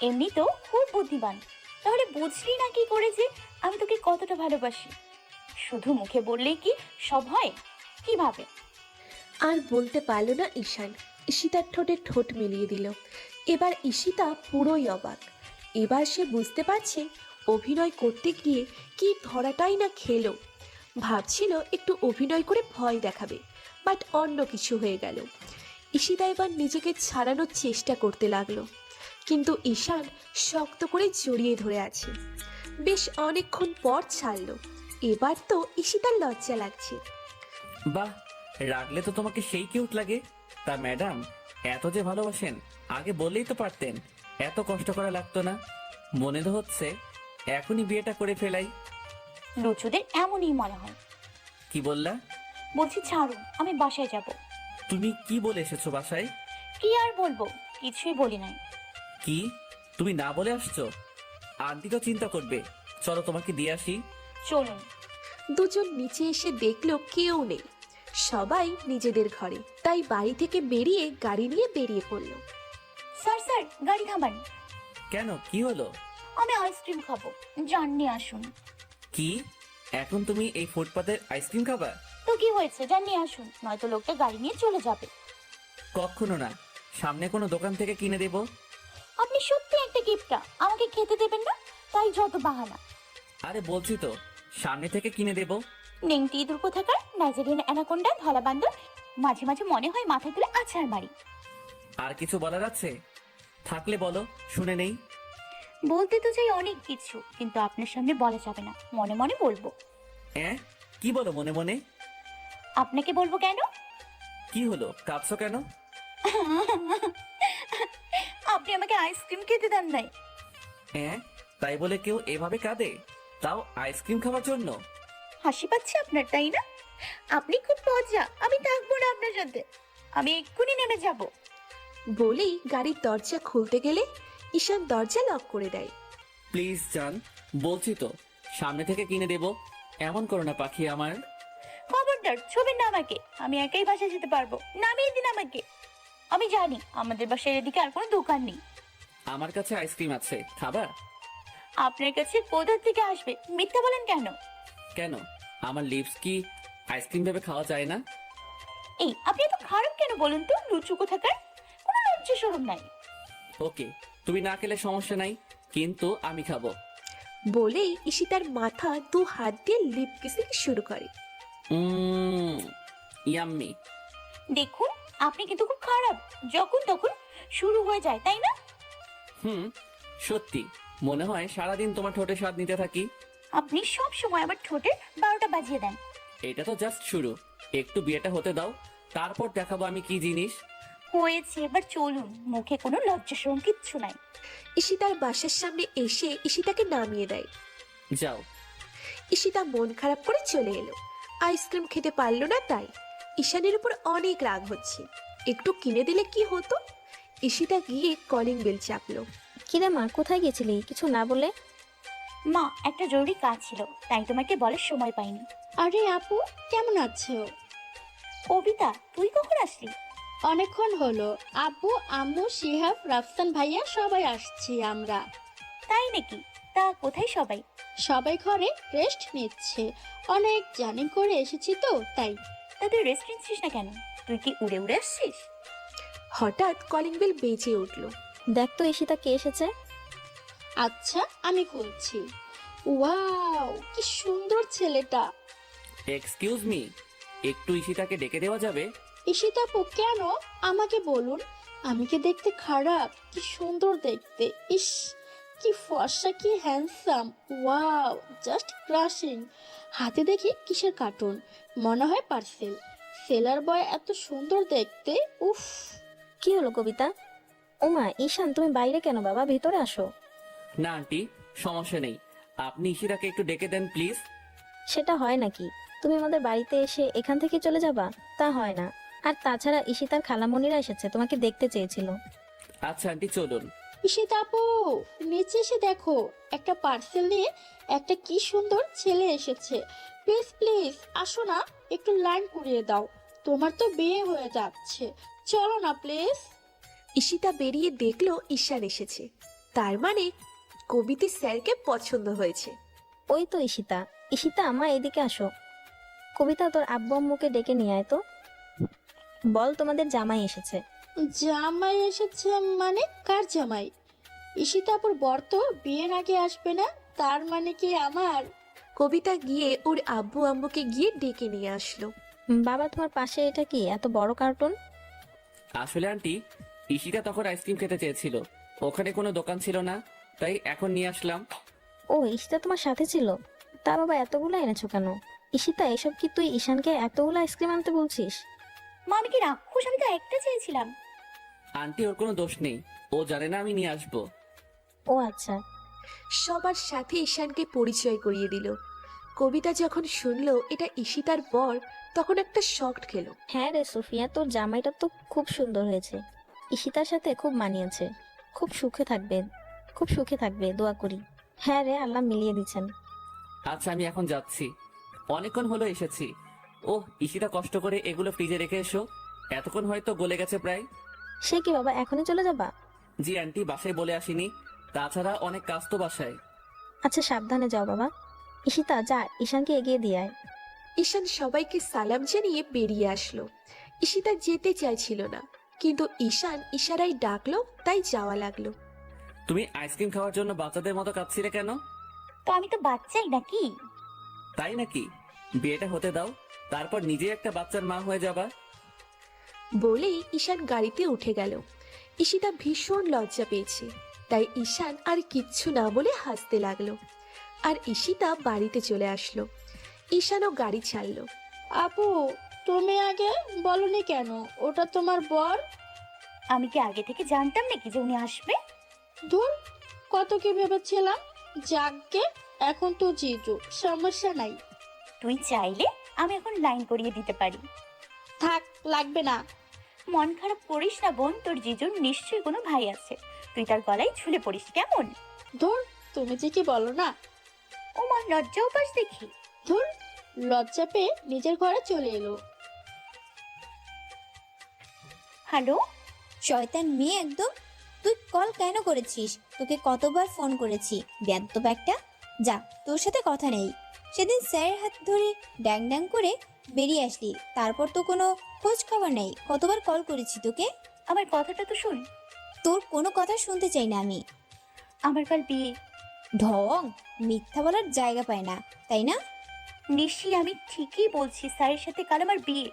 এমনি তো খুব বুদ্ধিমান, তাহলে বুঝলি না কি করে যে আমি তোকে কতটা ভালোবাসি? শুধু মুখে বললেই কি সব হয়? কিভাবে? আর বলতে পারল না ঈশান। ঈশিতার ঠোঁটে ঠোঁট মিলিয়ে দিল। এবার ঈশিতা পুরোই অবাক। এবার সে বুঝতে পারছে অভিনয় করতে গিয়ে কি ধরাটাই না খেলো। ভাবছিল একটু অভিনয় করে ভয় দেখাবে, বাট অন্য কিছু হয়ে গেল। ঈশিতা এবার নিজেকে ছাড়ানোর চেষ্টা করতে লাগলো, কিন্তু ঈশান শক্ত করে জড়িয়ে ধরে আছে। বেশ অনেকক্ষণ পর ছাড়লো। এবার তো ঈশিতার লজ্জা লাগছে। বাহ, রাখলে তো তোমাকে সেই কিউট লাগে। তা ম্যাডাম, এত যে ভালোবাসেন আগে বললেই তো পারতেন, এত কষ্ট করা লাগতো না। মনে তো হচ্ছে এখনই বিয়েটা করে ফেলাই। লুচুদের এমনই মনে হয়। কি বললা? বলছি ছাড়ুন, আমি বাসায় যাব। তুমি কি বলে এসেছো বাসায়? কি আর বলবো, কিছুই বলি নাই। কি তুমি না বলে আসছো? আন্টি তো চিন্তা করবে। চলো তোমাকে দিয়ে আসি। চলুন। দুজন নিচে এসে দেখলো কেউ নেই, সবাই নিজেদের ঘরে। তাই বাড়ি থেকে বেরিয়ে গাড়ি নিয়ে বেরিয়ে পড়লো। স্যার স্যার, গাড়ি থামান। কেন, কি হলো? আমি আইসক্রিম খাবো, জাননি আসুন। কি এখন তুমি এই ফুটপাতের আইসক্রিম খাবা? তো কি হয়েছে, জাননি আসুন, নয়তো লোকটা গাড়ি নিয়ে চলে যাবে। কখনো না, সামনে কোনো দোকান থেকে কিনে দেব। আপনি সত্যি একটা গিফটটা আমাকে খেতে দেবেন না, তাই যত বাহানা। আরে বলছি তো, সামনে থেকে কিনে দেব। নেংটি ইঁদুর কোথাকার, নাইজেরিয়ান অ্যানাকোন্ডা, ধলা বান্দর, মাঝে মাঝে মনে হয় মাথায় তুলে আছাড় মারি। আর কিছু বলার আছে? থাকলে বলো, শুনে নেই। বলতে তো চাই অনেক কিছু, কিন্তু আপনার সামনে বলা যাবে না, মনে মনে বলবো। কি বলো মনে মনে? আপনাকে বলবো কেন? কি হলো, কাঁদছো কেন? আপনি আমাকে আইসক্রিম খেতে দেন নাই। তাই বলে কেউ এভাবে কাঁদে, তাও আইসক্রিম খাওয়ার জন্য? হাসি পাচ্ছে আপনার, তাই না? আপনি খুব মজা, আমি থাকবো না আপনার সাথে, আমি এক্ষুনি নেমে যাব। বলেই গাড়ির দরজা খুলতে গেলে ঈশান দরজা লক করে দেয়। প্লিজ জান, বলছি তো সামনে থেকে কিনে দেব। এমন করো না পাখি আমার। খবরদার ছবেন না আমাকে, আমি একাই বাসায় যেতে পারবো, নামিয়ে দিন আমাকে। আমি জানি আমাদের বাসায় এদিকে আর কোনো দোকান নেই। আমার কাছে আইসক্রিম আছে, খাবা? আপনার কাছে কোথা থেকে আসবে, মিথ্যা বলেন কেন? কেন, আমার লিপস কি আইসক্রিম ভেবে খাওয়া যায় না? এই আপনি এত খারাপ কেন বলুন তো, লুচু কোথাকার, কোনো লজ্জা শরম নাই। ওকে, তুমি না খেলে সমস্যা নাই, কিন্তু আমি খাবো। বলেই ঈশিতার মাথা দু হাত দিয়ে লিপ কিসিং শুরু করে। ইয়াম্মি। দেখুন আপনি কিন্তু খুব খারাপ, যখন তখন শুরু হয়ে যায়, তাই না? সত্যি মনে হয় সারাদিন তোমার ঠোঁটে স্বাদ নিতে থাকি। আপনি সব সময় আমার ঠোঁটে 12টা বাজিয়ে দেন। এটা তো জাস্ট শুরু, একটু বিয়েটা হতে দাও, তারপর দেখাবো আমি কি জিনিস। হয়েছে, এবার চলুন, মুখে কোনো লজ্জা শরম কিচ্ছু নাই। ঈশিতার বাসার সামনে এসে ঈশিতাকে নামিয়ে দেয়। যাও। ঈশিতা মন খারাপ করে চলে এলো। আইসক্রিম খেতে পারলো না তাই। ঈশানের উপর অনেক রাগ হচ্ছে, একটু কিনে দিলে কি হতো। ঈশিতা গিয়ে কলিং বেল চাপলো। কিরে মা, কোথায় গেছিলি কিছু না বলে? মা, একটা জরুরি কাজ ছিল, তাই তোমাকে বলার সময় পাইনি। আরে আপু, কেমন আছো? কবিতা, তুই কখন আসলি? অনেকক্ষণ হলো। আব্বু, আম্মু, শিহাব, রাফসান ভাইয়া সবাই আসছি আমরা। তাই নাকি? তা কোথায় সবাই? সবাই ঘরে রেস্ট নিচ্ছে, অনেক জার্নি করে এসেছি তো তাই। তা তুই রেস্ট নিচ্ছিস না কেন? তুই কি উড়ে উড়ে আসছিস? হঠাৎ কলিং বেল বেজে উঠলো। দেখ তো ঈশিতা কে এসেছে। আচ্ছা, আমি খুলছি। ওয়াও, কি সুন্দর ছেলেটা। এক্সকিউজ মি, একটু ঈশিতাকে ডেকে দেওয়া যাবে? ঈশিতা আপু, কেন? আমাকে বলুন, আমি কি দেখতে খারাপ? কি সুন্দর দেখতে, ইস কি ফর্সা, কি হ্যান্ডসাম, ওয়াও, জাস্ট ক্রাশিং। হাতে দেখি কিসের কার্টুন, মনে হয় পার্সেল। সেলার বয় এত সুন্দর দেখতে, উফ। কি হলো কবিতা? ওমা ঈশান, তুমি বাইরে কেন বাবা, ভিতরে আসো। না আন্টি, সমস্যা নেই, আপনি ঈশিতাকে একটু ডেকে দেন প্লিজ। সেটা হয় নাকি? তুমি আমাদের বাড়িতে এসে এখান থেকে চলে যাবা? তা হয় না। আর তাছাড়া ঈশিতার খালামণিরা এসেছে, তোমাকে দেখতে চেয়েছিল। আচ্ছা আন্টি, চলুন। ঈশিতা আপু, নিচে এসে দেখো, একটা পার্সেল নিয়ে একটা কি সুন্দর ছেলে এসেছে। প্লিজ প্লিজ আসো না, একটু লাইন করিয়ে দাও, তোমার তো বিয়ে হয়ে যাচ্ছে, চলো না প্লিজ। ঈশিতা বেরিয়ে দেখলো ঈশান এসেছে, তার মানে কবিতা স্যারকে পছন্দ হয়েছে। ওই তো ঈশিতা। ঈশিতা, মা এদিকে আসো। কবিতা, তোর আব্বু আম্মুকে ডেকে নিয়ে আয় তো। বল তোমাদের জামাই এসেছে। জামাই এসেছে মানে কার জামাই? ঈশিতাপুর বর তো বিয়ের আগে আসবে না, তার মানে কি আমার? কবিতা গিয়ে ওর আব্বু আম্মুকে গিয়ে ডেকে নিয়ে আসলো। বাবা, তোমার পাশে এটা কি এত বড় কার্টুন? আসলে আন্টি, ঈশিতা তখন আইসক্রিম খেতে চেয়েছিল, ওখানে কোনো দোকান ছিল না, তাই এখন নিয়ে আসলাম। ও, ঈশিতা তোমার সাথে ছিল? তা বাবা, এতগুলো এনেছো কেন? ঈশিতা, এসব কি তুই ঈশানকে এতগুলো আইসক্রিম আনতে বলছিস? মা আমি কি রাক্ষস? আমি তো একটা চেয়েছিলাম। আন্টি, ওর কোনো দোষ নেই, ও জানে না আমি নিয়ে আসবো। ও আচ্ছা। সবার সাথে ঈশানকে পরিচয় করিয়ে দিল। কবিতা যখন শুনলো এটা ঈশিতার বর, তখন একটা শক খেলো। হ্যাঁ রে সুফিয়া, তোর জামাইটা তো খুব সুন্দর হয়েছে, ঈশিতার সাথে খুব মানিয়েছে। খুব সুখে থাকবে, খুব সুখে থাকবে, দোয়া করি। হ্যাঁ রে, আল্লাহ মিলিয়ে দিচ্ছেন। আচ্ছা, আমি এখন যাচ্ছি, অনেকক্ষণ হলো এসেছি। ওহ, ঈশিতা কষ্ট করে এগুলো ফ্রিজে রেখে এসো, এতক্ষণ হয়তো গলে গেছে প্রায়। সে কি বাবা, এখনই চলে যাবা? জি আন্টি, বাসায় বলে আসিনি, তাছাড়া অনেক কাজ তো বাসায়। আচ্ছা, সাবধানে যাও বাবা। ঈশিতা, যা ঈশানকে এগিয়ে দিয়ে আয়। ঈশান সবাইকে সালাম জানিয়ে বেরিয়ে আসলো। ঈশিতা যেতে চাইছিল না, কিন্তু ঈশান ইশারায় ডাকলো, তাই যাওয়া লাগলো। তুমি আইসক্রিম খাওয়ার জন্য বাচ্চাদের মতো কাঁদছিলে কেন? তো আমি তো বাচ্চাই নাকি? তাই নাকি? বিয়েটা হতে দাও, তারপর নিজে একটা বাচ্চার মা হয়ে যাবা। বলেই ঈশান গাড়িতে উঠে গেল। ঈশিতা ভীষণ লজ্জা পেয়েছে, তাই ঈশান আর কিচ্ছু না বলে হাসতে লাগলো। আর ঈশিতা বাড়িতে চলে আসলো। ঈশানও গাড়ি ছাড়লো। আপু, তুমি আগে বলনি কেন ওটা তোমার বর? আমি কি আগে থেকে জানতাম নাকি যে উনি আসবে? ধুর, কত কি ভেবেছিলাম। যাকগে, এখন তো জিজু, সমস্যা নাই। তুই চাইলে আমি এখন লাইন করিয়ে দিতে পারি। থাক, লাগবে না। মন খারাপ করিস না বোন, তোর জিজুর নিশ্চয়ই কোনো ভাই আছে, তুই তার গলায় ঝুলে পড়িস কেমন? ধুর, তুমি যে কি বলো না। ও মা, লজ্জাও পাস দেখি। ধুর, লজ্জা পেয়ে নিজের ঘরে চলে এলো। হ্যালো? শয়তান মেয়ে একদম। তুই কল কেন করেছিস? তোকে কতবার ফোন করেছি, বেয়াদ্দপ একটা। যা, তোর সাথে কথা নেই। সেদিন স্যারের হাত ধরে ড্যাং ড্যাং করে বেরিয়ে আসলি, তারপর তো কোনো খোঁজ খবর নেই। কতবার কল করেছি তোকে। আমার কথাটা তো শোন। তোর কোনো কথা শুনতে চাই না আমি। আমার কাল বিয়ে। ঢং, মিথ্যা বলার জায়গা পায় না, তাই না? নিশ্চয়ই আমি ঠিকই বলছি, স্যারের সাথে কাল আমার বিয়ে।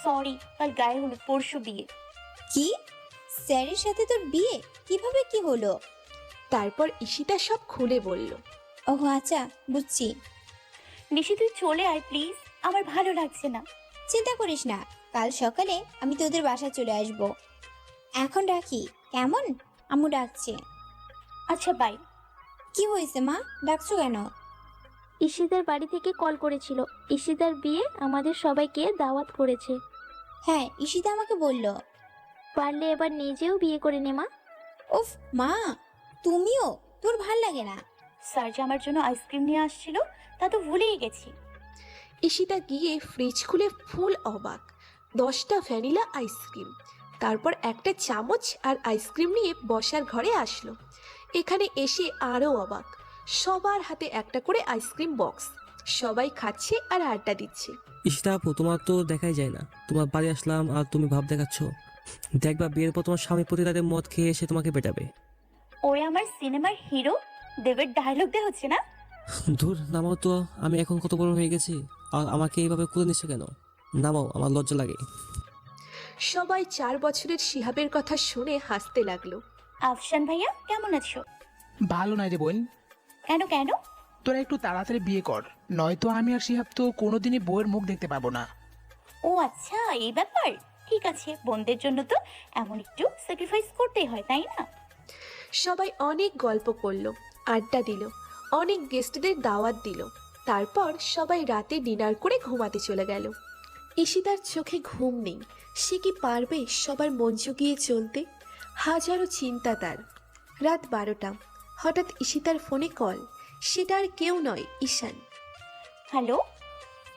সরি, কাল গায়ে হলুদ, পরশু বিয়ে। কি? স্যারের সাথে তোর বিয়ে? কিভাবে কি হলো? তারপর ঈশিতা সব খুলে বলল। ওহ আচ্ছা, বুঝছি। নিশি, তুই চলে আয় প্লিজ, আমার ভালো লাগছে না। চিন্তা করিস না, কাল সকালে আমি তোদের বাসায় চলে আসব। এখন রাখি কেমন? আম্মু ডাকছে। আচ্ছা, বাই। কি হয়েছে মা, ডাকছো কেন? ঈশিতার বাড়ি থেকে কল করেছিল, ঈশিতার বিয়ে, আমাদের সবাইকে দাওয়াত করেছে। হ্যাঁ, ঈশিতা আমাকে বলল। পারলে এবার নিজেও বিয়ে করে নে মা। উফ মা, তুমিও? তোর ভাল লাগে না? স্যার যে আমার জন্য আইসক্রিম নিয়ে আসছিল, তা তো ভুলেই গেছি। ঈশিতা গিয়ে ফ্রিজ খুলে ফুল অবাক। 10টা ভ্যানিলা আইসক্রিম, তারপর একটা চামচ আর আইসক্রিম নিয়ে বসার ঘরে আসলো। এখানে এসে আরও অবাক, সবার হাতে একটা করে আইসক্রিম বক্স, সবাই খাচ্ছে আর আড্ডা দিচ্ছে। ঈশিতা আপু, তোমার তো দেখাই যায় না। তোমার বাড়ি আসলাম আর তুমি ভাব দেখাচ্ছ। দেখবা বিয়ের পর তোমার স্বামী প্রতি রাতে মদ খেয়ে এসে তোমাকে পেটাবে। ওই আমার সিনেমার হিরো দেবের ডায়লগ দিয়ে হচ্ছে না? ধুর, নামাও তো। আমি এখন কত বড় হয়ে গেছি আর আমাকে এইভাবে কুলে নিচ্ছ কেন? নামাও, আমার লজ্জা লাগে। সবাই 4 বছরের শিহাবের কথা শুনে হাসতে লাগলো। আফশান ভাইয়া, কেমন আছো? ভালো নাই রে বোন। কেন কেন? তোরা একটু তাড়াতাড়ি বিয়ে কর, নয়তো আমি আর শিহাব তো কোনোদিনই বউয়ের মুখ দেখতে পাবো না। ও আচ্ছা, এই ব্যাপার। ঠিক আছে, বোনদের জন্য তো এমন একটু স্যাক্রিফাইস করতেই হয়, তাই না? সবাই অনেক গল্প করলো, আড্ডা দিল, অনেক গেস্টদের দাওয়াত দিল। তারপর সবাই রাতে ডিনার করে ঘুমাতে চলে গেল। ঈশিতার চোখে ঘুম নেই, সে কি পারবে সবার মন জুগিয়ে চলতে? হাজারো চিন্তা তার। রাত 12টা, হঠাৎ ঈশিতার ফোনে কল। সেটা আর কেউ নয়, ঈশান। হ্যালো?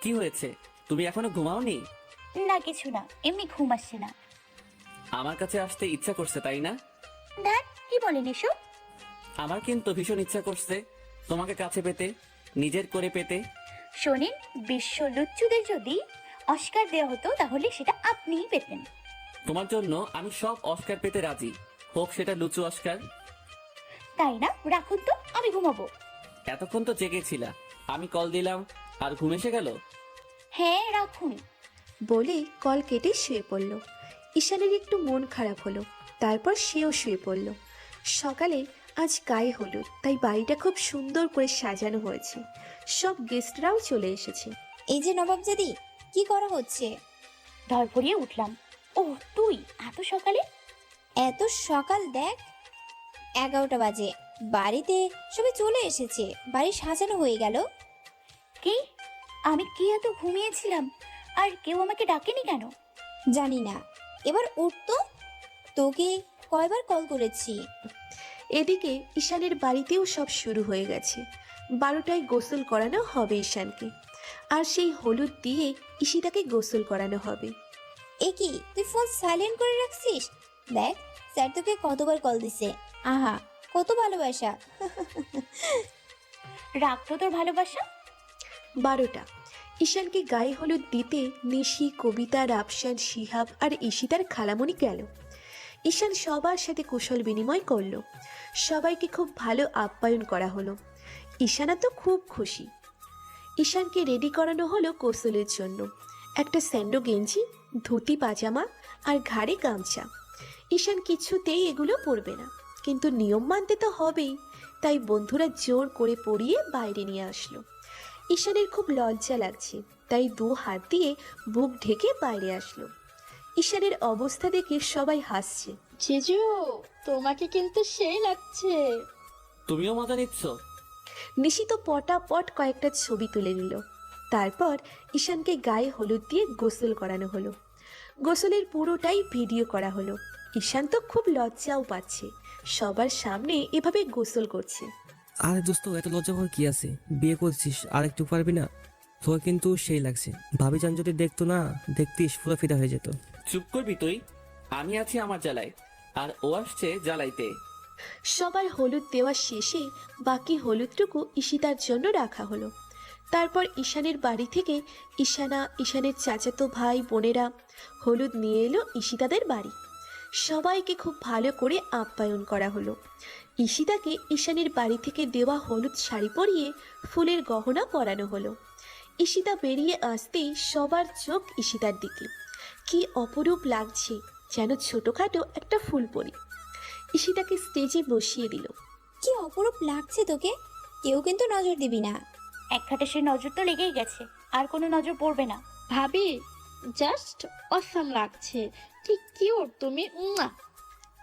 কি হয়েছে, তুমি এখনো ঘুমাওনি? না কিছু না, এমনি ঘুম আসছে না। আমার কাছে আসতে ইচ্ছা করছে, তাই না? দেখ, কি বলেন এসব? আমার কিন্তু ভীষণ ইচ্ছা করছে তোমাকে কাছে পেতে, নিজের করে পেতে। শোনেন, বিশ্ব লুচ্চুদের যদি অস্কার দেওয়া হতো তাহলে সেটা আপনিই পেতেন। তোমার জন্য আমি সব অস্কার পেতে রাজি, হোক সেটা লুচু অস্কার। তাই না? রাখুন তো, আমি ঘুমাবো। এতক্ষণ তো জেগেছিলা, আমি কল দিলাম আর ঘুম এসে গেল। হ্যাঁ রাখুন। বলে কল কেটে শুয়ে পড়ল। ঈশানের একটু মন খারাপ হলো, তারপর সেও শুয়ে পড়ল। সকালে আজ গায়ে হলুদ, তাই বাড়িটা খুব সুন্দর করে সাজানো হয়েছে। সব গেস্টরাও চলে এসেছে। এই যে নবাবজাদি, কি করা হচ্ছে? ধরফরিয়ে উঠলাম। ও তুই এত সকালে? এত সকাল দেখ, 11টা বাজে। বাড়িতে সবাই চলে এসেছে, বাড়ি সাজানো হয়ে গেল। কি? আমি কি এত ঘুমিয়েছিলাম আর কেউ আমাকে ডাকেনি কেন? জানি না, এবার উঠতো। তোকে কয়বার কল করেছি। এদিকে ঈশানের বাড়িতেও সব শুরু হয়ে গেছে। 12টায় গোসল করানো হবে ঈশানকে, আর সেই হলুদ দিয়ে ঈশিতাকে গোসল করানো হবে। এ কি, তুই ফোন সাইলেন্ট করে রাখছিস? দেখ স্যার তোকে কতবার কল দিছে। আহা, কত ভালোবাসা। রাখতো তোর ভালোবাসা। 12টা। ঈশানকে গায়ে হলুদ দিতে নিশি, কবিতা, রাফসান, শিহাব আর ঈশিতার খালামণি গেল। ঈশান সবার সাথে কুশল বিনিময় করলো। সবাইকে খুব ভালো আপ্যায়ন করা হলো। ঈশানা তো খুব খুশি। ঈশানকে রেডি করানো হলো গোসলের জন্য। একটা স্যান্ডো গেঞ্জি, ধুতি পাজামা আর ঘাড়ে গামছা। ঈশান কিছুতেই এগুলো পরবে না, কিন্তু নিয়ম মানতে তো হবেই, তাই বন্ধুরা জোর করে পরিয়ে বাইরে নিয়ে আসলো। ঈশানের খুব লজ্জা লাগছে, তাই 2 হাত দিয়ে বুক ঢেকে বাইরে আসলো। ঈশানের অবস্থা দেখে সবাই হাসছে। জিজু, তোমাকে কিন্তু সেই লাগছে। তুমিও মজা নিচ্ছ? নিশি তো পটাপট কয়েকটা ছবি তুলে নিল। তারপর ঈশানকে গায়ে হলুদ দিয়ে গোসল করানো হলো। গোসলের পুরোটাই ভিডিও করা হলো। ঈশান তো খুব লজ্জাও পাচ্ছে, সবার সামনে এভাবে গোসল করছে। আরে দোস্ত, এত লজ্জা পাওয়ার কি আছে? বিয়ে করছিস আর একটু পারবি না? তোর কিন্তু সেই লাগছে। ভাবিজান যদি দেখতো না, দেখতিস পুরো ফিদা হয়ে যেত। চুপ করবি তুই? আমি আছি আমার জ্বালায়, আর ও আসছে জ্বালাইতে। সবার হলুদ দেওয়া শেষে বাকি হলুদটুকু ঈশিতার জন্য রাখা হলো। তারপর ঈশানের বাড়ি থেকে ঈশানা, ঈশানের চাচাতো ভাই বোনেরা হলুদ নিয়ে এলো ঈশিতাদের বাড়ি। সবাইকে খুব ভালো করে আপ্যায়ন করা হলো। ঈশিতাকে ঈশানের বাড়ি থেকে দেওয়া হলুদ শাড়ি পরিয়ে ফুলের গহনা পরানো হলো। ঈশিতা বেরিয়ে আসতেই সবার চোখ ঈশিতার দিকে। কি অপরূপ লাগছে, যেন ছোটখাটো একটা ফুলপরি। ঈশিতাকে স্টেজে বসিয়ে দিল। কি অপরূপ লাগছে তোকে, কেউ কিন্তু নজর দিবি না। এক খাটে সে নজর তো লেগেই গেছে, আর কোনো নজর পড়বে না। ভাবি, জাস্ট অসাম লাগছে, ঠিক কিউট তুমি।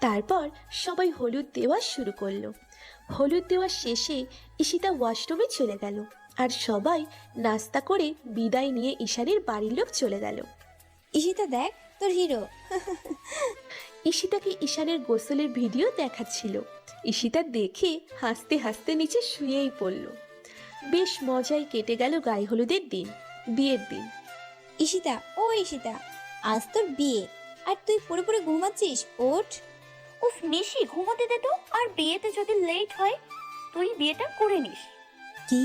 তারপর সবাই হলুদ দেওয়া শুরু করলো। হলুদ দেওয়া শেষে ঈশিতা ওয়াশরুমে চলে গেল, আর সবাই নাস্তা করে বিদায় নিয়ে ঈশানের বাড়ির লোক চলে গেল। ঈশিতা দেখ তোর হিরো। ঈশিতাকে ঈশানের গোসলের ভিডিও দেখাচ্ছিল। ঈশিতা দেখে হাসতে হাসতে নিচে শুয়েই পড়ল। বেশ মজায় কেটে গেল গায়ে হলুদের দিন, বিয়ের দিন। ঈশিতা, ও ঈশিতা, আজ তোর বিয়ে আর তুই পড়ে পড়ে ঘুমাচ্ছিস। ওঠ। উফ নিশি, ঘুমোতে দে তো। আর বিয়েতে যদি লেট হয়, তুই বিয়েটা করে নিস। কি?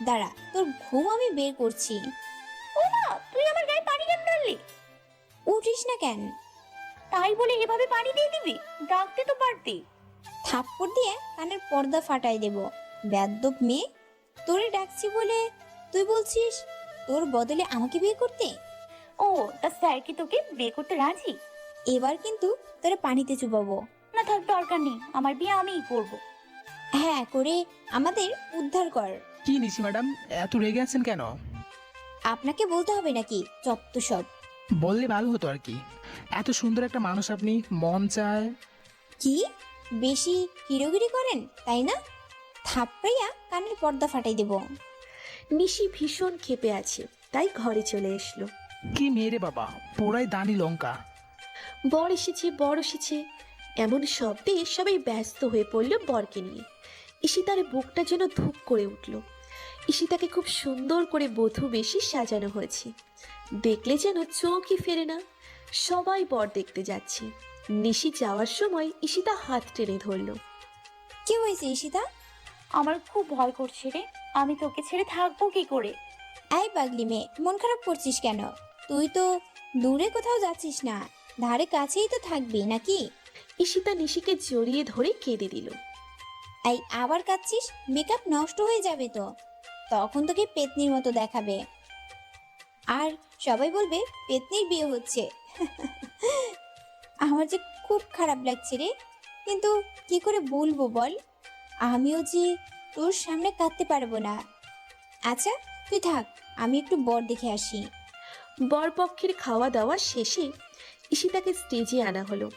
দাঁড়া, তোর ঘুম আমি বের করছি। ও মা, তুই আমার গায়ে পানি কেন ঢাললি? উঠিস না কেন? তাই বলে এভাবে পানি দিয়ে দিবি? ডাকতে তো পারতি। থাপ্পড় দিয়ে কানের পর্দা ফাটাই দেব। বেয়াদ্দপ মেয়ে, তোরে ডাকছি বলে তুই বলছিস তোর বদলে আমাকে বিয়ে করতে? ও, তা স্যার কি তোকে বিয়ে করতে রাজি? এবার কিন্তু তোরে পানিতে চুবাবো। না থাক, দরকার নেই, আমার বিয়ে আমিই করব। হ্যাঁ, করে আমাদের উদ্ধার কর। কি নিশি ম্যাডাম, এত রেগে আছেন কেন? আপনাকে বলতে হবে নাকি চত্ব সব? বললে ভালো হতো আর কি। এত সুন্দর একটা মানুষ আপনি, মন চায়। কি বেশি হিরোগিরি করেন তাই না? থাপ্পড়াইয়া কানের পর্দা ফাটাই দেব। নিশি ভীষণ ক্ষেপে আছে, তাই ঘরে চলে এসলো। কি মেয়ে রে বাবা, পোড়াই দানি লঙ্কা। বর এসেছে, বর এসেছে, এমন শব্দে সবাই ব্যস্ত হয়ে পড়ল বরকে নিয়ে। ঈশিতার বুকটা যেন ধুপ করে উঠল। ঈশিতাকে খুব সুন্দর করে বধূ বেশি সাজানো হয়েছে, দেখলে যেন চোখই ফেরে না। সবাই বর দেখতে যাচ্ছে। নিশি যাওয়ার সময় ঈশিতা হাত টেনে ধরল। কি হয়েছে ঈশিতা? আমার খুব ভয় করছে রে, আমি তোকে ছেড়ে থাকবো কি করে? এই পাগলি মেয়ে, মন খারাপ করছিস কেন? তুই তো দূরে কোথাও যাচ্ছিস না, ধারে কাছেই তো থাকবি নাকি? ঈশিতা নিশিকে জড়িয়ে ধরে কেঁদে দিল। এই আবার কাঁদছিস? মেকআপ নষ্ট হয়ে যাবে তো, তখন তোকে পেতনির মতো দেখাবে আর সবাই বলবে পেতনির বিয়ে হচ্ছে। আমার যে খুব খারাপ লাগছে রে, কিন্তু কি করে বলবো বল, আমিও যে তোর সামনে কাঁদতে পারবো না। আচ্ছা তুই থাক, আমি একটু বর দেখে আসি। বরপক্ষের খাওয়া দাওয়া শেষে ঈশিতাকে স্টেজে আনা হলো,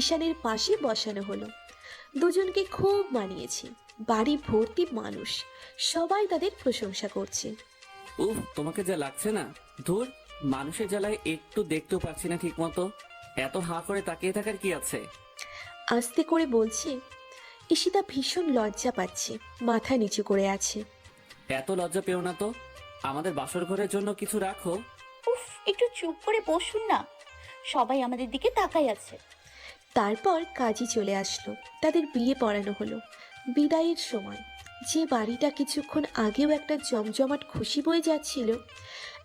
ঈশানের পাশে বসানো হলো। দুজনকে খুব মানিয়েছে, বাড়ি ভর্তি মানুষ, সবাই তাদের প্রশংসা করছে। উফ, তোমাকে যা লাগছে না, ধুর, মানুষের জ্বালায় একটু দেখতেও পাচ্ছি না ঠিক মতো। এত হা করে তাকিয়ে থাকার কি আছে? আস্তে করে বলছে। ঈশিতা ভীষণ লজ্জা পাচ্ছে, মাথা নিচু করে আছে। এত লজ্জা পেও না তো, আমাদের বাসর ঘরের জন্য কিছু রাখো। উফ, একটু চুপ করে বসুন না, সবাই আমাদের দিকে তাকাই আছে। তারপর কাজী চলে আসলো, তাদের বিয়ে পড়ানো হলো। বিদায়ের সময় যে বাড়িটা কিছুক্ষণ আগেও একটা জমজমাট খুশি বয়ে যাচ্ছিল,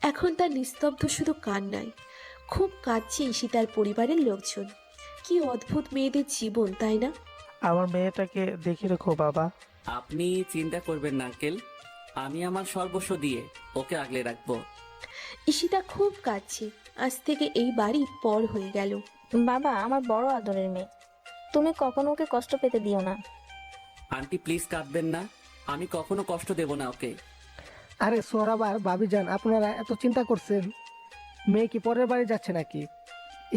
এখন তার নিস্তব্ধ শুধু কান্নায়। খুব কাঁদছে ঈশিতার পরিবারের লোকজন। কি অদ্ভুত মেয়েদের জীবন, তাই না? আমার মেয়েটাকে দেখে রেখো বাবা। আপনি চিন্তা করবেন না আঙ্কেল, আমি আমার সর্বস্ব দিয়ে ওকে আগলে রাখবো। ঈশিতা খুব কাঁদছে, আজ থেকে এই বাড়ি পর হয়ে গেল। বাবা আমার বড় আদরের মেয়ে, তুমি কখনো ওকে কষ্ট পেতে দিও না। আন্টি প্লিজ কাঁদবেন না, আমি কখনো কষ্ট দেব না ওকে। আরে সোহরাব আর ভাবিজান, আপনারা এত চিন্তা করছেন? মেয়ে কি পরের বাড়ি যাচ্ছে নাকি?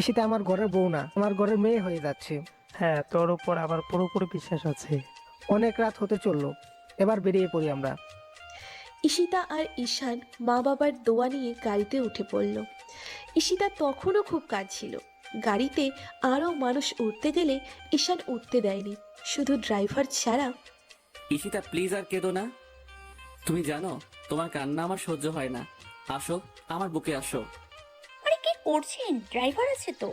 ঈশিতা আমার ঘরের বউ না, আমার ঘরের মেয়ে হয়ে যাচ্ছে। হ্যাঁ, তোর উপর আমার পুরোপুরি বিশ্বাস আছে। অনেক রাত হতে চললো, এবার বেরিয়ে পড়ি আমরা। ঈশিতা আর ঈশান মা বাবার দোয়া নিয়ে গাড়িতে উঠে পড়ল। ঈশিতা তখনও খুব কাঁদছিল। গাড়িতে আরও মানুষ উঠতে গেলে ঈশান উঠতে দেয়নি, শুধু ড্রাইভার ছাড়া। ঈশিতা প্লিজ আর কেঁদো না, তুমি জানো তোমার কান্না আমার সহ্য হয় না। আসো, আমার বুকে আসো। আরে কি করছেন, ড্রাইভার আছে তো।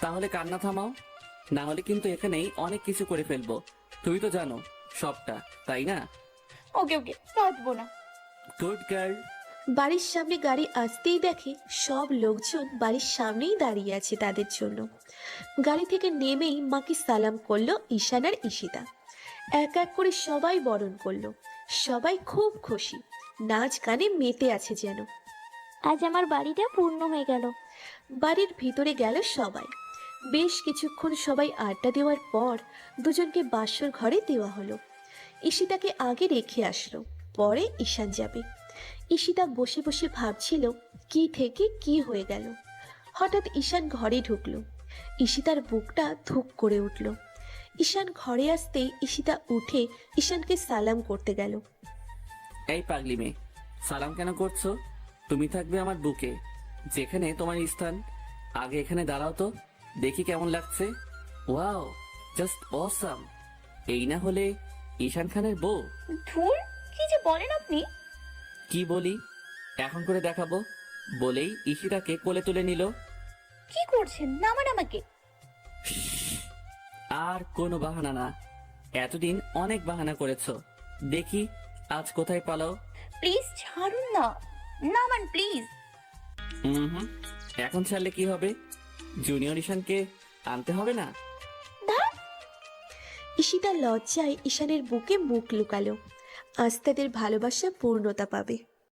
তাহলে কান্না থামাও, না হলে কিন্তু এখানেই অনেক কিছু করে ফেলবো। তুমি তো জানো সবটা, তাই না? ওকে ওকে, কাঁদবো না। Good girl. বাড়ির সামনে গাড়ি আসতেই দেখে সব লোকজন বাড়ির সামনেই দাঁড়িয়ে আছে তাদের জন্য। গাড়ি থেকে নেমেই মাকে সালাম করলো ঈশান আর ঈশিতা। এক এক করে সবাই বরণ করলো। সবাই খুব খুশি, নাচ গানে মেতে আছে যেন। আজ আমার বাড়িটা পূর্ণ হয়ে গেল। বাড়ির ভিতরে গেল সবাই। বেশ কিছুক্ষণ সবাই আড্ডা দেওয়ার পর দুজনকে বাসর ঘরে দেওয়া হলো। ঈশিতাকে আগে রেখে আসলো, পরে ঈশান যাবে। ঈশিতা বসে বসে ভাবছিল কি থেকে কি হয়ে গেল। হঠাৎ ঈশান ঘরে ঢুকলো। ঈশিতার বুকটা ধুক করে উঠল। ঈশান ঘরে আসতেই ঈশিতা উঠে ঈশানকে সালাম করতে গেল। এই পাগলি মেয়ে, সালাম কেন করছো? তুমি থাকবে আমার বুকে, যেখানে তোমার স্থান। আগে এখানে দাঁড়াও তো, দেখি কেমন লাগছে। Wow, just awesome. এই না হলে ঈশান খানের বউ? ধুর, কি যে বলেন আপনি। কি বলি, এখন করে দেখাবো বলেই ঈশিতাকে কোলে তুলে নিল। কি করছেন, নামান আমাকে। আর কোনো বাহানা না, এতদিন অনেক বাহানা করেছো, দেখি আজ কোথায় পালাও। প্লিজ ছাড়ুন না, নামান প্লিজ। হুম, এখন ছাড়লে কি হবে? জুনিয়র ঈশানকে আনতে হবে না? ঈশিতা লজ্জায় ঈশানের বুকে মুখ লুকালো। আজ তাদের ভালোবাসা পূর্ণতা পাবে।